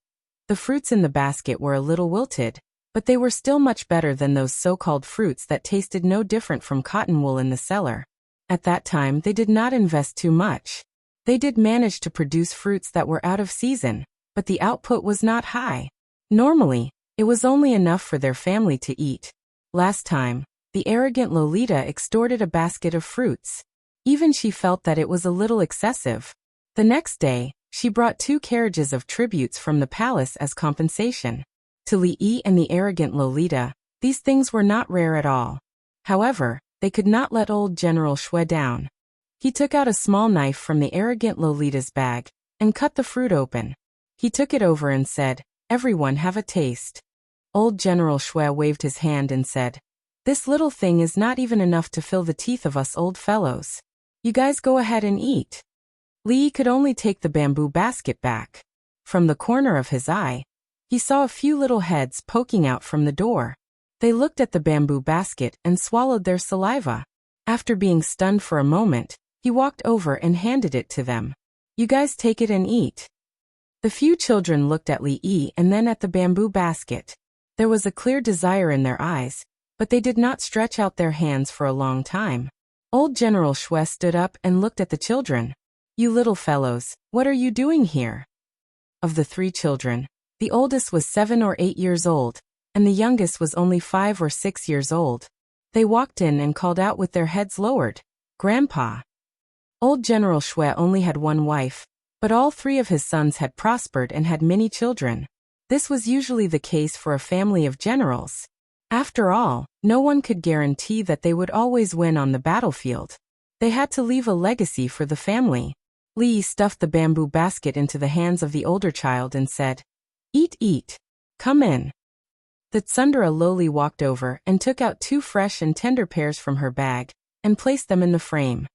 the fruits in the basket were a little wilted, but they were still much better than those so-called fruits that tasted no different from cotton wool in the cellar. At that time they did not invest too much. They did manage to produce fruits that were out of season, but the output was not high. Normally, it was only enough for their family to eat. Last time, the arrogant Lolita extorted a basket of fruits. Even she felt that it was a little excessive. The next day, she brought 2 carriages of tributes from the palace as compensation. To Li and the arrogant Lolita, these things were not rare at all. However, they could not let old General Shui down. He took out a small knife from the arrogant Lolita's bag and cut the fruit open. He took it over and said, "Everyone have a taste." Old General Shui waved his hand and said, "This little thing is not even enough to fill the teeth of us old fellows. You guys go ahead and eat." Li could only take the bamboo basket back. From the corner of his eye, he saw a few little heads poking out from the door. They looked at the bamboo basket and swallowed their saliva. After being stunned for a moment, he walked over and handed it to them. "You guys take it and eat." The few children looked at Li and then at the bamboo basket. There was a clear desire in their eyes, but they did not stretch out their hands for a long time. Old General Shui stood up and looked at the children. "You little fellows, what are you doing here?" Of the 3 children, the oldest was 7 or 8 years old, and the youngest was only 5 or 6 years old. They walked in and called out with their heads lowered, "Grandpa." Old General Shui only had 1 wife, but all 3 of his sons had prospered and had many children. This was usually the case for a family of generals. After all, no one could guarantee that they would always win on the battlefield. They had to leave a legacy for the family. Li stuffed the bamboo basket into the hands of the older child and said, "Eat, eat. Come in." The tsundere lowly walked over and took out 2 fresh and tender pears from her bag and placed them in the frame.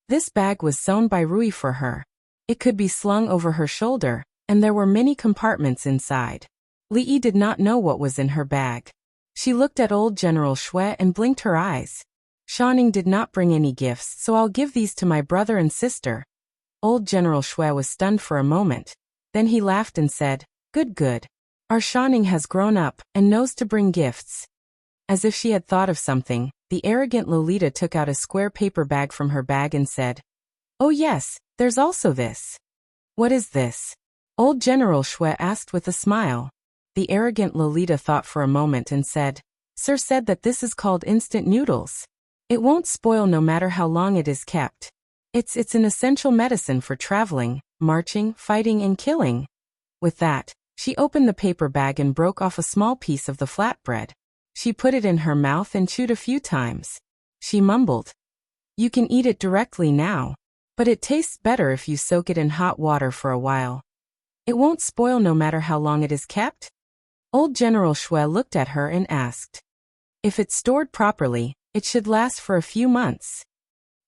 This bag was sewn by Rui for her. It could be slung over her shoulder, and there were many compartments inside. Li did not know what was in her bag. She looked at old General Shui and blinked her eyes. "Shanning did not bring any gifts, so I'll give these to my brother and sister." Old General Shui was stunned for a moment. Then he laughed and said, Good, good. Our Shanning has grown up and knows to bring gifts." As if she had thought of something, the arrogant Lolita took out a square paper bag from her bag and said, "Oh yes, there's also this." "What is this?" Old General Shui asked with a smile. The arrogant Lolita thought for a moment and said, "Sir said that this is called instant noodles. It won't spoil no matter how long it is kept. It's an essential medicine for traveling, marching, fighting and killing." With that, she opened the paper bag and broke off a small piece of the flatbread. She put it in her mouth and chewed a few times. She mumbled, "You can eat it directly now. But it tastes better if you soak it in hot water for a while. It won't spoil no matter how long it is kept?" Old General Shui looked at her and asked, "If it's stored properly, it should last for a few months."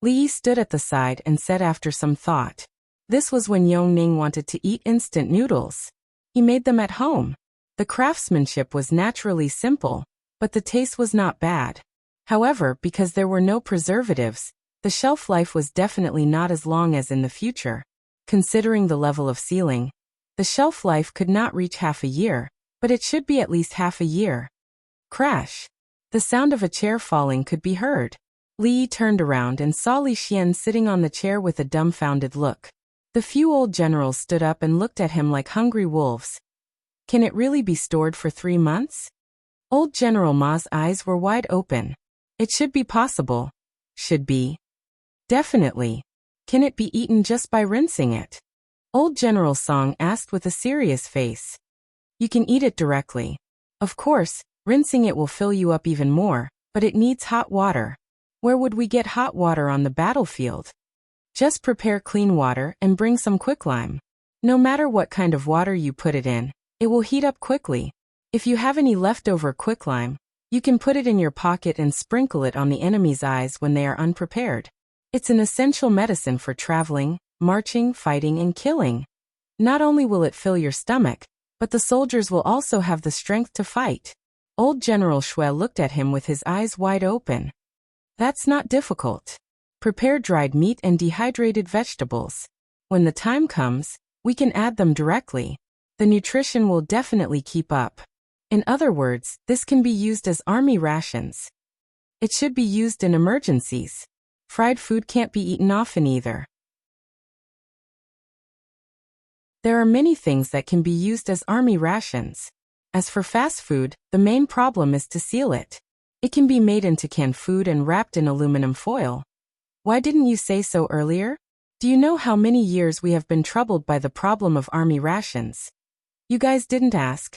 Li stood at the side and said after some thought, "This was when Yongning wanted to eat instant noodles. He made them at home. The craftsmanship was naturally simple, but the taste was not bad. However, because there were no preservatives, the shelf life was definitely not as long as in the future. Considering the level of sealing, the shelf life could not reach half a year, but it should be at least half a year." Crash! The sound of a chair falling could be heard. Li turned around and saw Li Xian sitting on the chair with a dumbfounded look. The few old generals stood up and looked at him like hungry wolves. "Can it really be stored for 3 months?" Old General Ma's eyes were wide open. "It should be possible." "Should be?" "Definitely. Can it be eaten just by rinsing it?" Old General Song asked with a serious face. "You can eat it directly. Of course, rinsing it will fill you up even more, but it needs hot water. Where would we get hot water on the battlefield? Just prepare clean water and bring some quicklime. No matter what kind of water you put it in, it will heat up quickly. If you have any leftover quicklime, you can put it in your pocket and sprinkle it on the enemy's eyes when they are unprepared. It's an essential medicine for traveling, marching, fighting, and killing. Not only will it fill your stomach, but the soldiers will also have the strength to fight." Old General Shui looked at him with his eyes wide open. "That's not difficult. Prepare dried meat and dehydrated vegetables. When the time comes, we can add them directly. The nutrition will definitely keep up. In other words, this can be used as army rations." It should be used in emergencies. Fried food can't be eaten often either. There are many things that can be used as army rations. As for fast food, the main problem is to seal it. It can be made into canned food and wrapped in aluminum foil. Why didn't you say so earlier? Do you know how many years we have been troubled by the problem of army rations? You guys didn't ask.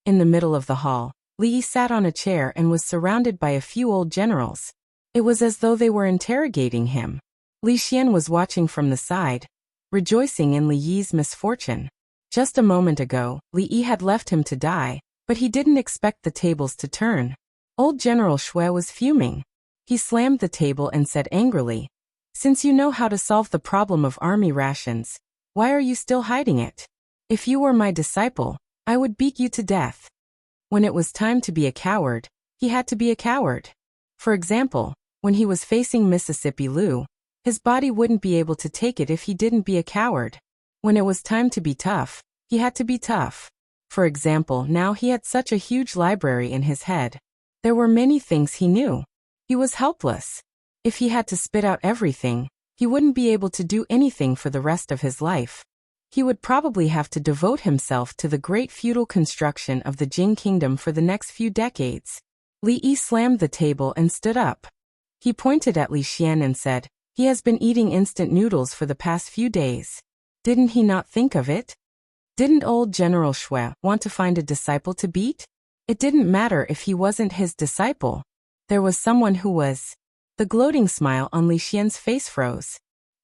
In the middle of the hall, Li sat on a chair and was surrounded by a few old generals. It was as though they were interrogating him. Li Xian was watching from the side, rejoicing in Li Yi's misfortune. Just a moment ago, Li Yi had left him to die, but he didn't expect the tables to turn. Old General Shui was fuming. He slammed the table and said angrily, "Since you know how to solve the problem of army rations, why are you still hiding it? If you were my disciple, I would beat you to death." When it was time to be a coward, he had to be a coward. For example, when he was facing Mississippi Lu, his body wouldn't be able to take it if he didn't be a coward. When it was time to be tough, he had to be tough. For example, now he had such a huge library in his head. There were many things he knew. He was helpless. If he had to spit out everything, he wouldn't be able to do anything for the rest of his life. He would probably have to devote himself to the great feudal construction of the Jing kingdom for the next few decades. Li Yi slammed the table and stood up. He pointed at Li Xian and said, "He has been eating instant noodles for the past few days. Didn't he not think of it? Didn't old General Shui want to find a disciple to beat? It didn't matter if he wasn't his disciple. There was someone who was." The gloating smile on Li Xian's face froze.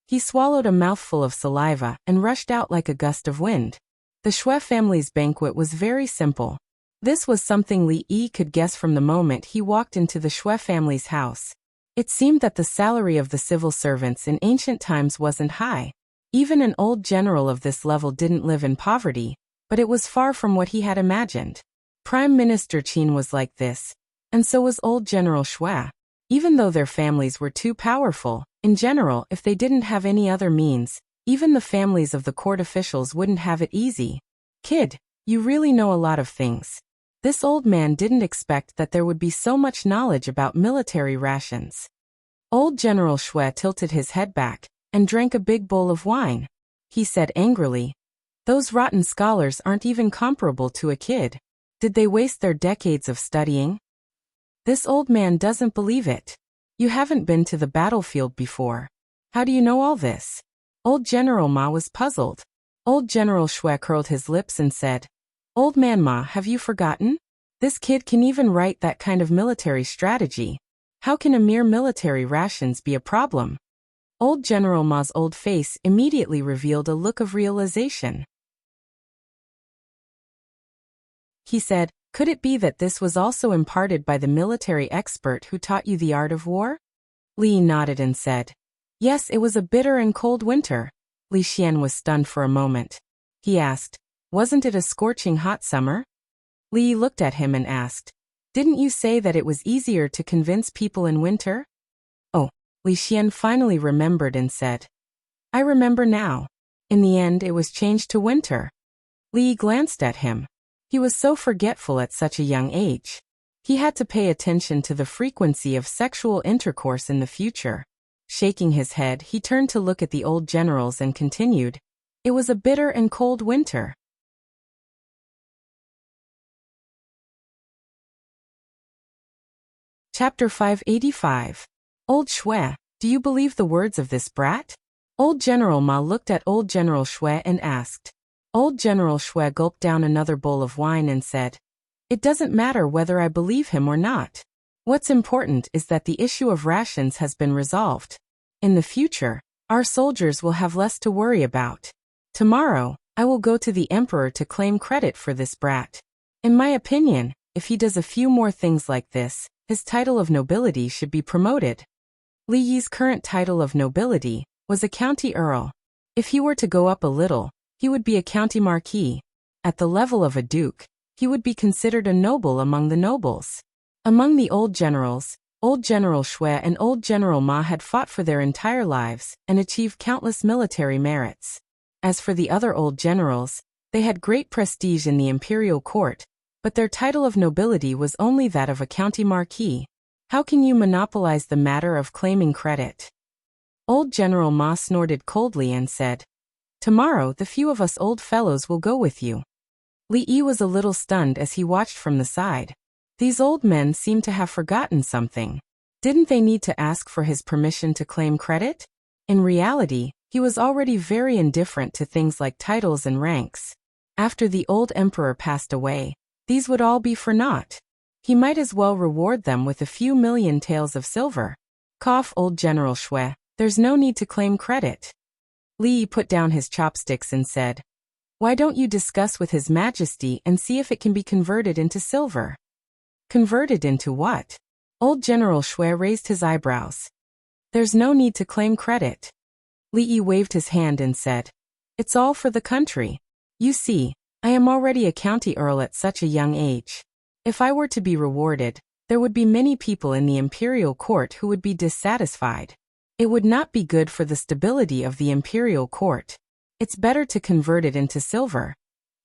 He swallowed a mouthful of saliva and rushed out like a gust of wind. The Shui family's banquet was very simple. This was something Li Yi could guess from the moment he walked into the Shui family's house. It seemed that the salary of the civil servants in ancient times wasn't high. Even an old general of this level didn't live in poverty, but it was far from what he had imagined. Prime Minister Qin was like this, and so was old General Shui. Even though their families were too powerful, in general, if they didn't have any other means, even the families of the court officials wouldn't have it easy. "Kid, you really know a lot of things." This old man didn't expect that there would be so much knowledge about military rations. Old General Shui tilted his head back and drank a big bowl of wine. He said angrily, "Those rotten scholars aren't even comparable to a kid. Did they waste their decades of studying? This old man doesn't believe it. You haven't been to the battlefield before. How do you know all this?" Old General Ma was puzzled. Old General Shui curled his lips and said, "Old man Ma, have you forgotten? This kid can even write that kind of military strategy. How can a mere military rations be a problem?" Old General Ma's old face immediately revealed a look of realization. He said, "Could it be that this was also imparted by the military expert who taught you the art of war?" Li nodded and said, "Yes, it was a bitter and cold winter." Li Xian was stunned for a moment. He asked, "Wasn't it a scorching hot summer?" Li looked at him and asked, "Didn't you say that it was easier to convince people in winter?" "Oh," Li Xian finally remembered and said, "I remember now. In the end, it was changed to winter." Li glanced at him. He was so forgetful at such a young age. He had to pay attention to the frequency of sexual intercourse in the future. Shaking his head, he turned to look at the old generals and continued, "It was a bitter and cold winter." Chapter 585. Old Shui, do you believe the words of this brat? Old General Ma looked at Old General Shui and asked. Old General Shui gulped down another bowl of wine and said, "It doesn't matter whether I believe him or not. What's important is that the issue of rations has been resolved. In the future, our soldiers will have less to worry about. Tomorrow, I will go to the emperor to claim credit for this brat. In my opinion, if he does a few more things like this, his title of nobility should be promoted." Li Yi's current title of nobility was a county earl. If he were to go up a little, he would be a county marquis. At the level of a duke, he would be considered a noble among the nobles. Among the old generals, Old General Shui and Old General Ma had fought for their entire lives and achieved countless military merits. As for the other old generals, they had great prestige in the imperial court, but their title of nobility was only that of a county marquis. How can you monopolize the matter of claiming credit? Old General Ma snorted coldly and said, Tomorrow the few of us old fellows will go with you. Li Yi was a little stunned as he watched from the side. These old men seemed to have forgotten something. Didn't they need to ask for his permission to claim credit? In reality, he was already very indifferent to things like titles and ranks. After the old emperor passed away, these would all be for naught. He might as well reward them with a few million taels of silver. Cough, old General Shui, there's no need to claim credit. Li Yi put down his chopsticks and said, Why don't you discuss with His Majesty and see if it can be converted into silver? Converted into what? Old General Shui raised his eyebrows. There's no need to claim credit. Li Yi waved his hand and said, It's all for the country. You see, I am already a county earl at such a young age. If I were to be rewarded, there would be many people in the imperial court who would be dissatisfied. It would not be good for the stability of the imperial court. It's better to convert it into silver.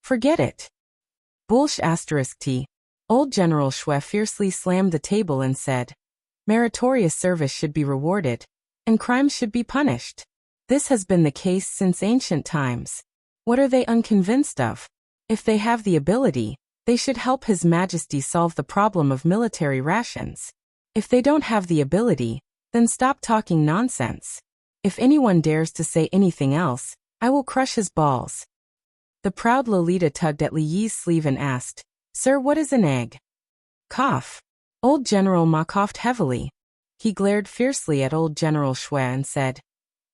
Forget it. Bullsh *T. Old General Shui fiercely slammed the table and said, Meritorious service should be rewarded, and crimes should be punished. This has been the case since ancient times. What are they unconvinced of? If they have the ability, they should help His Majesty solve the problem of military rations. If they don't have the ability, then stop talking nonsense. If anyone dares to say anything else, I will crush his balls. The proud Lolita tugged at Li Yi's sleeve and asked, Sir, what is an egg? Cough. Old General Ma coughed heavily. He glared fiercely at Old General Shui and said,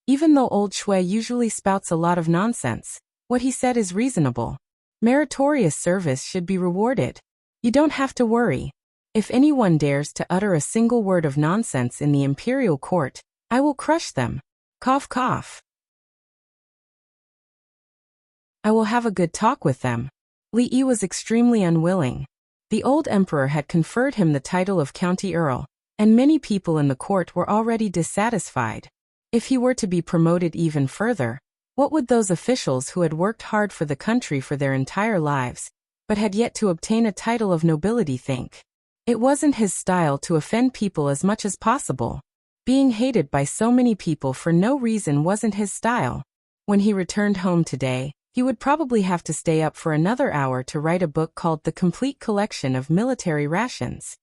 Even though Old Shui usually spouts a lot of nonsense, what he said is reasonable. Meritorious service should be rewarded. You don't have to worry. If anyone dares to utter a single word of nonsense in the imperial court, I will crush them. Cough, cough. I will have a good talk with them. Li Yi was extremely unwilling. The old emperor had conferred him the title of county earl, and many people in the court were already dissatisfied. If he were to be promoted even further, what would those officials who had worked hard for the country for their entire lives, but had yet to obtain a title of nobility think? It wasn't his style to offend people as much as possible. Being hated by so many people for no reason wasn't his style. When he returned home today, he would probably have to stay up for another hour to write a book called The Complete Collection of Military Rations.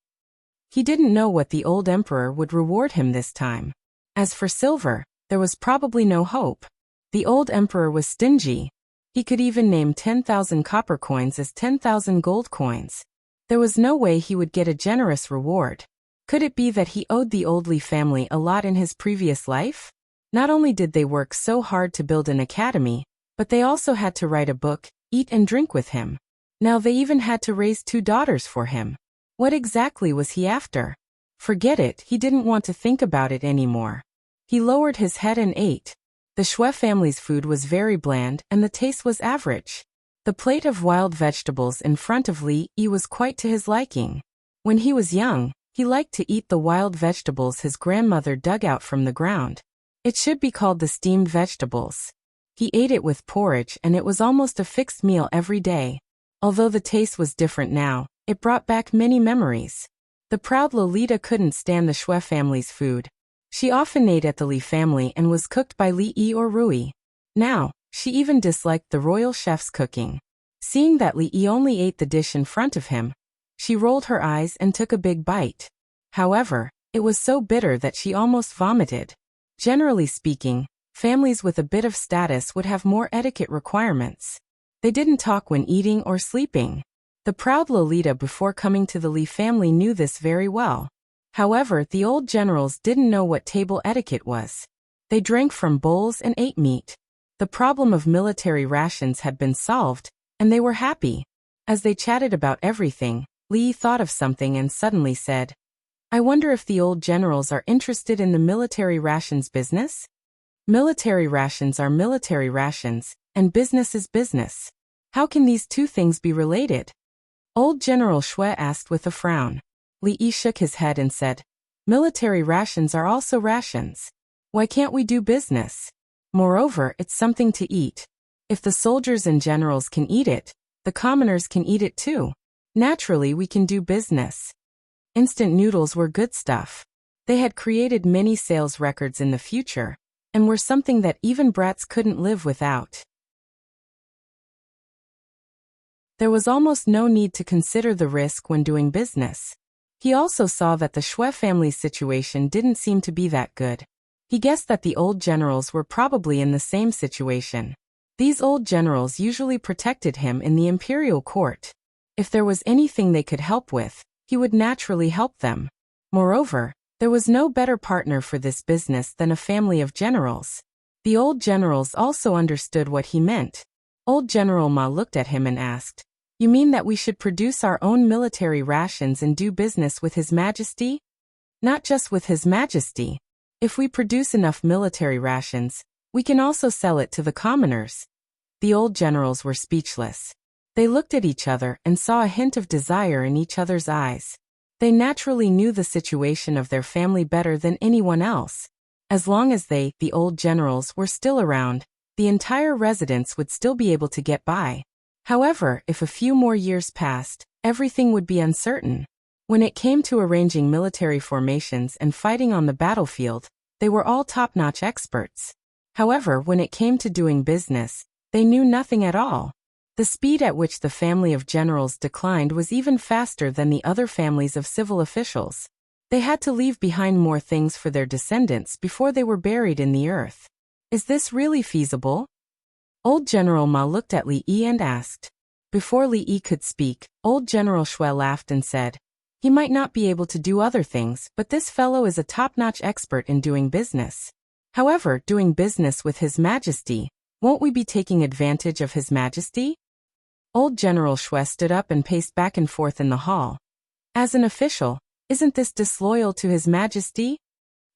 He didn't know what the old emperor would reward him this time. As for silver, there was probably no hope. The old emperor was stingy. He could even name 10,000 copper coins as 10,000 gold coins. There was no way he would get a generous reward. Could it be that he owed the old Li family a lot in his previous life? Not only did they work so hard to build an academy, but they also had to write a book, eat and drink with him. Now they even had to raise 2 daughters for him. What exactly was he after? Forget it, he didn't want to think about it anymore. He lowered his head and ate. The Shui family's food was very bland and the taste was average. The plate of wild vegetables in front of Li Yi was quite to his liking. When he was young, he liked to eat the wild vegetables his grandmother dug out from the ground. It should be called the steamed vegetables. He ate it with porridge and it was almost a fixed meal every day. Although the taste was different now, it brought back many memories. The proud Lolita couldn't stand the Shui family's food. She often ate at the Li family and was cooked by Li Yi or Rui. Now, she even disliked the royal chef's cooking. Seeing that Li Yi only ate the dish in front of him, she rolled her eyes and took a big bite. However, it was so bitter that she almost vomited. Generally speaking, families with a bit of status would have more etiquette requirements. They didn't talk when eating or sleeping. The proud Lolita before coming to the Li family knew this very well. However, the old generals didn't know what table etiquette was. They drank from bowls and ate meat. The problem of military rations had been solved, and they were happy. As they chatted about everything, Li thought of something and suddenly said, I wonder if the old generals are interested in the military rations business? Military rations are military rations, and business is business. How can these two things be related? Old General Shui asked with a frown. Li Yi shook his head and said, Military rations are also rations. Why can't we do business? Moreover, it's something to eat. If the soldiers and generals can eat it, the commoners can eat it too. Naturally, we can do business. Instant noodles were good stuff. They had created many sales records in the future, and were something that even brats couldn't live without. There was almost no need to consider the risk when doing business. He also saw that the Shui family's situation didn't seem to be that good. He guessed that the old generals were probably in the same situation. These old generals usually protected him in the imperial court. If there was anything they could help with, he would naturally help them. Moreover, there was no better partner for this business than a family of generals. The old generals also understood what he meant. Old General Ma looked at him and asked, "You mean that we should produce our own military rations and do business with His Majesty?" "Not just with His Majesty. If we produce enough military rations, we can also sell it to the commoners." The old generals were speechless. They looked at each other and saw a hint of desire in each other's eyes. They naturally knew the situation of their family better than anyone else. As long as they, the old generals, were still around, the entire residence would still be able to get by. However, if a few more years passed, everything would be uncertain. When it came to arranging military formations and fighting on the battlefield, they were all top-notch experts. However, when it came to doing business, they knew nothing at all. The speed at which the family of generals declined was even faster than the other families of civil officials. They had to leave behind more things for their descendants before they were buried in the earth. Is this really feasible? Old General Ma looked at Li Yi and asked. Before Li Yi could speak, Old General Shui laughed and said, "He might not be able to do other things, but this fellow is a top-notch expert in doing business. However, doing business with His Majesty, won't we be taking advantage of His Majesty?" Old General Shui stood up and paced back and forth in the hall. "As an official, isn't this disloyal to His Majesty?"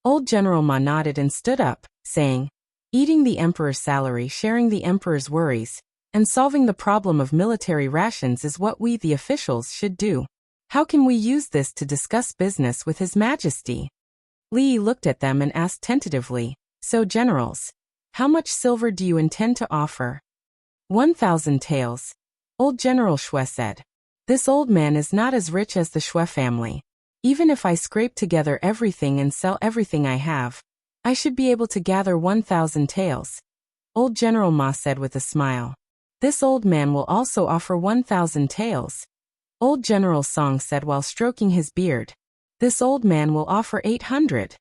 Old General Ma nodded and stood up, saying, "Eating the Emperor's salary, sharing the Emperor's worries, and solving the problem of military rations is what we, the officials, should do. How can we use this to discuss business with His Majesty?" Li looked at them and asked tentatively, "So, generals, how much silver do you intend to offer?" 1,000 taels. Old General Shui said. "This old man is not as rich as the Shui family. Even if I scrape together everything and sell everything I have, I should be able to gather 1,000 taels." Old General Ma said with a smile. "This old man will also offer 1,000 taels." Old General Song said while stroking his beard. "This old man will offer 800.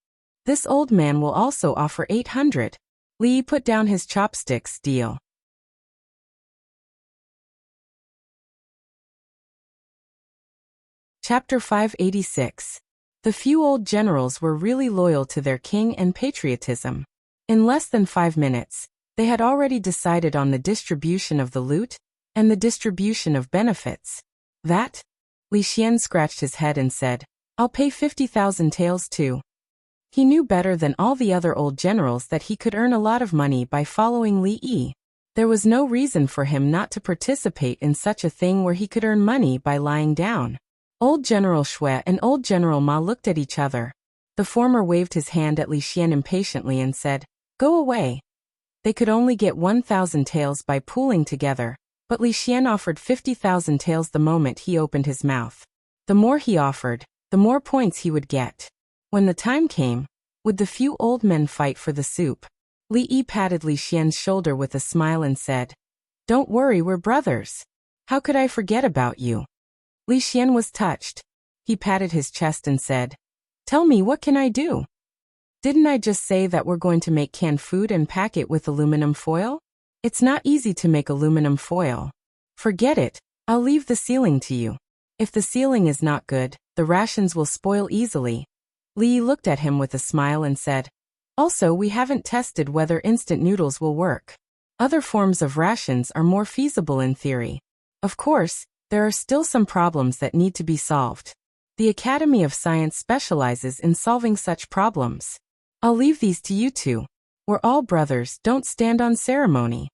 This old man will also offer 800. Li put down his chopsticks. Deal. Chapter 586. The few old generals were really loyal to their king and patriotism. In less than 5 minutes, they had already decided on the distribution of the loot and the distribution of benefits. "That?" Li Xian scratched his head and said, "I'll pay 50,000 taels too." He knew better than all the other old generals that he could earn a lot of money by following Li Yi. There was no reason for him not to participate in such a thing where he could earn money by lying down. Old General Shui and Old General Ma looked at each other. The former waved his hand at Li Xian impatiently and said, "Go away." They could only get 1,000 taels by pooling together, but Li Xian offered 50,000 taels the moment he opened his mouth. The more he offered, the more points he would get. When the time came, would the few old men fight for the soup? Li Yi patted Li Xian's shoulder with a smile and said, "Don't worry, we're brothers. How could I forget about you?" Li Xian was touched. He patted his chest and said, "Tell me, what can I do? Didn't I just say that we're going to make canned food and pack it with aluminum foil? It's not easy to make aluminum foil. Forget it, I'll leave the sealing to you. If the sealing is not good, the rations will spoil easily." Li looked at him with a smile and said, "Also, we haven't tested whether instant noodles will work. Other forms of rations are more feasible in theory. Of course, there are still some problems that need to be solved. The Academy of Science specializes in solving such problems. I'll leave these to you two. We're all brothers, don't stand on ceremony."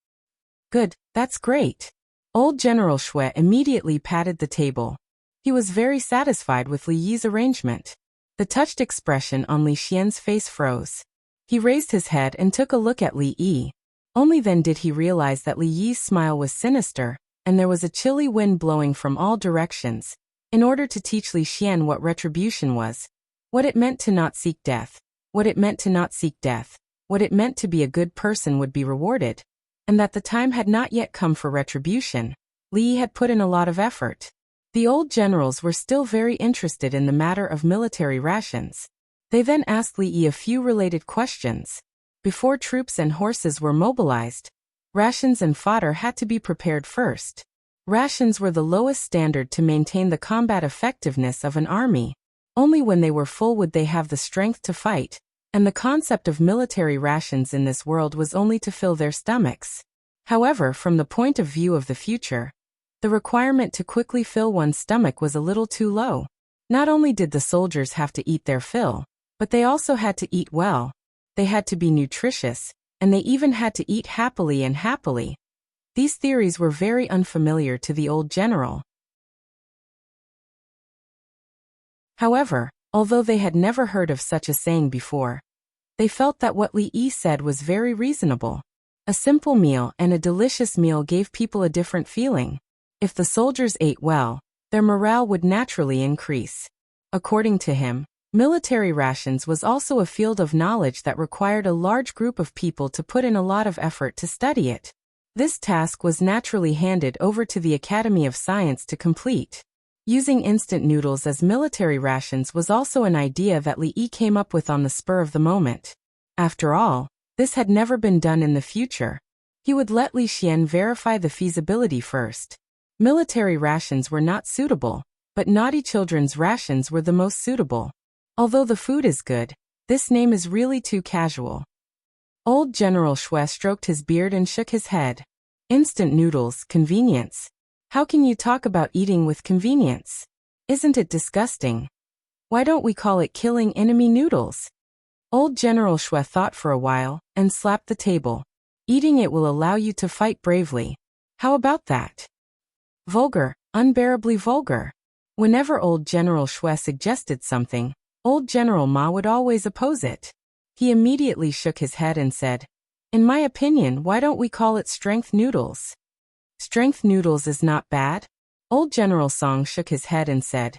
"Good, that's great." Old General Shui immediately patted the table. He was very satisfied with Li Yi's arrangement. The touched expression on Li Xian's face froze. He raised his head and took a look at Li Yi. Only then did he realize that Li Yi's smile was sinister, and there was a chilly wind blowing from all directions. in order to teach Li Xian what retribution was, what it meant to not seek death, what it meant to not seek death, what it meant to be a good person would be rewarded, and that the time had not yet come for retribution. Li had put in a lot of effort. The old generals were still very interested in the matter of military rations. They then asked Li a few related questions. Before troops and horses were mobilized, rations and fodder had to be prepared first. Rations were the lowest standard to maintain the combat effectiveness of an army. Only when they were full would they have the strength to fight, and the concept of military rations in this world was only to fill their stomachs. However, from the point of view of the future, the requirement to quickly fill one's stomach was a little too low. Not only did the soldiers have to eat their fill, but they also had to eat well. They had to be nutritious, and they even had to eat happily and happily. These theories were very unfamiliar to the old general. However, although they had never heard of such a saying before, they felt that what Li Yi said was very reasonable. A simple meal and a delicious meal gave people a different feeling. If the soldiers ate well, their morale would naturally increase. According to him, military rations was also a field of knowledge that required a large group of people to put in a lot of effort to study it. This task was naturally handed over to the Academy of Science to complete. Using instant noodles as military rations was also an idea that Li Yi came up with on the spur of the moment. After all, this had never been done in the future. He would let Li Xian verify the feasibility first. Military rations were not suitable, but naughty children's rations were the most suitable. Although the food is good, this name is really too casual. Old General Shui stroked his beard and shook his head. Instant noodles, convenience. How can you talk about eating with convenience? Isn't it disgusting? Why don't we call it killing enemy noodles? Old General Shui thought for a while, and slapped the table. Eating it will allow you to fight bravely. How about that? Vulgar, unbearably vulgar. Whenever old General Shui suggested something, old General Ma would always oppose it. He immediately shook his head and said, "In my opinion, why don't we call it strength noodles?" Strength noodles is not bad? Old General Song shook his head and said,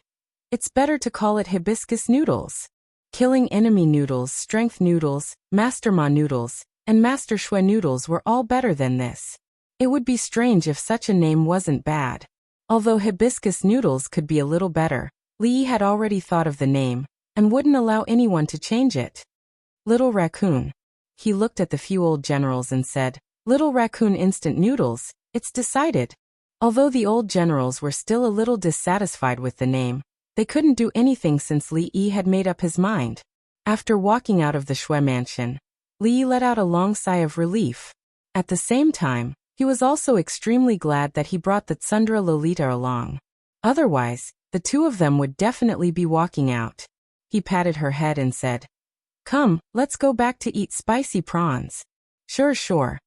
"It's better to call it hibiscus noodles. Killing enemy noodles, strength noodles, Master Ma noodles, and Master Shui noodles were all better than this. It would be strange if such a name wasn't bad." Although hibiscus noodles could be a little better, Li Yi had already thought of the name, and wouldn't allow anyone to change it. Little Raccoon. He looked at the few old generals and said, "Little Raccoon instant noodles, it's decided." Although the old generals were still a little dissatisfied with the name, they couldn't do anything since Li Yi had made up his mind. After walking out of the Shui mansion, Li Yi let out a long sigh of relief. At the same time, he was also extremely glad that he brought the Tsundra Lolita along. Otherwise, the two of them would definitely be walking out. He patted her head and said, "Come, let's go back to eat spicy prawns." Sure.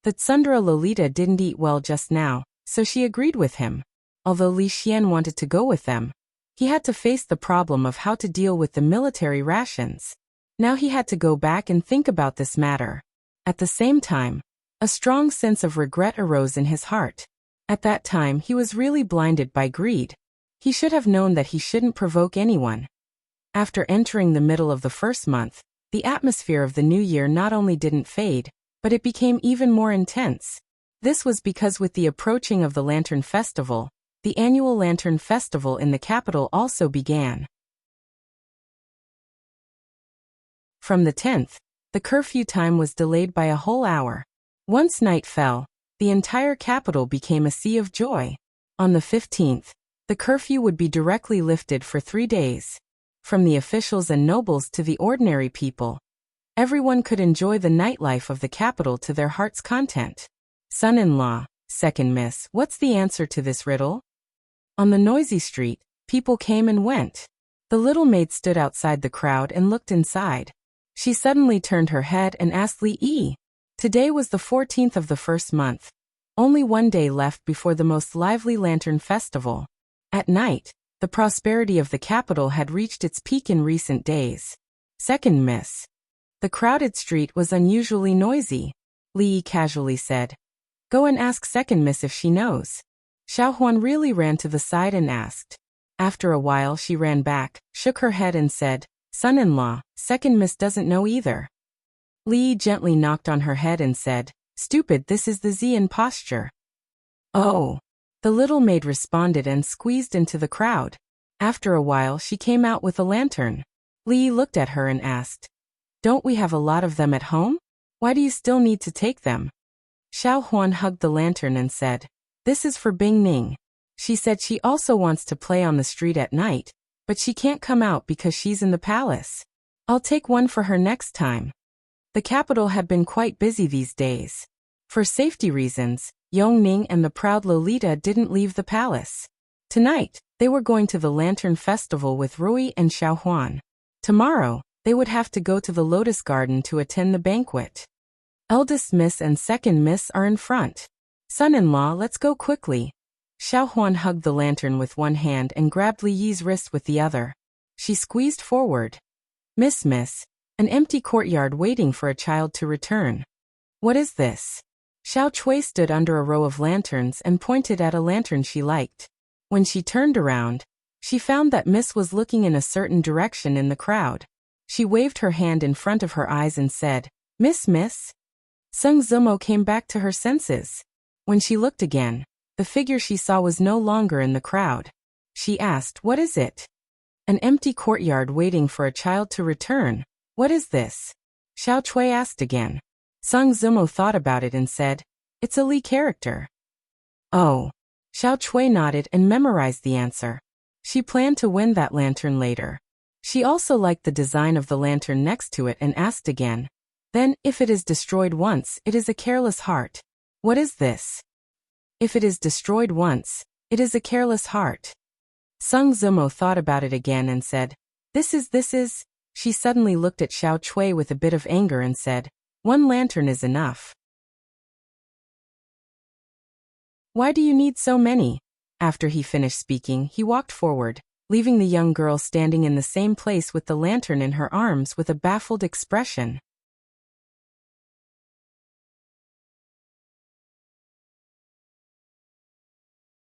The Tsundra Lolita didn't eat well just now, so she agreed with him. Although Li Xian wanted to go with them, he had to face the problem of how to deal with the military rations. Now he had to go back and think about this matter. At the same time, a strong sense of regret arose in his heart. At that time he was really blinded by greed. He should have known that he shouldn't provoke anyone. After entering the middle of the first month, the atmosphere of the new year not only didn't fade, but it became even more intense. This was because with the approaching of the Lantern Festival, the annual Lantern Festival in the capital also began. From the 10th, the curfew time was delayed by a whole hour. Once night fell, the entire capital became a sea of joy. On the 15th, the curfew would be directly lifted for 3 days. From the officials and nobles to the ordinary people, everyone could enjoy the nightlife of the capital to their heart's content. Son-in-law, second miss, what's the answer to this riddle? On the noisy street, people came and went. The little maid stood outside the crowd and looked inside. She suddenly turned her head and asked Li Yi. Today was the 14th of the first month. Only 1 day left before the most lively Lantern Festival. At night, the prosperity of the capital had reached its peak in recent days. Second miss. The crowded street was unusually noisy. Li Yi casually said, "Go and ask second miss if she knows." Xiao Huan really ran to the side and asked, After a while she ran back, shook her head and said, "Son-in-law, second miss doesn't know either." Li gently knocked on her head and said, "Stupid, this is the Xian posture." "Oh." The little maid responded and squeezed into the crowd. After a while she came out with a lantern. Li looked at her and asked, "Don't we have a lot of them at home? Why do you still need to take them?" Xiao Huan hugged the lantern and said, "This is for Bing Ning. She said she also wants to play on the street at night, but she can't come out because she's in the palace. I'll take one for her next time." The capital had been quite busy these days. For safety reasons, Yongning and the proud Lolita didn't leave the palace. Tonight, they were going to the Lantern Festival with Rui and Xiaohuan. Tomorrow, they would have to go to the Lotus Garden to attend the banquet. Eldest Miss and Second Miss are in front. "Son-in-law, let's go quickly." Xiaohuan hugged the lantern with one hand and grabbed Li Yi's wrist with the other. She squeezed forward. Miss, an empty courtyard waiting for a child to return. What is this?" Xiao Chui stood under a row of lanterns and pointed at a lantern she liked. When she turned around, she found that Miss was looking in a certain direction in the crowd. She waved her hand in front of her eyes and said, Miss. Sung Zumo came back to her senses. When she looked again, the figure she saw was no longer in the crowd. She asked, "What is it?" "An empty courtyard waiting for a child to return. What is this?" Xiao Chui asked again. Sung Zumo thought about it and said, "It's a Li character." "Oh." Xiao Chui nodded and memorized the answer. She planned to win that lantern later. She also liked the design of the lantern next to it and asked again, "Then, if it is destroyed once, it is a careless heart. What is this?" "If it is destroyed once, it is a careless heart." Sung Zumo thought about it again and said, This is. She suddenly looked at Xiao Chui with a bit of anger and said, "One lantern is enough. Why do you need so many?" After he finished speaking, he walked forward, leaving the young girl standing in the same place with the lantern in her arms with a baffled expression.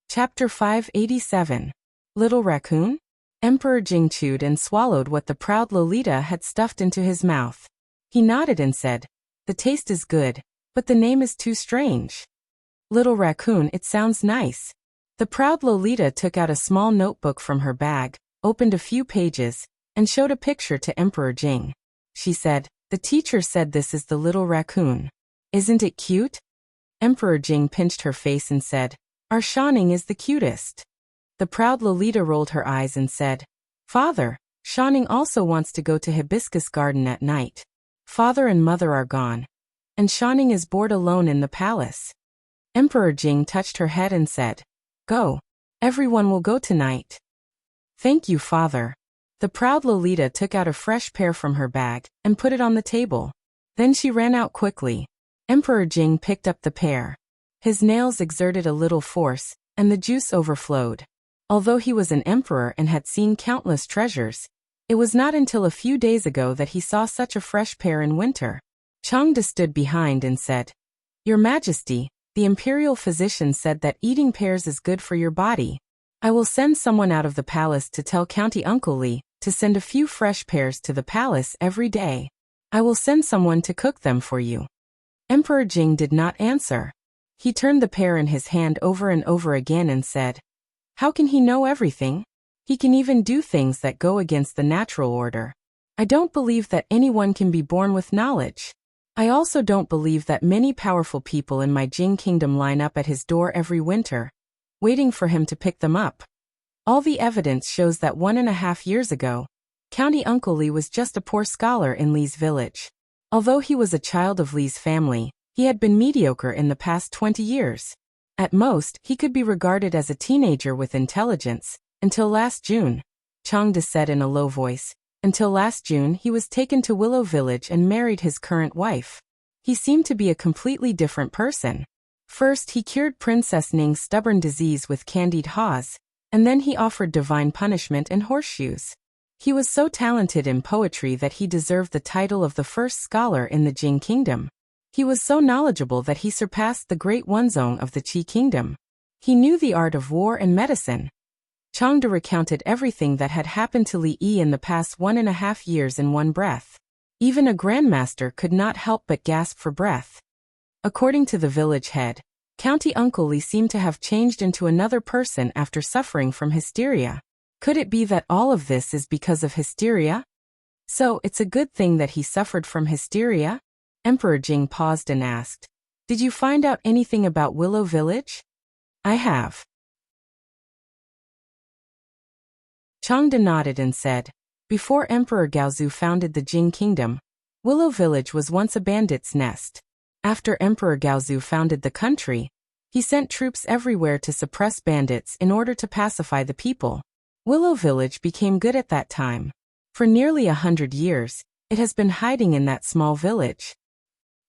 Chapter 587. Little Raccoon? Emperor Jing chewed and swallowed what the proud Lolita had stuffed into his mouth. He nodded and said, "The taste is good, but the name is too strange." Little Raccoon, it sounds nice. The proud Lolita took out a small notebook from her bag, opened a few pages, and showed a picture to Emperor Jing. She said, "The teacher said this is the little raccoon. Isn't it cute?" Emperor Jing pinched her face and said, "Our Shaning is the cutest." The proud Lolita rolled her eyes and said, "Father, Shaning also wants to go to Hibiscus Garden at night. Father and mother are gone, and Shaning is bored alone in the palace." Emperor Jing touched her head and said, "Go. Everyone will go tonight." "Thank you, father." The proud Lolita took out a fresh pear from her bag and put it on the table. Then she ran out quickly. Emperor Jing picked up the pear. His nails exerted a little force, and the juice overflowed. Although he was an emperor and had seen countless treasures, it was not until a few days ago that he saw such a fresh pear in winter. Changde stood behind and said, "Your Majesty, the imperial physician said that eating pears is good for your body. I will send someone out of the palace to tell County Uncle Li to send a few fresh pears to the palace every day. I will send someone to cook them for you." Emperor Jing did not answer. He turned the pear in his hand over and over again and said, "How can he know everything? He can even do things that go against the natural order. I don't believe that anyone can be born with knowledge. I also don't believe that many powerful people in my Jing kingdom line up at his door every winter, waiting for him to pick them up. All the evidence shows that 1.5 years ago, County Uncle Li was just a poor scholar in Li's village. Although he was a child of Li's family, he had been mediocre in the past 20 years. At most, he could be regarded as a teenager with intelligence, until last June," Changde said in a low voice. "Until last June he was taken to Willow Village and married his current wife. He seemed to be a completely different person. First he cured Princess Ning's stubborn disease with candied haws, and then he offered divine punishment and horseshoes. He was so talented in poetry that he deserved the title of the first scholar in the Jing kingdom. He was so knowledgeable that he surpassed the great Wenzong of the Qi kingdom. He knew the art of war and medicine. Changde recounted everything that had happened to Li Yi in the past 1.5 years in one breath. Even a grandmaster could not help but gasp for breath. According to the village head, County Uncle Li seemed to have changed into another person after suffering from hysteria. Could it be that all of this is because of hysteria? So, it's a good thing that he suffered from hysteria? Emperor Jing paused and asked, "Did you find out anything about Willow Village?" "I have." Changde nodded and said, "Before Emperor Gaozu founded the Jing Kingdom, Willow Village was once a bandit's nest. After Emperor Gaozu founded the country, he sent troops everywhere to suppress bandits in order to pacify the people. Willow Village became good at that time. For nearly 100 years, it has been hiding in that small village.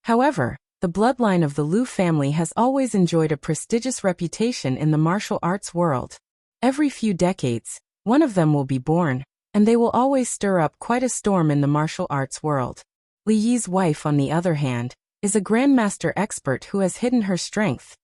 However, the bloodline of the Liu family has always enjoyed a prestigious reputation in the martial arts world. Every few decades, one of them will be born, and they will always stir up quite a storm in the martial arts world. Li Yi's wife, on the other hand, is a grandmaster expert who has hidden her strength."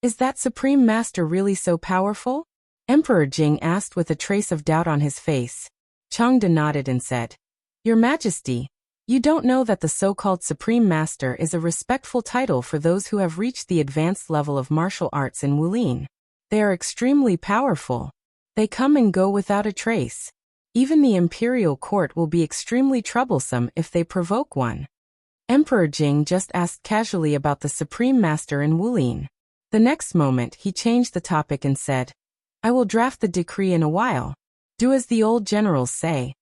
"Is that Supreme Master really so powerful?" Emperor Jing asked with a trace of doubt on his face. Changde nodded and said, "Your Majesty, you don't know that the so-called Supreme Master is a respectful title for those who have reached the advanced level of martial arts in Wulin. They are extremely powerful. They come and go without a trace. Even the imperial court will be extremely troublesome if they provoke one." Emperor Jing just asked casually about the Supreme Master in Wulin. The next moment he changed the topic and said, "I will draft the decree in a while. Do as the old generals say."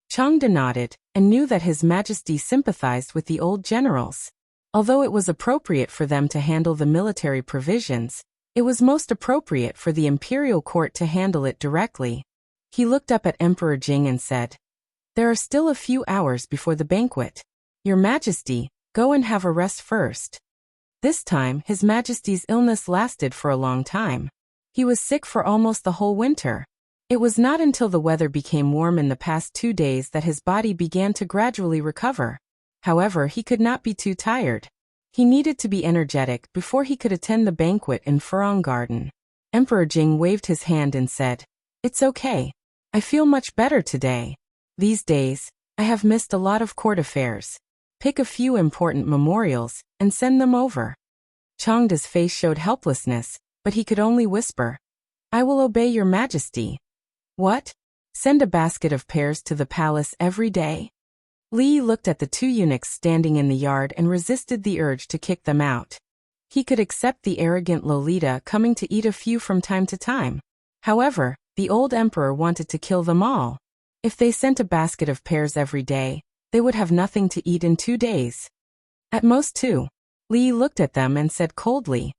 Changde nodded, and knew that His Majesty sympathized with the old generals. Although it was appropriate for them to handle the military provisions, it was most appropriate for the imperial court to handle it directly. He looked up at Emperor Jing and said, "There are still a few hours before the banquet. Your Majesty, go and have a rest first." This time, His Majesty's illness lasted for a long time. He was sick for almost the whole winter. It was not until the weather became warm in the past 2 days that his body began to gradually recover. However, he could not be too tired. He needed to be energetic before he could attend the banquet in Furong Garden. Emperor Jing waved his hand and said, "It's okay. I feel much better today. These days, I have missed a lot of court affairs. Pick a few important memorials and send them over." Changde's face showed helplessness, but he could only whisper, "I will obey your Majesty." "What? Send a basket of pears to the palace every day?" Li looked at the 2 eunuchs standing in the yard and resisted the urge to kick them out. He could accept the arrogant Lolita coming to eat a few from time to time. However, the old emperor wanted to kill them all. If they sent a basket of pears every day, they would have nothing to eat in 2 days. At most 2. Li looked at them and said coldly,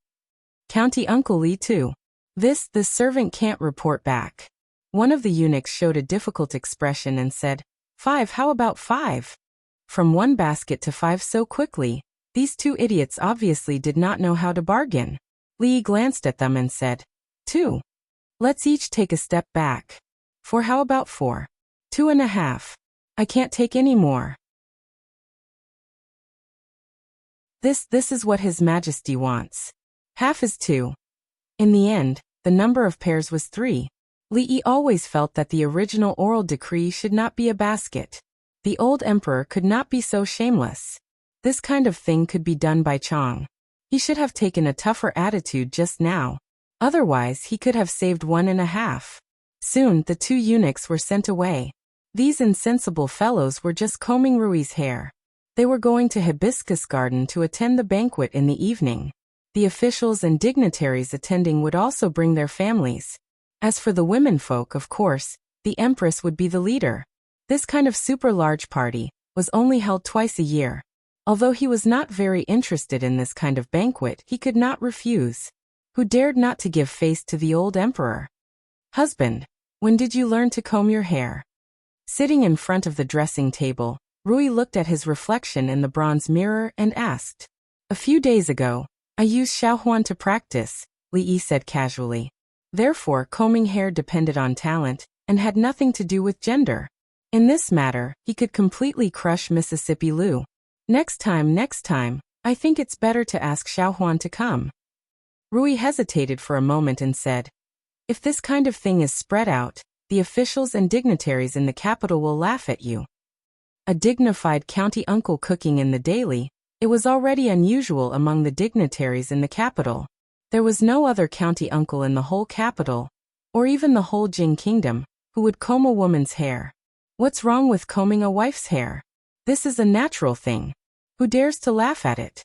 "County Uncle Li too. This servant can't report back." One of the eunuchs showed a difficult expression and said, 5, how about 5? From 1 basket to 5 so quickly, these 2 idiots obviously did not know how to bargain. Li glanced at them and said, 2. Let's each take a step back. 4, how about 4? 2.5. I can't take any more. This is what His Majesty wants. Half is 2. In the end, the number of pairs was 3. Li always felt that the original oral decree should not be a basket. The old emperor could not be so shameless. This kind of thing could be done by Chang. He should have taken a tougher attitude just now. Otherwise, he could have saved 1.5. Soon, the 2 eunuchs were sent away. These insensible fellows were just combing Rui's hair. They were going to Hibiscus Garden to attend the banquet in the evening. The officials and dignitaries attending would also bring their families. As for the womenfolk, of course, the empress would be the leader. This kind of super large party was only held twice a year. Although he was not very interested in this kind of banquet, he could not refuse. Who dared not to give face to the old emperor? "Husband, when did you learn to comb your hair?" Sitting in front of the dressing table, Rui looked at his reflection in the bronze mirror and asked. "A few days ago, I used Xiaohuan to practice," Li Yi said casually. Therefore, combing hair depended on talent and had nothing to do with gender. In this matter, he could completely crush Mississippi Liu. Next time, I think it's better to ask Xiaohuan to come." Rui hesitated for a moment and said, If this kind of thing is spread out, the officials and dignitaries in the capital will laugh at you. A dignified county uncle cooking in the daily, it was already unusual among the dignitaries in the capital. There was no other county uncle in the whole capital, or even the whole Jing kingdom, who would comb a woman's hair. What's wrong with combing a wife's hair? This is a natural thing. Who dares to laugh at it?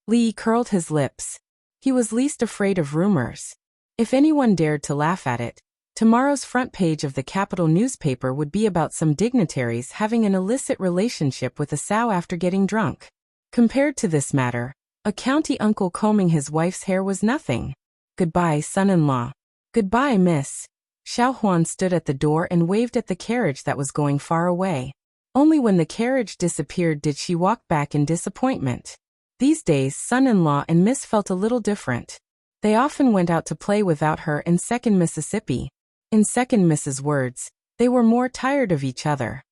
Li curled his lips. He was least afraid of rumors. If anyone dared to laugh at it, tomorrow's front page of the capital newspaper would be about some dignitaries having an illicit relationship with a sow after getting drunk. Compared to this matter, a county uncle combing his wife's hair was nothing. Goodbye, son-in-law. Goodbye, miss. Xiao Huan stood at the door and waved at the carriage that was going far away. Only when the carriage disappeared did she walk back in disappointment. These days, son-in-law and miss felt a little different. They often went out to play without her in Second Mississippi. In Second Miss's words, they were more tired of each other.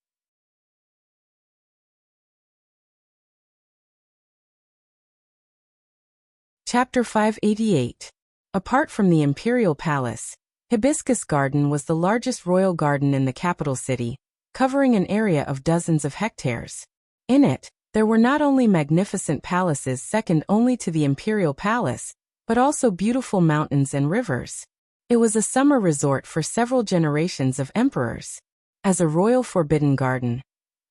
Chapter 588. Apart from the imperial palace, Hibiscus Garden was the largest royal garden in the capital city, covering an area of dozens of hectares. In it, there were not only magnificent palaces second only to the imperial palace, but also beautiful mountains and rivers. It was a summer resort for several generations of emperors. As a royal forbidden garden,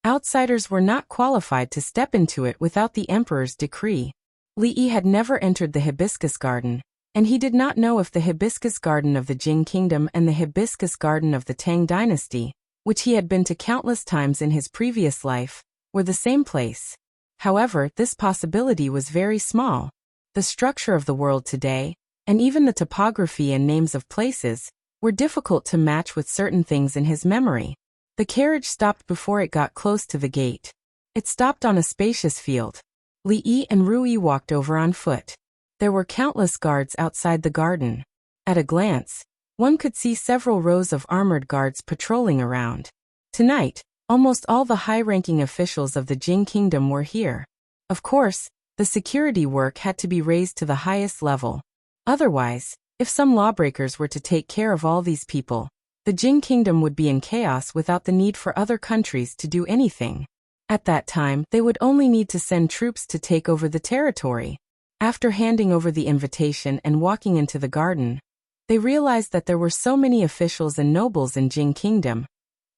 outsiders were not qualified to step into it without the emperor's decree. Li Yi had never entered the Hibiscus Garden, and he did not know if the Hibiscus Garden of the Jing Kingdom and the Hibiscus Garden of the Tang Dynasty, which he had been to countless times in his previous life, were the same place. However, this possibility was very small. The structure of the world today, and even the topography and names of places, were difficult to match with certain things in his memory. The carriage stopped before it got close to the gate. It stopped on a spacious field. Li Yi and Rui walked over on foot. There were countless guards outside the garden. At a glance, one could see several rows of armored guards patrolling around. Tonight, almost all the high-ranking officials of the Jing Kingdom were here. Of course, the security work had to be raised to the highest level. Otherwise, if some lawbreakers were to take care of all these people, the Jing Kingdom would be in chaos without the need for other countries to do anything. At that time, they would only need to send troops to take over the territory. After handing over the invitation and walking into the garden, they realized that there were so many officials and nobles in Jing Kingdom,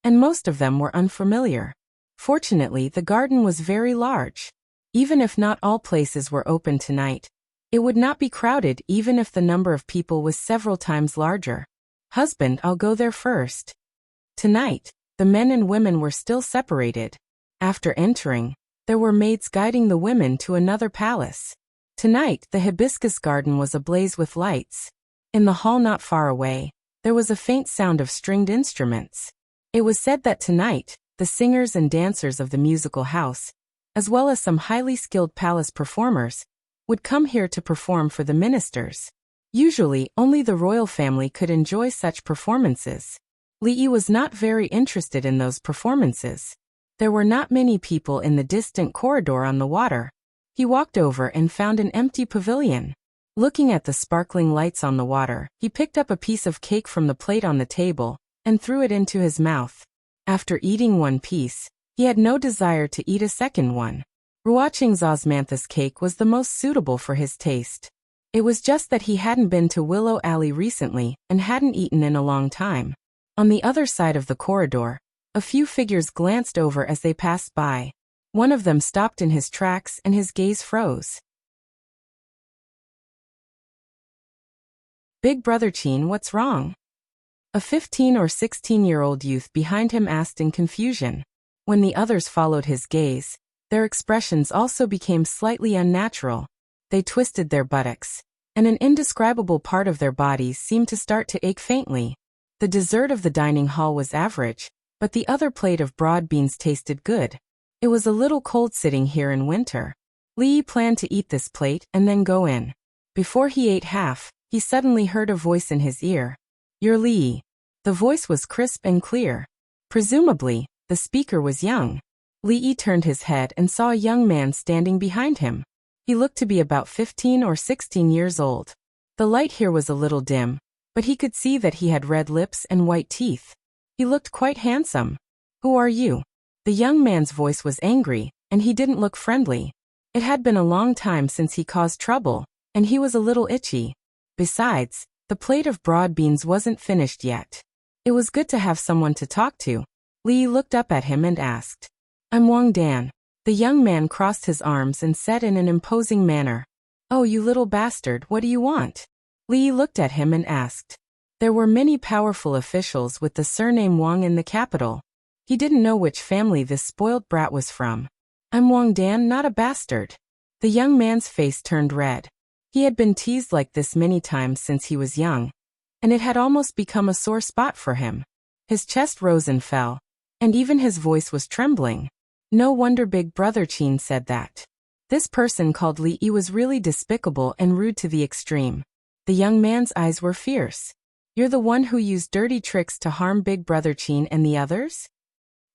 and most of them were unfamiliar. Fortunately, the garden was very large. Even if not all places were open tonight, it would not be crowded even if the number of people was several times larger. Husband, I'll go there first. Tonight, the men and women were still separated. After entering, there were maids guiding the women to another palace. Tonight, the Hibiscus Garden was ablaze with lights. In the hall not far away, there was a faint sound of stringed instruments. It was said that tonight, the singers and dancers of the musical house, as well as some highly skilled palace performers, would come here to perform for the ministers. Usually, only the royal family could enjoy such performances. Li Yi was not very interested in those performances. There were not many people in the distant corridor on the water. He walked over and found an empty pavilion. Looking at the sparkling lights on the water, he picked up a piece of cake from the plate on the table and threw it into his mouth. After eating one piece, he had no desire to eat a second one. Ruoqing's osmanthus cake was the most suitable for his taste. It was just that he hadn't been to Willow Alley recently and hadn't eaten in a long time. On the other side of the corridor, a few figures glanced over as they passed by. One of them stopped in his tracks and his gaze froze. Big Brother Qin, what's wrong? A 15 or 16-year-old youth behind him asked in confusion. When the others followed his gaze, their expressions also became slightly unnatural. They twisted their buttocks, and an indescribable part of their bodies seemed to start to ache faintly. The dessert of the dining hall was average, but the other plate of broad beans tasted good. It was a little cold sitting here in winter. Li Yi planned to eat this plate and then go in. Before he ate half, he suddenly heard a voice in his ear. You're Li Yi. The voice was crisp and clear. Presumably, the speaker was young. Li Yi turned his head and saw a young man standing behind him. He looked to be about 15 or 16 years old. The light here was a little dim, but he could see that he had red lips and white teeth. He looked quite handsome. "Who are you?" The young man's voice was angry, and he didn't look friendly. It had been a long time since he caused trouble, and he was a little itchy. Besides, the plate of broad beans wasn't finished yet. It was good to have someone to talk to. Li looked up at him and asked, "I'm Wang Dan." The young man crossed his arms and said in an imposing manner, "Oh, you little bastard, what do you want?" Li looked at him and asked. There were many powerful officials with the surname Wang in the capital. He didn't know which family this spoiled brat was from. "I'm Wang Dan, not a bastard." The young man's face turned red. He had been teased like this many times since he was young, and it had almost become a sore spot for him. His chest rose and fell, and even his voice was trembling. No wonder Big Brother Qin said that. This person called Li Yi was really despicable and rude to the extreme. The young man's eyes were fierce. "You're the one who used dirty tricks to harm Big Brother Qin and the others?"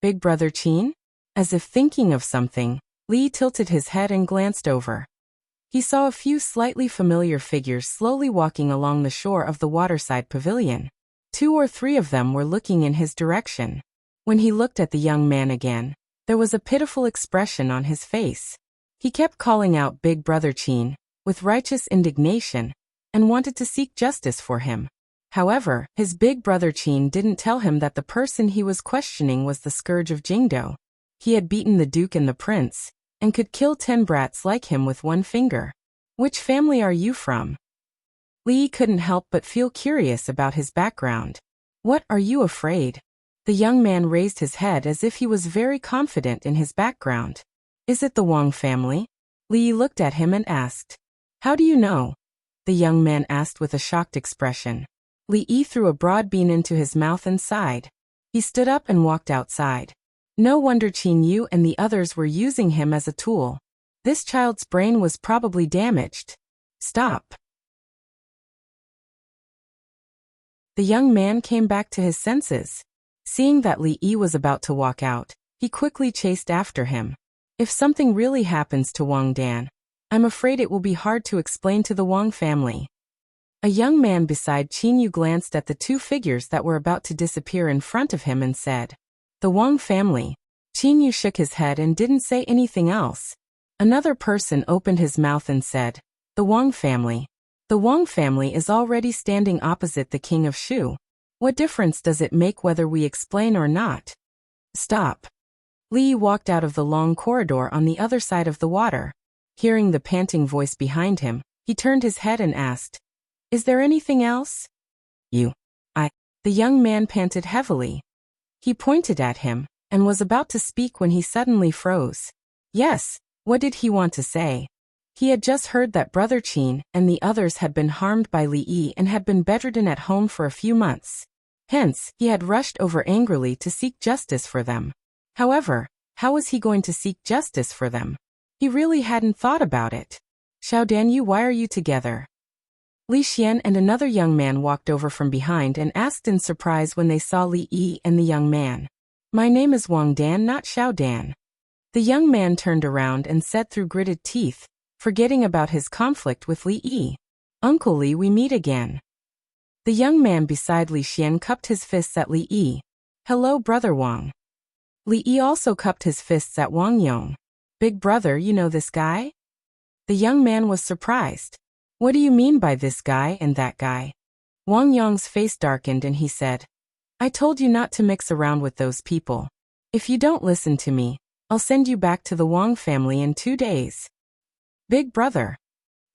Big Brother Qin? As if thinking of something, Li tilted his head and glanced over. He saw a few slightly familiar figures slowly walking along the shore of the waterside pavilion. 2 or 3 of them were looking in his direction. When he looked at the young man again, there was a pitiful expression on his face. He kept calling out Big Brother Qin, with righteous indignation, and wanted to seek justice for him. However, his big brother Qin didn't tell him that the person he was questioning was the scourge of Jingdo. He had beaten the duke and the prince, and could kill 10 brats like him with one finger. "Which family are you from?" Li couldn't help but feel curious about his background. "What are you afraid?" The young man raised his head as if he was very confident in his background. "Is it the Wang family?" Li looked at him and asked. "How do you know?" The young man asked with a shocked expression. Li Yi threw a broad bean into his mouth and sighed. He stood up and walked outside. No wonder Qin Yu and the others were using him as a tool. This child's brain was probably damaged. "Stop." The young man came back to his senses. Seeing that Li Yi was about to walk out, he quickly chased after him. If something really happens to Wang Dan, I'm afraid it will be hard to explain to the Wang family. A young man beside Qin Yu glanced at the 2 figures that were about to disappear in front of him and said, "The Wang family." Qin Yu shook his head and didn't say anything else. Another person opened his mouth and said, "The Wang family." The Wang family is already standing opposite the king of Shu. What difference does it make whether we explain or not? "Stop." Li walked out of the long corridor on the other side of the water. Hearing the panting voice behind him, he turned his head and asked, "Is there anything else?" I. The young man panted heavily. He pointed at him, and was about to speak when he suddenly froze. Yes, what did he want to say? He had just heard that Brother Qin and the others had been harmed by Li Yi and had been bedridden at home for a few months. Hence, he had rushed over angrily to seek justice for them. However, how was he going to seek justice for them? He really hadn't thought about it. "Xiao Danyu, why are you together?" Li Xian and another young man walked over from behind and asked in surprise when they saw Li Yi and the young man. "My name is Wang Dan, not Xiao Dan." The young man turned around and said through gritted teeth, forgetting about his conflict with Li Yi, "Uncle Li, we meet again." The young man beside Li Xian cupped his fists at Li Yi. "Hello, Brother Wang." Li Yi also cupped his fists at Wang Yong. "Big brother, you know this guy?" The young man was surprised. "What do you mean by this guy and that guy?" Wang Yong's face darkened and he said, "I told you not to mix around with those people. If you don't listen to me, I'll send you back to the Wang family in 2 days. "Big brother."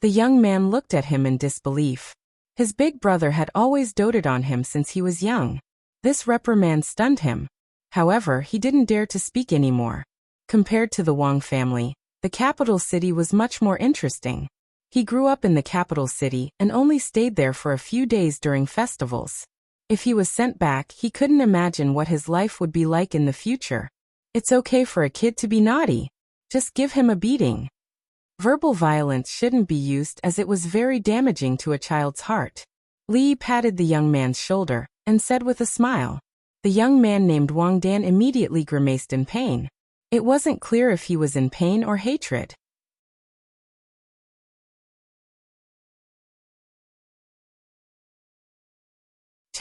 The young man looked at him in disbelief. His big brother had always doted on him since he was young. This reprimand stunned him. However, he didn't dare to speak anymore. Compared to the Wang family, the capital city was much more interesting. He grew up in the capital city and only stayed there for a few days during festivals. If he was sent back, he couldn't imagine what his life would be like in the future. It's okay for a kid to be naughty. Just give him a beating. Verbal violence shouldn't be used as it was very damaging to a child's heart. Li patted the young man's shoulder and said with a smile. The young man named Wang Dan immediately grimaced in pain. It wasn't clear if he was in pain or hatred.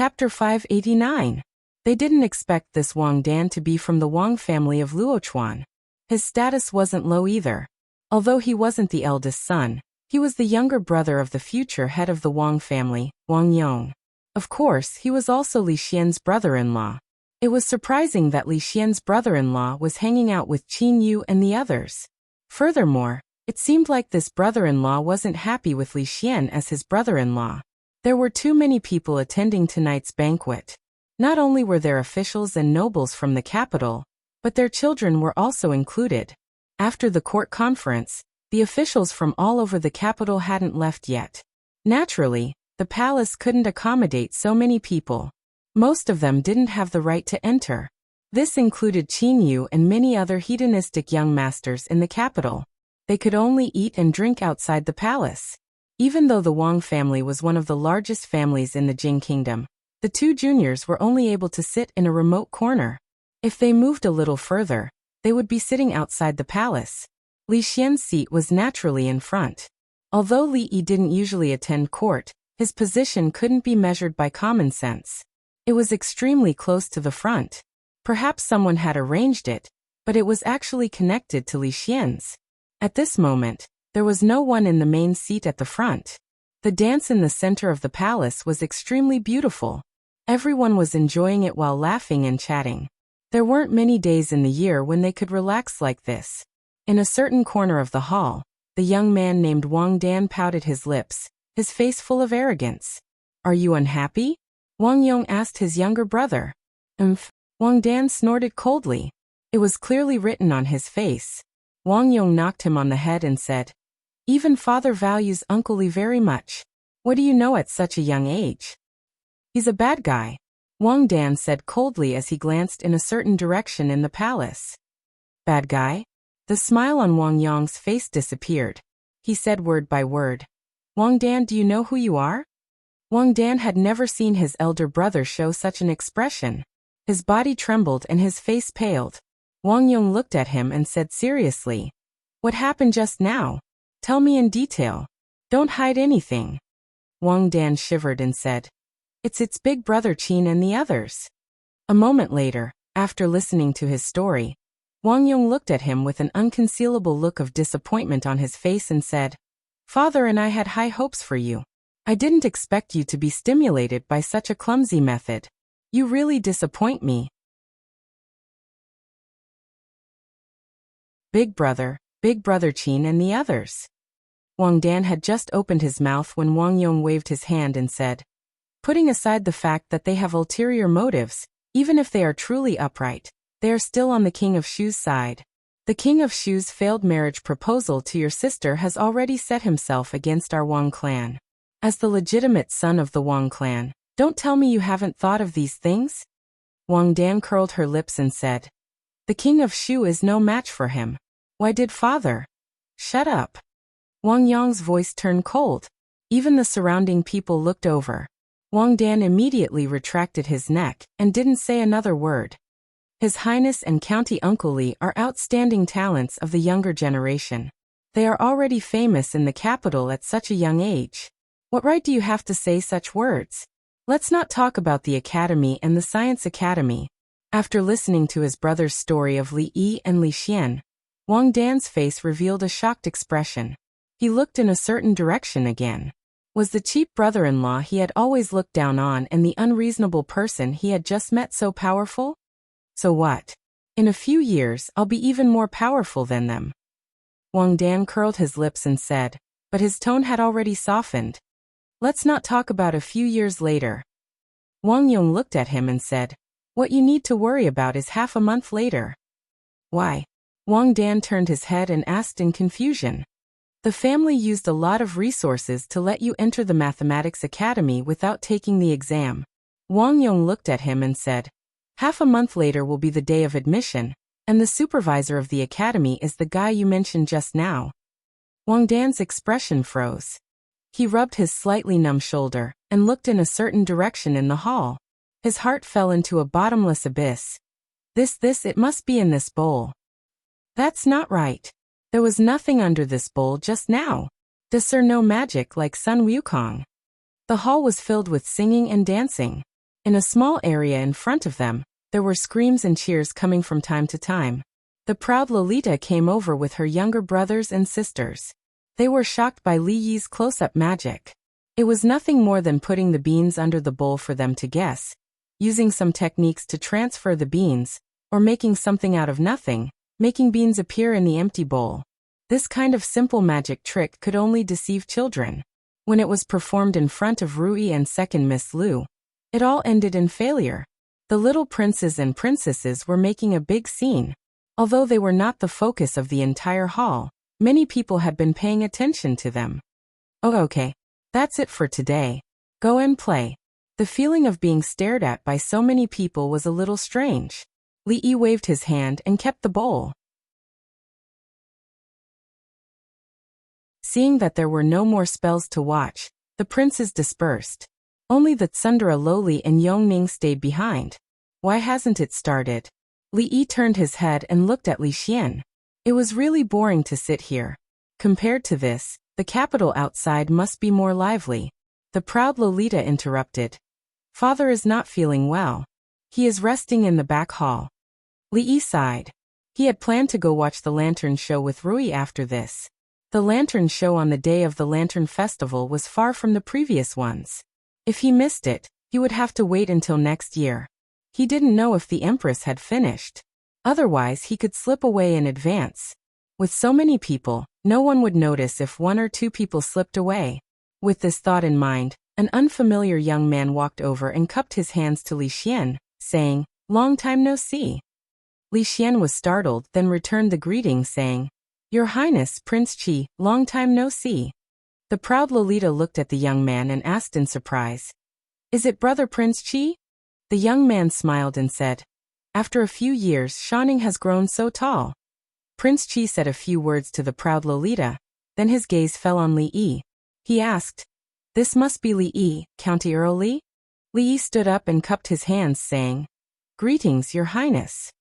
Chapter 589. They didn't expect this Wang Dan to be from the Wang family of Luochuan. His status wasn't low either. Although he wasn't the eldest son, he was the younger brother of the future head of the Wang family, Wang Yong. Of course, he was also Li Xian's brother-in-law. It was surprising that Li Xian's brother-in-law was hanging out with Qin Yu and the others. Furthermore, it seemed like this brother-in-law wasn't happy with Li Xian as his brother-in-law. There were too many people attending tonight's banquet. Not only were there officials and nobles from the capital, but their children were also included. After the court conference, the officials from all over the capital hadn't left yet. Naturally, the palace couldn't accommodate so many people. Most of them didn't have the right to enter. This included Qin Yu and many other hedonistic young masters in the capital. They could only eat and drink outside the palace. Even though the Wang family was one of the largest families in the Jing kingdom, the two juniors were only able to sit in a remote corner. If they moved a little further, they would be sitting outside the palace. Li Xian's seat was naturally in front. Although Li Yi didn't usually attend court, his position couldn't be measured by common sense. It was extremely close to the front. Perhaps someone had arranged it, but it was actually connected to Li Xian's. At this moment, there was no one in the main seat at the front. The dance in the center of the palace was extremely beautiful. Everyone was enjoying it while laughing and chatting. There weren't many days in the year when they could relax like this. In a certain corner of the hall, the young man named Wang Dan pouted his lips, his face full of arrogance. "Are you unhappy?" Wang Yong asked his younger brother. Wang Dan snorted coldly. It was clearly written on his face. Wang Yong knocked him on the head and said, "Even father values Uncle Li very much. What do you know at such a young age?" "He's a bad guy," Wang Dan said coldly as he glanced in a certain direction in the palace. "Bad guy?" The smile on Wang Yong's face disappeared. He said word by word, "Wang Dan, do you know who you are?" Wang Dan had never seen his elder brother show such an expression. His body trembled and his face paled. Wang Yong looked at him and said seriously, "What happened just now? Tell me in detail. Don't hide anything." Wang Dan shivered and said, It's big brother Qin and the others." A moment later, after listening to his story, Wang Yong looked at him with an unconcealable look of disappointment on his face and said, "Father and I had high hopes for you. I didn't expect you to be stimulated by such a clumsy method. You really disappoint me." Big brother Qin and the others. Wang Dan had just opened his mouth when Wang Yong waved his hand and said, "Putting aside the fact that they have ulterior motives, even if they are truly upright, they are still on the King of Shu's side. The King of Shu's failed marriage proposal to your sister has already set himself against our Wang clan. As the legitimate son of the Wang clan, don't tell me you haven't thought of these things?" Wang Dan curled her lips and said, "The King of Shu is no match for him. Why did father?" "Shut up." Wang Yong's voice turned cold. Even the surrounding people looked over. Wang Dan immediately retracted his neck and didn't say another word. His Highness and County Uncle Li are outstanding talents of the younger generation. They are already famous in the capital at such a young age. What right do you have to say such words? Let's not talk about the academy and the science academy. After listening to his brother's story of Li Yi and Li Xian, Wang Dan's face revealed a shocked expression. He looked in a certain direction again. Was the cheap brother-in-law he had always looked down on and the unreasonable person he had just met so powerful? So what? In a few years I'll be even more powerful than them. Wang Dan curled his lips and said, but his tone had already softened. Let's not talk about a few years later. Wang Yong looked at him and said, what you need to worry about is half a month later. Why? Wang Dan turned his head and asked in confusion. The family used a lot of resources to let you enter the mathematics academy without taking the exam. Wang Yong looked at him and said, half a month later will be the day of admission, and the supervisor of the academy is the guy you mentioned just now. Wang Dan's expression froze. He rubbed his slightly numb shoulder and looked in a certain direction in the hall. His heart fell into a bottomless abyss. It must be in this bowl. That's not right. There was nothing under this bowl just now. Discern no magic like Sun Wukong. The hall was filled with singing and dancing. In a small area in front of them, there were screams and cheers coming from time to time. The proud Lolita came over with her younger brothers and sisters. They were shocked by Li Yi's close-up magic. It was nothing more than putting the beans under the bowl for them to guess, using some techniques to transfer the beans, or making something out of nothing, making beans appear in the empty bowl. This kind of simple magic trick could only deceive children. When it was performed in front of Rui and second Miss Lu, it all ended in failure. The little princes and princesses were making a big scene. Although they were not the focus of the entire hall, many people had been paying attention to them. Oh, okay. That's it for today. Go and play. The feeling of being stared at by so many people was a little strange. Li Yi waved his hand and kept the bowl. Seeing that there were no more spells to watch, the princes dispersed. Only the Tsundere Loli and Yongning stayed behind. Why hasn't it started? Li Yi turned his head and looked at Li Xian. It was really boring to sit here. Compared to this, the capital outside must be more lively. The proud Lolita interrupted. Father is not feeling well. He is resting in the back hall. Li Yi sighed. He had planned to go watch the lantern show with Rui after this. The lantern show on the day of the Lantern Festival was far from the previous ones. If he missed it, he would have to wait until next year. He didn't know if the Empress had finished. Otherwise he could slip away in advance. With so many people, no one would notice if one or two people slipped away. With this thought in mind, an unfamiliar young man walked over and cupped his hands to Li Xian, saying, "Long time no see." Li Xian was startled, then returned the greeting saying, "Your Highness, Prince Qi, long time no see." The proud Lolita looked at the young man and asked in surprise, "Is it brother Prince Qi?" The young man smiled and said, "After a few years, Shanning has grown so tall." Prince Qi said a few words to the proud Lolita, then his gaze fell on Li Yi. He asked, "This must be Li Yi, County Earl Li?" Li Yi stood up and cupped his hands, saying, "Greetings, Your Highness."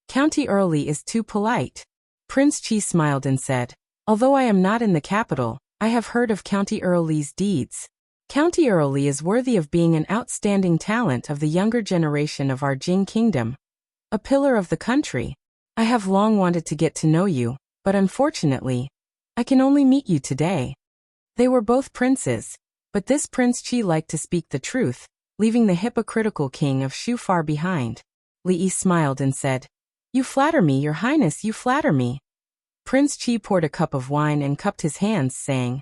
County Earl Li is too polite. Prince Qi smiled and said, "Although I am not in the capital, I have heard of County Earl Li's deeds. County Earl Li is worthy of being an outstanding talent of the younger generation of our Jing Kingdom. A pillar of the country. I have long wanted to get to know you, but unfortunately, I can only meet you today." They were both princes, but this Prince Qi liked to speak the truth, leaving the hypocritical king of Shu far behind. Li Yi smiled and said, "You flatter me, Your Highness, you flatter me." Prince Qi poured a cup of wine and cupped his hands, saying,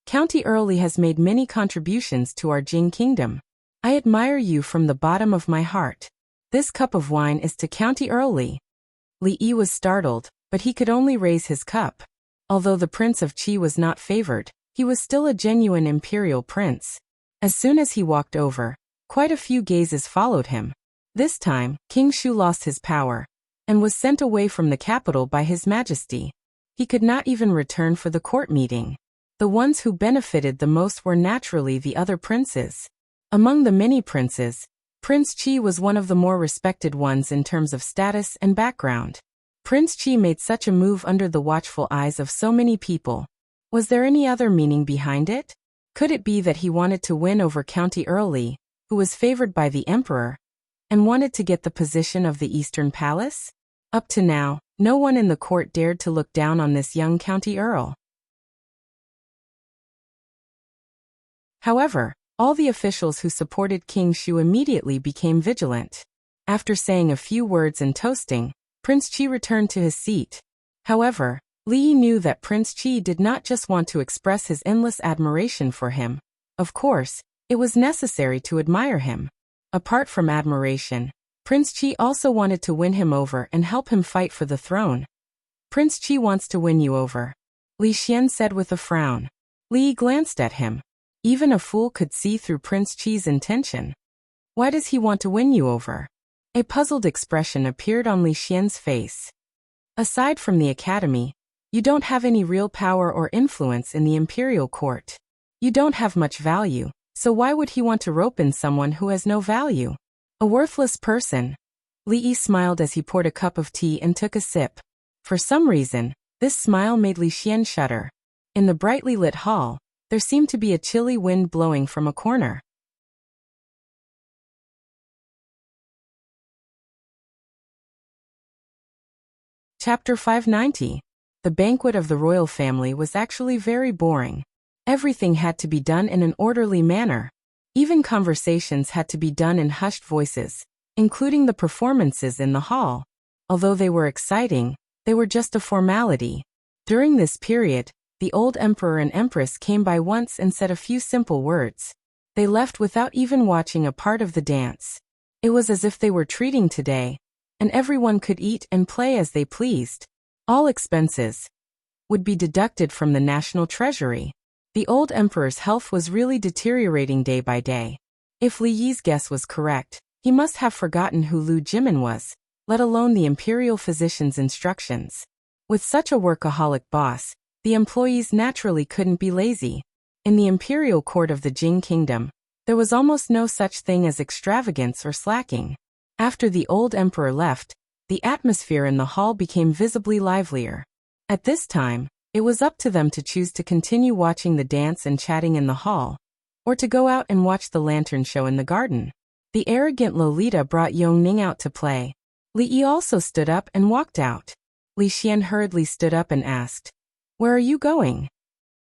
"County Earl Li has made many contributions to our Jing Kingdom. I admire you from the bottom of my heart. This cup of wine is to County Earl Li." Li Yi was startled, but he could only raise his cup. Although the Prince of Qi was not favored, he was still a genuine imperial prince. As soon as he walked over, quite a few gazes followed him. This time, King Shu lost his power, and was sent away from the capital by His Majesty. He could not even return for the court meeting. The ones who benefited the most were naturally the other princes. Among the many princes, Prince Qi was one of the more respected ones in terms of status and background. Prince Qi made such a move under the watchful eyes of so many people. Was there any other meaning behind it? Could it be that he wanted to win over County Earl Li, who was favored by the emperor, and wanted to get the position of the Eastern Palace? Up to now, no one in the court dared to look down on this young county earl. However, all the officials who supported King Shu immediately became vigilant. After saying a few words and toasting, Prince Qi returned to his seat. However, Li Yi knew that Prince Qi did not just want to express his endless admiration for him. Of course, it was necessary to admire him. Apart from admiration, Prince Qi also wanted to win him over and help him fight for the throne. "Prince Qi wants to win you over," Li Xian said with a frown. Li Yi glanced at him. Even a fool could see through Prince Qi's intention. "Why does he want to win you over?" A puzzled expression appeared on Li Xian's face. "Aside from the academy, you don't have any real power or influence in the imperial court. You don't have much value, so why would he want to rope in someone who has no value? A worthless person." Li Yi smiled as he poured a cup of tea and took a sip. For some reason, this smile made Li Xian shudder. In the brightly lit hall, there seemed to be a chilly wind blowing from a corner. Chapter 590. The banquet of the royal family was actually very boring. Everything had to be done in an orderly manner. Even conversations had to be done in hushed voices, including the performances in the hall. Although they were exciting, they were just a formality. During this period, the old emperor and empress came by once and said a few simple words. They left without even watching a part of the dance. It was as if they were treating today, and everyone could eat and play as they pleased. All expenses would be deducted from the national treasury. The old emperor's health was really deteriorating day by day. If Li Yi's guess was correct, he must have forgotten who Lu Jimin was, let alone the imperial physician's instructions. With such a workaholic boss, the employees naturally couldn't be lazy. In the imperial court of the Jing kingdom, there was almost no such thing as extravagance or slacking. After the old emperor left, the atmosphere in the hall became visibly livelier. At this time, it was up to them to choose to continue watching the dance and chatting in the hall, or to go out and watch the lantern show in the garden. The arrogant Lolita brought Yongning out to play. Li Yi also stood up and walked out. Li Xian hurriedly stood up and asked, "Where are you going?"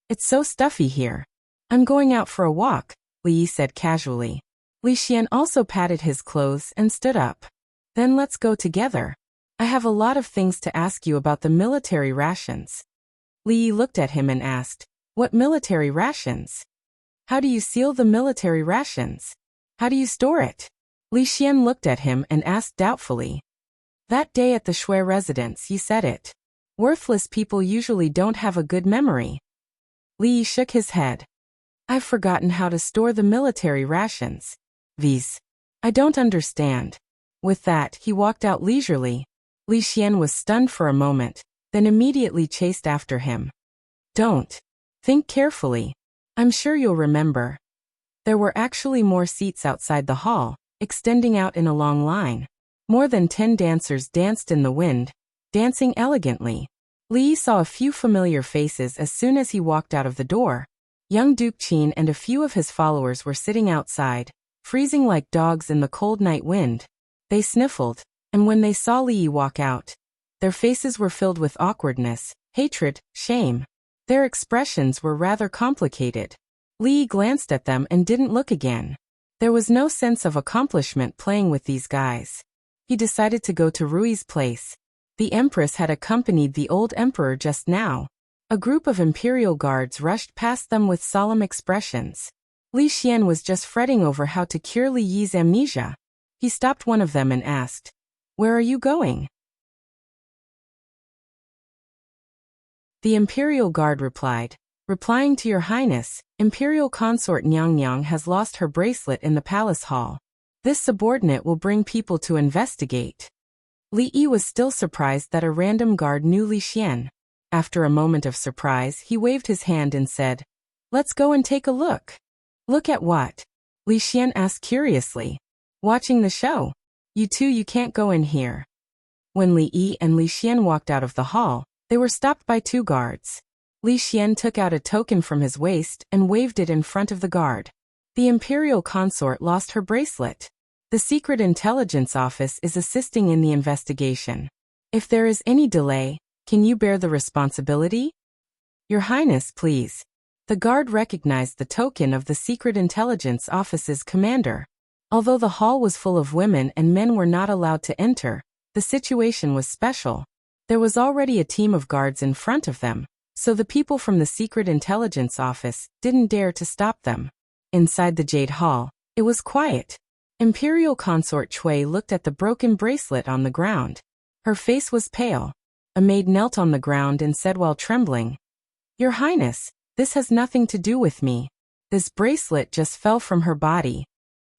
"It's so stuffy here." "I'm going out for a walk," Li Yi said casually. Li Xian also patted his clothes and stood up. "Then let's go together. I have a lot of things to ask you about the military rations." Li Yi looked at him and asked, "What military rations? How do you seal the military rations? How do you store it?" Li Xian looked at him and asked doubtfully. "That day at the Shui residence you said it. Worthless people usually don't have a good memory." Li Yi shook his head. "I've forgotten how to store the military rations. These. I don't understand." With that, he walked out leisurely. Li Xian was stunned for a moment, then immediately chased after him. "Don't. Think carefully. I'm sure you'll remember." There were actually more seats outside the hall, extending out in a long line. More than 10 dancers danced in the wind, dancing elegantly. Li Yi saw a few familiar faces as soon as he walked out of the door. Young Duke Qin and a few of his followers were sitting outside, freezing like dogs in the cold night wind. They sniffled, and when they saw Li Yi walk out, their faces were filled with awkwardness, hatred, shame. Their expressions were rather complicated. Li Yi glanced at them and didn't look again. There was no sense of accomplishment playing with these guys. He decided to go to Rui's place. The empress had accompanied the old emperor just now. A group of imperial guards rushed past them with solemn expressions. Li Xian was just fretting over how to cure Li Yi's amnesia. He stopped one of them and asked, "Where are you going?" The imperial guard replied, "Replying to your highness, imperial consort Nyang Nyang has lost her bracelet in the palace hall. This subordinate will bring people to investigate." Li Yi was still surprised that a random guard knew Li Xian. After a moment of surprise, he waved his hand and said, "Let's go and take a look." "Look at what?" Li Xian asked curiously. "Watching the show. You can't go in here." When Li Yi and Li Xian walked out of the hall, they were stopped by 2 guards. Li Xian took out a token from his waist and waved it in front of the guard. The imperial consort lost her bracelet. The Secret Intelligence Office is assisting in the investigation. If there is any delay, can you bear the responsibility? Your Highness, please. The guard recognized the token of the Secret Intelligence Office's commander. Although the hall was full of women and men were not allowed to enter, the situation was special. There was already a team of guards in front of them, so the people from the Secret Intelligence Office didn't dare to stop them. Inside the Jade Hall, it was quiet. Imperial Consort Chui looked at the broken bracelet on the ground. Her face was pale. A maid knelt on the ground and said while trembling, "Your Highness, this has nothing to do with me. This bracelet just fell from her body."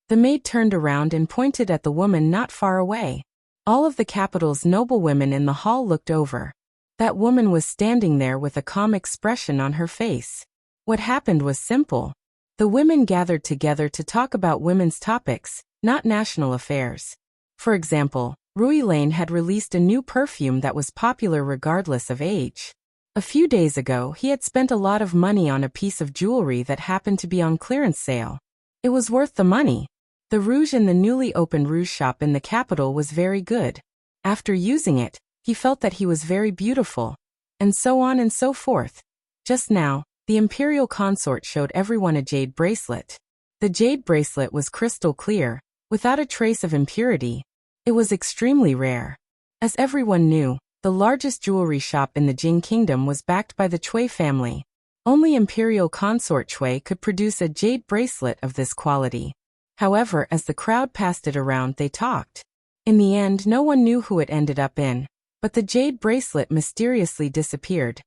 The maid turned around and pointed at the woman not far away. All of the capital's noblewomen in the hall looked over. That woman was standing there with a calm expression on her face. What happened was simple. The women gathered together to talk about women's topics, not national affairs. For example, Rui Lane had released a new perfume that was popular regardless of age. A few days ago, he had spent a lot of money on a piece of jewelry that happened to be on clearance sale. It was worth the money. The rouge in the newly opened rouge shop in the capital was very good. After using it, He felt that he was very beautiful, and so on and so forth. Just now, the imperial consort showed everyone a jade bracelet. The jade bracelet was crystal clear, without a trace of impurity. It was extremely rare. As everyone knew, the largest jewelry shop in the Jing Kingdom was backed by the Cui family. Only imperial consort Cui could produce a jade bracelet of this quality. However, as the crowd passed it around, they talked. In the end, no one knew who it ended up in, but the jade bracelet mysteriously disappeared.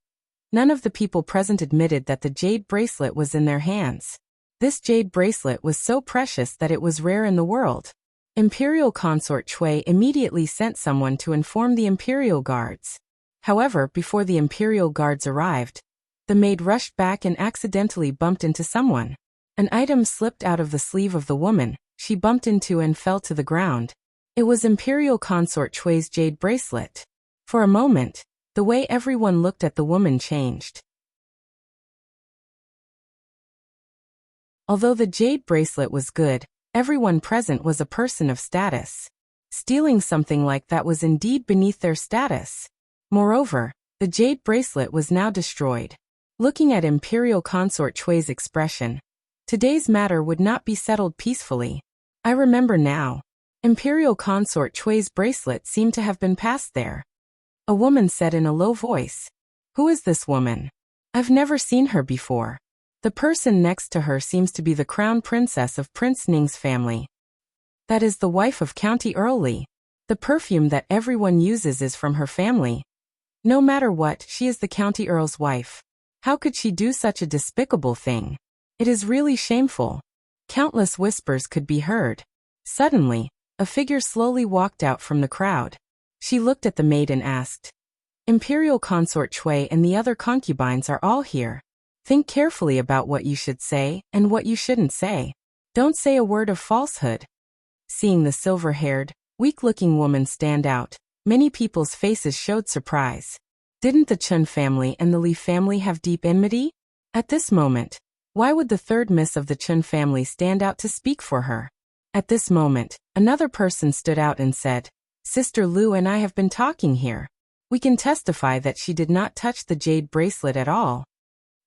None of the people present admitted that the jade bracelet was in their hands. This jade bracelet was so precious that it was rare in the world. Imperial consort Cui immediately sent someone to inform the imperial guards. However, before the imperial guards arrived, the maid rushed back and accidentally bumped into someone. An item slipped out of the sleeve of the woman, she bumped into and fell to the ground. It was imperial consort Cui's jade bracelet. For a moment, the way everyone looked at the woman changed. Although the jade bracelet was good, everyone present was a person of status. Stealing something like that was indeed beneath their status. Moreover, the jade bracelet was now destroyed. Looking at imperial consort Cui's expression, today's matter would not be settled peacefully. I remember now. Imperial consort Cui's bracelet seemed to have been passed there. A woman said in a low voice, "Who is this woman? I've never seen her before." The person next to her seems to be the crown princess of Prince Ning's family. That is the wife of County Earl Li. The perfume that everyone uses is from her family. No matter what, she is the County Earl's wife. How could she do such a despicable thing? It is really shameful. Countless whispers could be heard. Suddenly, a figure slowly walked out from the crowd. She looked at the maid and asked, "Imperial consort Cui and the other concubines are all here. Think carefully about what you should say and what you shouldn't say. Don't say a word of falsehood." Seeing the silver-haired, weak-looking woman stand out, many people's faces showed surprise. Didn't the Chun family and the Li family have deep enmity? At this moment, why would the third miss of the Chun family stand out to speak for her? At this moment, another person stood out and said, "Sister Lu and I have been talking here. We can testify that she did not touch the jade bracelet at all."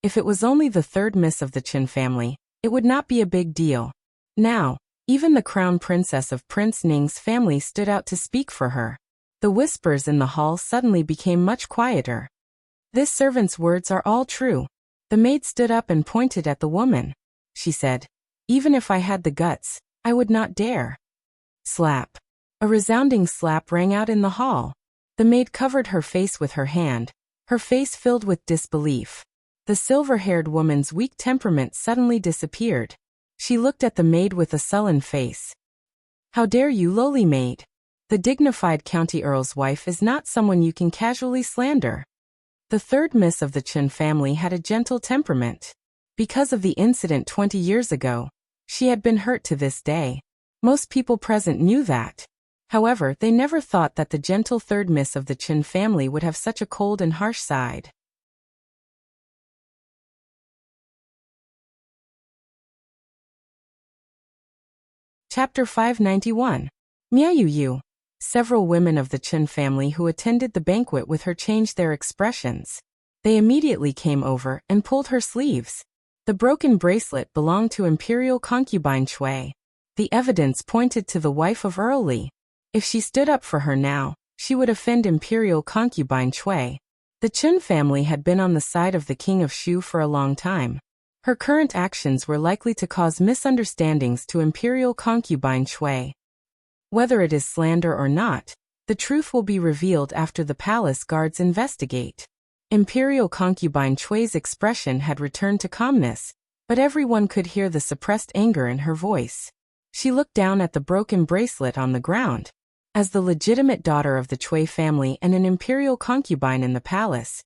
If it was only the third miss of the Chun family, it would not be a big deal. Now, even the crown princess of Prince Ning's family stood out to speak for her. The whispers in the hall suddenly became much quieter. This servant's words are all true. The maid stood up and pointed at the woman. She said, "Even if I had the guts, I would not dare." Slap. A resounding slap rang out in the hall. The maid covered her face with her hand, her face filled with disbelief. The silver-haired woman's weak temperament suddenly disappeared. She looked at the maid with a sullen face. "How dare you, lowly maid? The dignified county earl's wife is not someone you can casually slander." The third miss of the Chun family had a gentle temperament. Because of the incident 20 years ago, she had been hurt to this day. Most people present knew that. However, they never thought that the gentle third miss of the Chun family would have such a cold and harsh side. Chapter 591. Miaoyu. Several women of the Chun family who attended the banquet with her changed their expressions. They immediately came over and pulled her sleeves. The broken bracelet belonged to imperial concubine Cui. The evidence pointed to the wife of Earl Li. If she stood up for her now, she would offend imperial concubine Cui. The Chun family had been on the side of the king of Shu for a long time. Her current actions were likely to cause misunderstandings to imperial concubine Cui. Whether it is slander or not, the truth will be revealed after the palace guards investigate. Imperial concubine Cui's expression had returned to calmness, but everyone could hear the suppressed anger in her voice. She looked down at the broken bracelet on the ground. As the legitimate daughter of the Cui family and an imperial concubine in the palace,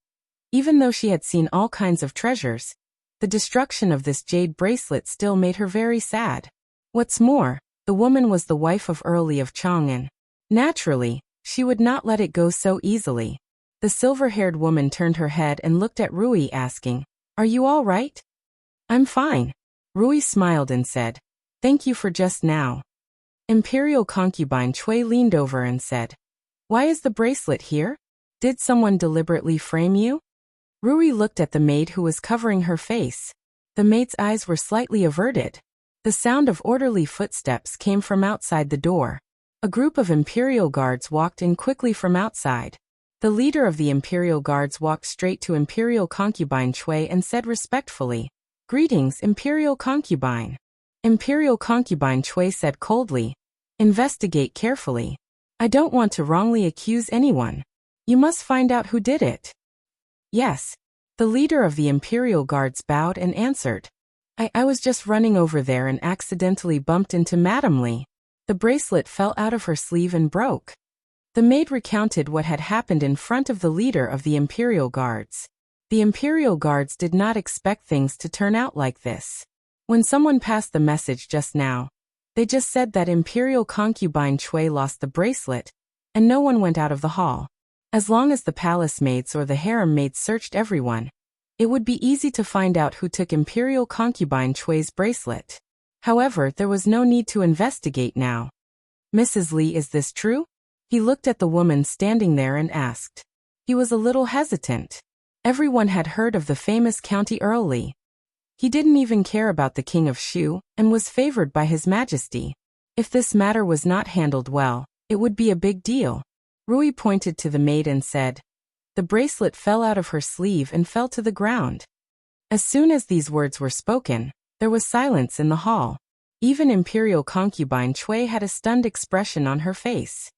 even though she had seen all kinds of treasures, the destruction of this jade bracelet still made her very sad. What's more, the woman was the wife of Earl Li of Chang'an. Naturally, she would not let it go so easily. The silver-haired woman turned her head and looked at Rui asking, "Are you all right?" "I'm fine." Rui smiled and said, "Thank you for just now." Imperial concubine Cui leaned over and said, "Why is the bracelet here? Did someone deliberately frame you? Rui looked at the maid who was covering her face. The maid's eyes were slightly averted. The sound of orderly footsteps came from outside the door. A group of Imperial Guards walked in quickly from outside. The leader of the Imperial Guards walked straight to Imperial Concubine Chui and said respectfully, "Greetings, Imperial Concubine." Imperial Concubine Chui said coldly, "Investigate carefully. I don't want to wrongly accuse anyone. You must find out who did it." "Yes." The leader of the Imperial Guards bowed and answered. I was just running over there and accidentally bumped into Madame Li. The bracelet fell out of her sleeve and broke." The maid recounted what had happened in front of the leader of the Imperial Guards. The Imperial Guards did not expect things to turn out like this. When someone passed the message just now, they just said that Imperial Concubine Chui lost the bracelet, and no one went out of the hall. As long as the palace maids or the harem maids searched everyone, it would be easy to find out who took Imperial Concubine Chui's bracelet. However, there was no need to investigate now. "Mrs. Li, is this true?" He looked at the woman standing there and asked. He was a little hesitant. Everyone had heard of the famous County Earl Li. He didn't even care about the King of Shu, and was favored by His Majesty. If this matter was not handled well, it would be a big deal. Rui pointed to the maid and said, "The bracelet fell out of her sleeve and fell to the ground." As soon as these words were spoken, there was silence in the hall. Even Imperial Concubine Chui had a stunned expression on her face.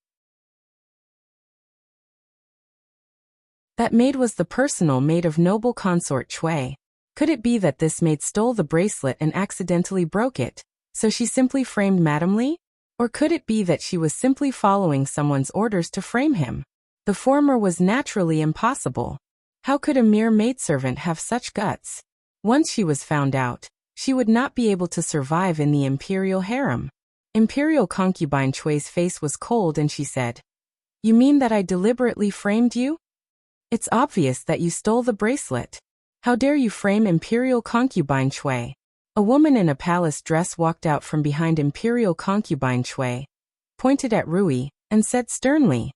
That maid was the personal maid of noble consort Chui. Could it be that this maid stole the bracelet and accidentally broke it, so she simply framed Madame Li? Or could it be that she was simply following someone's orders to frame him? The former was naturally impossible. How could a mere maidservant have such guts? Once she was found out, she would not be able to survive in the imperial harem. Imperial Concubine Chui's face was cold and she said, "You mean that I deliberately framed you? It's obvious that you stole the bracelet. How dare you frame Imperial Concubine Chui?" A woman in a palace dress walked out from behind Imperial Concubine Chui, pointed at Rui, and said sternly,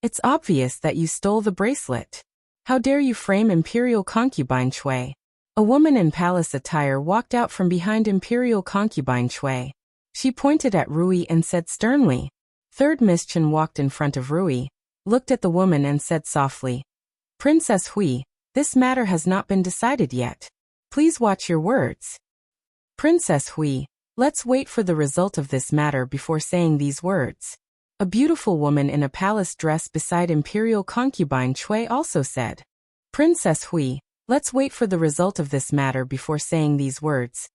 "It's obvious that you stole the bracelet. How dare you frame Imperial Concubine Chui?" A woman in palace attire walked out from behind Imperial Concubine Chui. She pointed at Rui and said sternly. Third Miss Chen walked in front of Rui, looked at the woman and said softly, "Princess Hui, this matter has not been decided yet. Please watch your words." "Princess Hui, let's wait for the result of this matter before saying these words." A beautiful woman in a palace dress beside Imperial Concubine Chui also said, "Princess Hui, let's wait for the result of this matter before saying these words."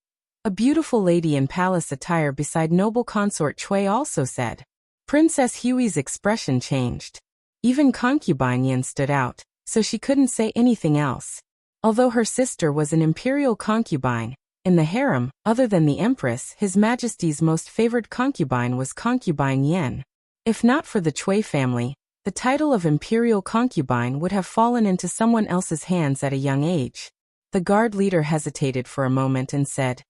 A beautiful lady in palace attire beside noble consort Chui also said. Princess Hui's expression changed. Even Concubine Yin stood out, so she couldn't say anything else. Although her sister was an imperial concubine, in the harem, other than the Empress, His Majesty's most favored concubine was Concubine Yin. If not for the Chui family, the title of imperial concubine would have fallen into someone else's hands at a young age. The guard leader hesitated for a moment and said,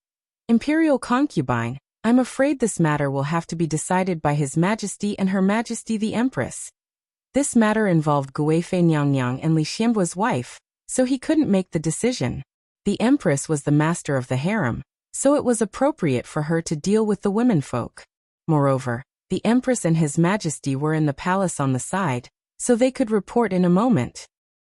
"Imperial concubine, I'm afraid this matter will have to be decided by His Majesty and Her Majesty the Empress." This matter involved Guifei Nyang and Li Xianbua's wife, so he couldn't make the decision. The Empress was the master of the harem, so it was appropriate for her to deal with the womenfolk. Moreover, the Empress and His Majesty were in the palace on the side, so they could report in a moment.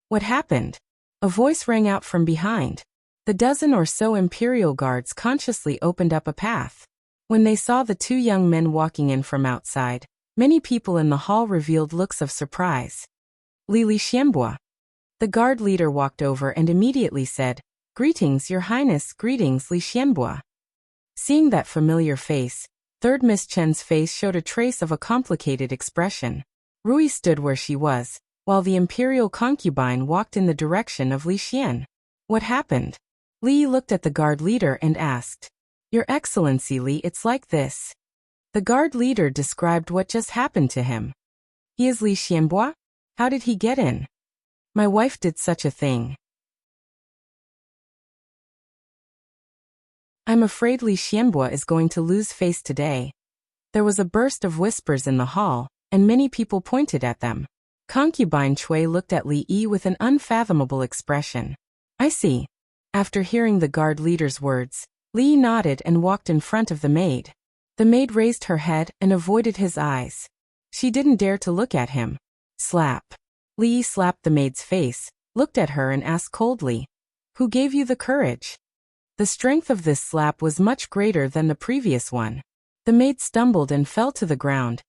What happened? A voice rang out from behind. The dozen or so imperial guards consciously opened up a path. When they saw the two young men walking in from outside, many people in the hall revealed looks of surprise. Li Xianbua. The guard leader walked over and immediately said, "Greetings, Your Highness, greetings, Li Xianbua." Seeing that familiar face, Third Miss Chen's face showed a trace of a complicated expression. Rui stood where she was, while the imperial concubine walked in the direction of Li Xian. What happened? Li looked at the guard leader and asked, "Your Excellency Li, it's like this." The guard leader described what just happened to him. "He is Li Xianbua? How did he get in? My wife did such a thing. I'm afraid Li Xianbua is going to lose face today." There was a burst of whispers in the hall, and many people pointed at them. Concubine Chui looked at Li Yi with an unfathomable expression. I see. After hearing the guard leader's words, Li Yi nodded and walked in front of the maid. The maid raised her head and avoided his eyes. She didn't dare to look at him. Slap. Li Yi slapped the maid's face, looked at her and asked coldly, "Who gave you the courage?" The strength of this slap was much greater than the previous one. The maid stumbled and fell to the ground,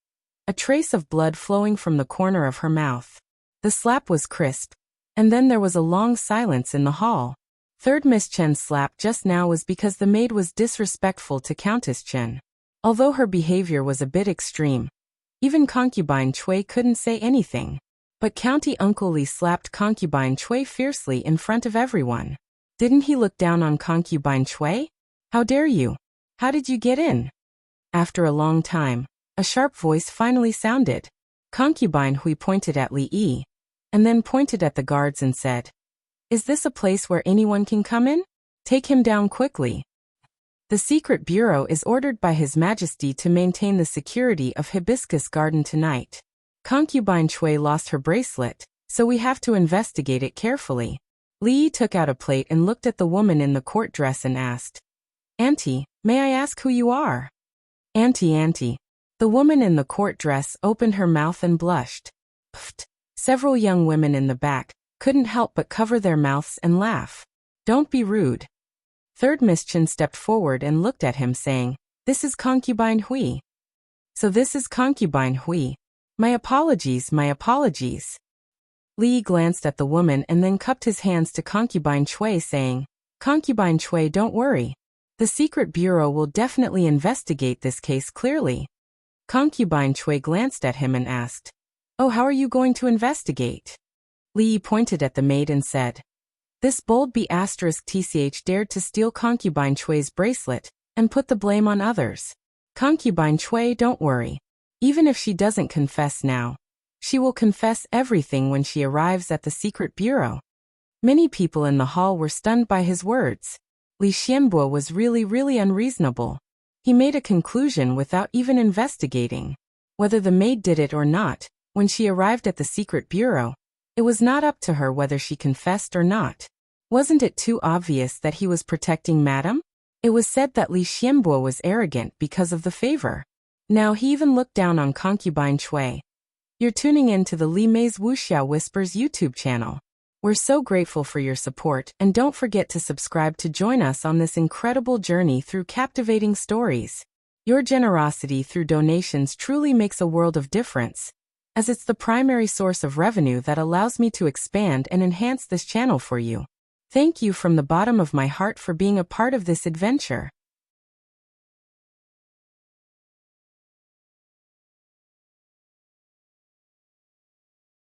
a trace of blood flowing from the corner of her mouth. The slap was crisp, and then there was a long silence in the hall. Third Miss Chen's slap just now was because the maid was disrespectful to Countess Chen. Although her behavior was a bit extreme, even Concubine Chui couldn't say anything. But County Uncle Li slapped Concubine Chui fiercely in front of everyone. Didn't he look down on Concubine Chui? How dare you? How did you get in? After a long time, a sharp voice finally sounded. Concubine Hui pointed at Li Yi, and then pointed at the guards and said, "Is this a place where anyone can come in? Take him down quickly." The secret bureau is ordered by His Majesty to maintain the security of Hibiscus Garden tonight. Concubine Chui lost her bracelet, so we have to investigate it carefully. Li Yi took out a plate and looked at the woman in the court dress and asked, "Auntie, may I ask who you are?" Auntie. The woman in the court dress opened her mouth and blushed. Pfft. Several young women in the back couldn't help but cover their mouths and laugh. Don't be rude. Third Miss Chen stepped forward and looked at him saying, "This is Concubine Hui." So this is Concubine Hui. My apologies. Li glanced at the woman and then cupped his hands to Concubine Chui saying, "Concubine Chui, don't worry. The secret bureau will definitely investigate this case clearly." Concubine Chui glanced at him and asked, "Oh, how are you going to investigate?" Li pointed at the maid and said, "This bold B***TCH dared to steal Concubine Chui's bracelet and put the blame on others. Concubine Chui, don't worry. Even if she doesn't confess now, she will confess everything when she arrives at the secret bureau." Many people in the hall were stunned by his words. Li Xianbo was really unreasonable. He made a conclusion without even investigating. Whether the maid did it or not, when she arrived at the secret bureau, it was not up to her whether she confessed or not. Wasn't it too obvious that he was protecting Madame? It was said that Li Xianbo was arrogant because of the favor. Now he even looked down on Concubine Chui. You're tuning in to the Li Mei's Wuxia Whispers YouTube channel. We're so grateful for your support, and don't forget to subscribe to join us on this incredible journey through captivating stories. Your generosity through donations truly makes a world of difference, as it's the primary source of revenue that allows me to expand and enhance this channel for you. Thank you from the bottom of my heart for being a part of this adventure.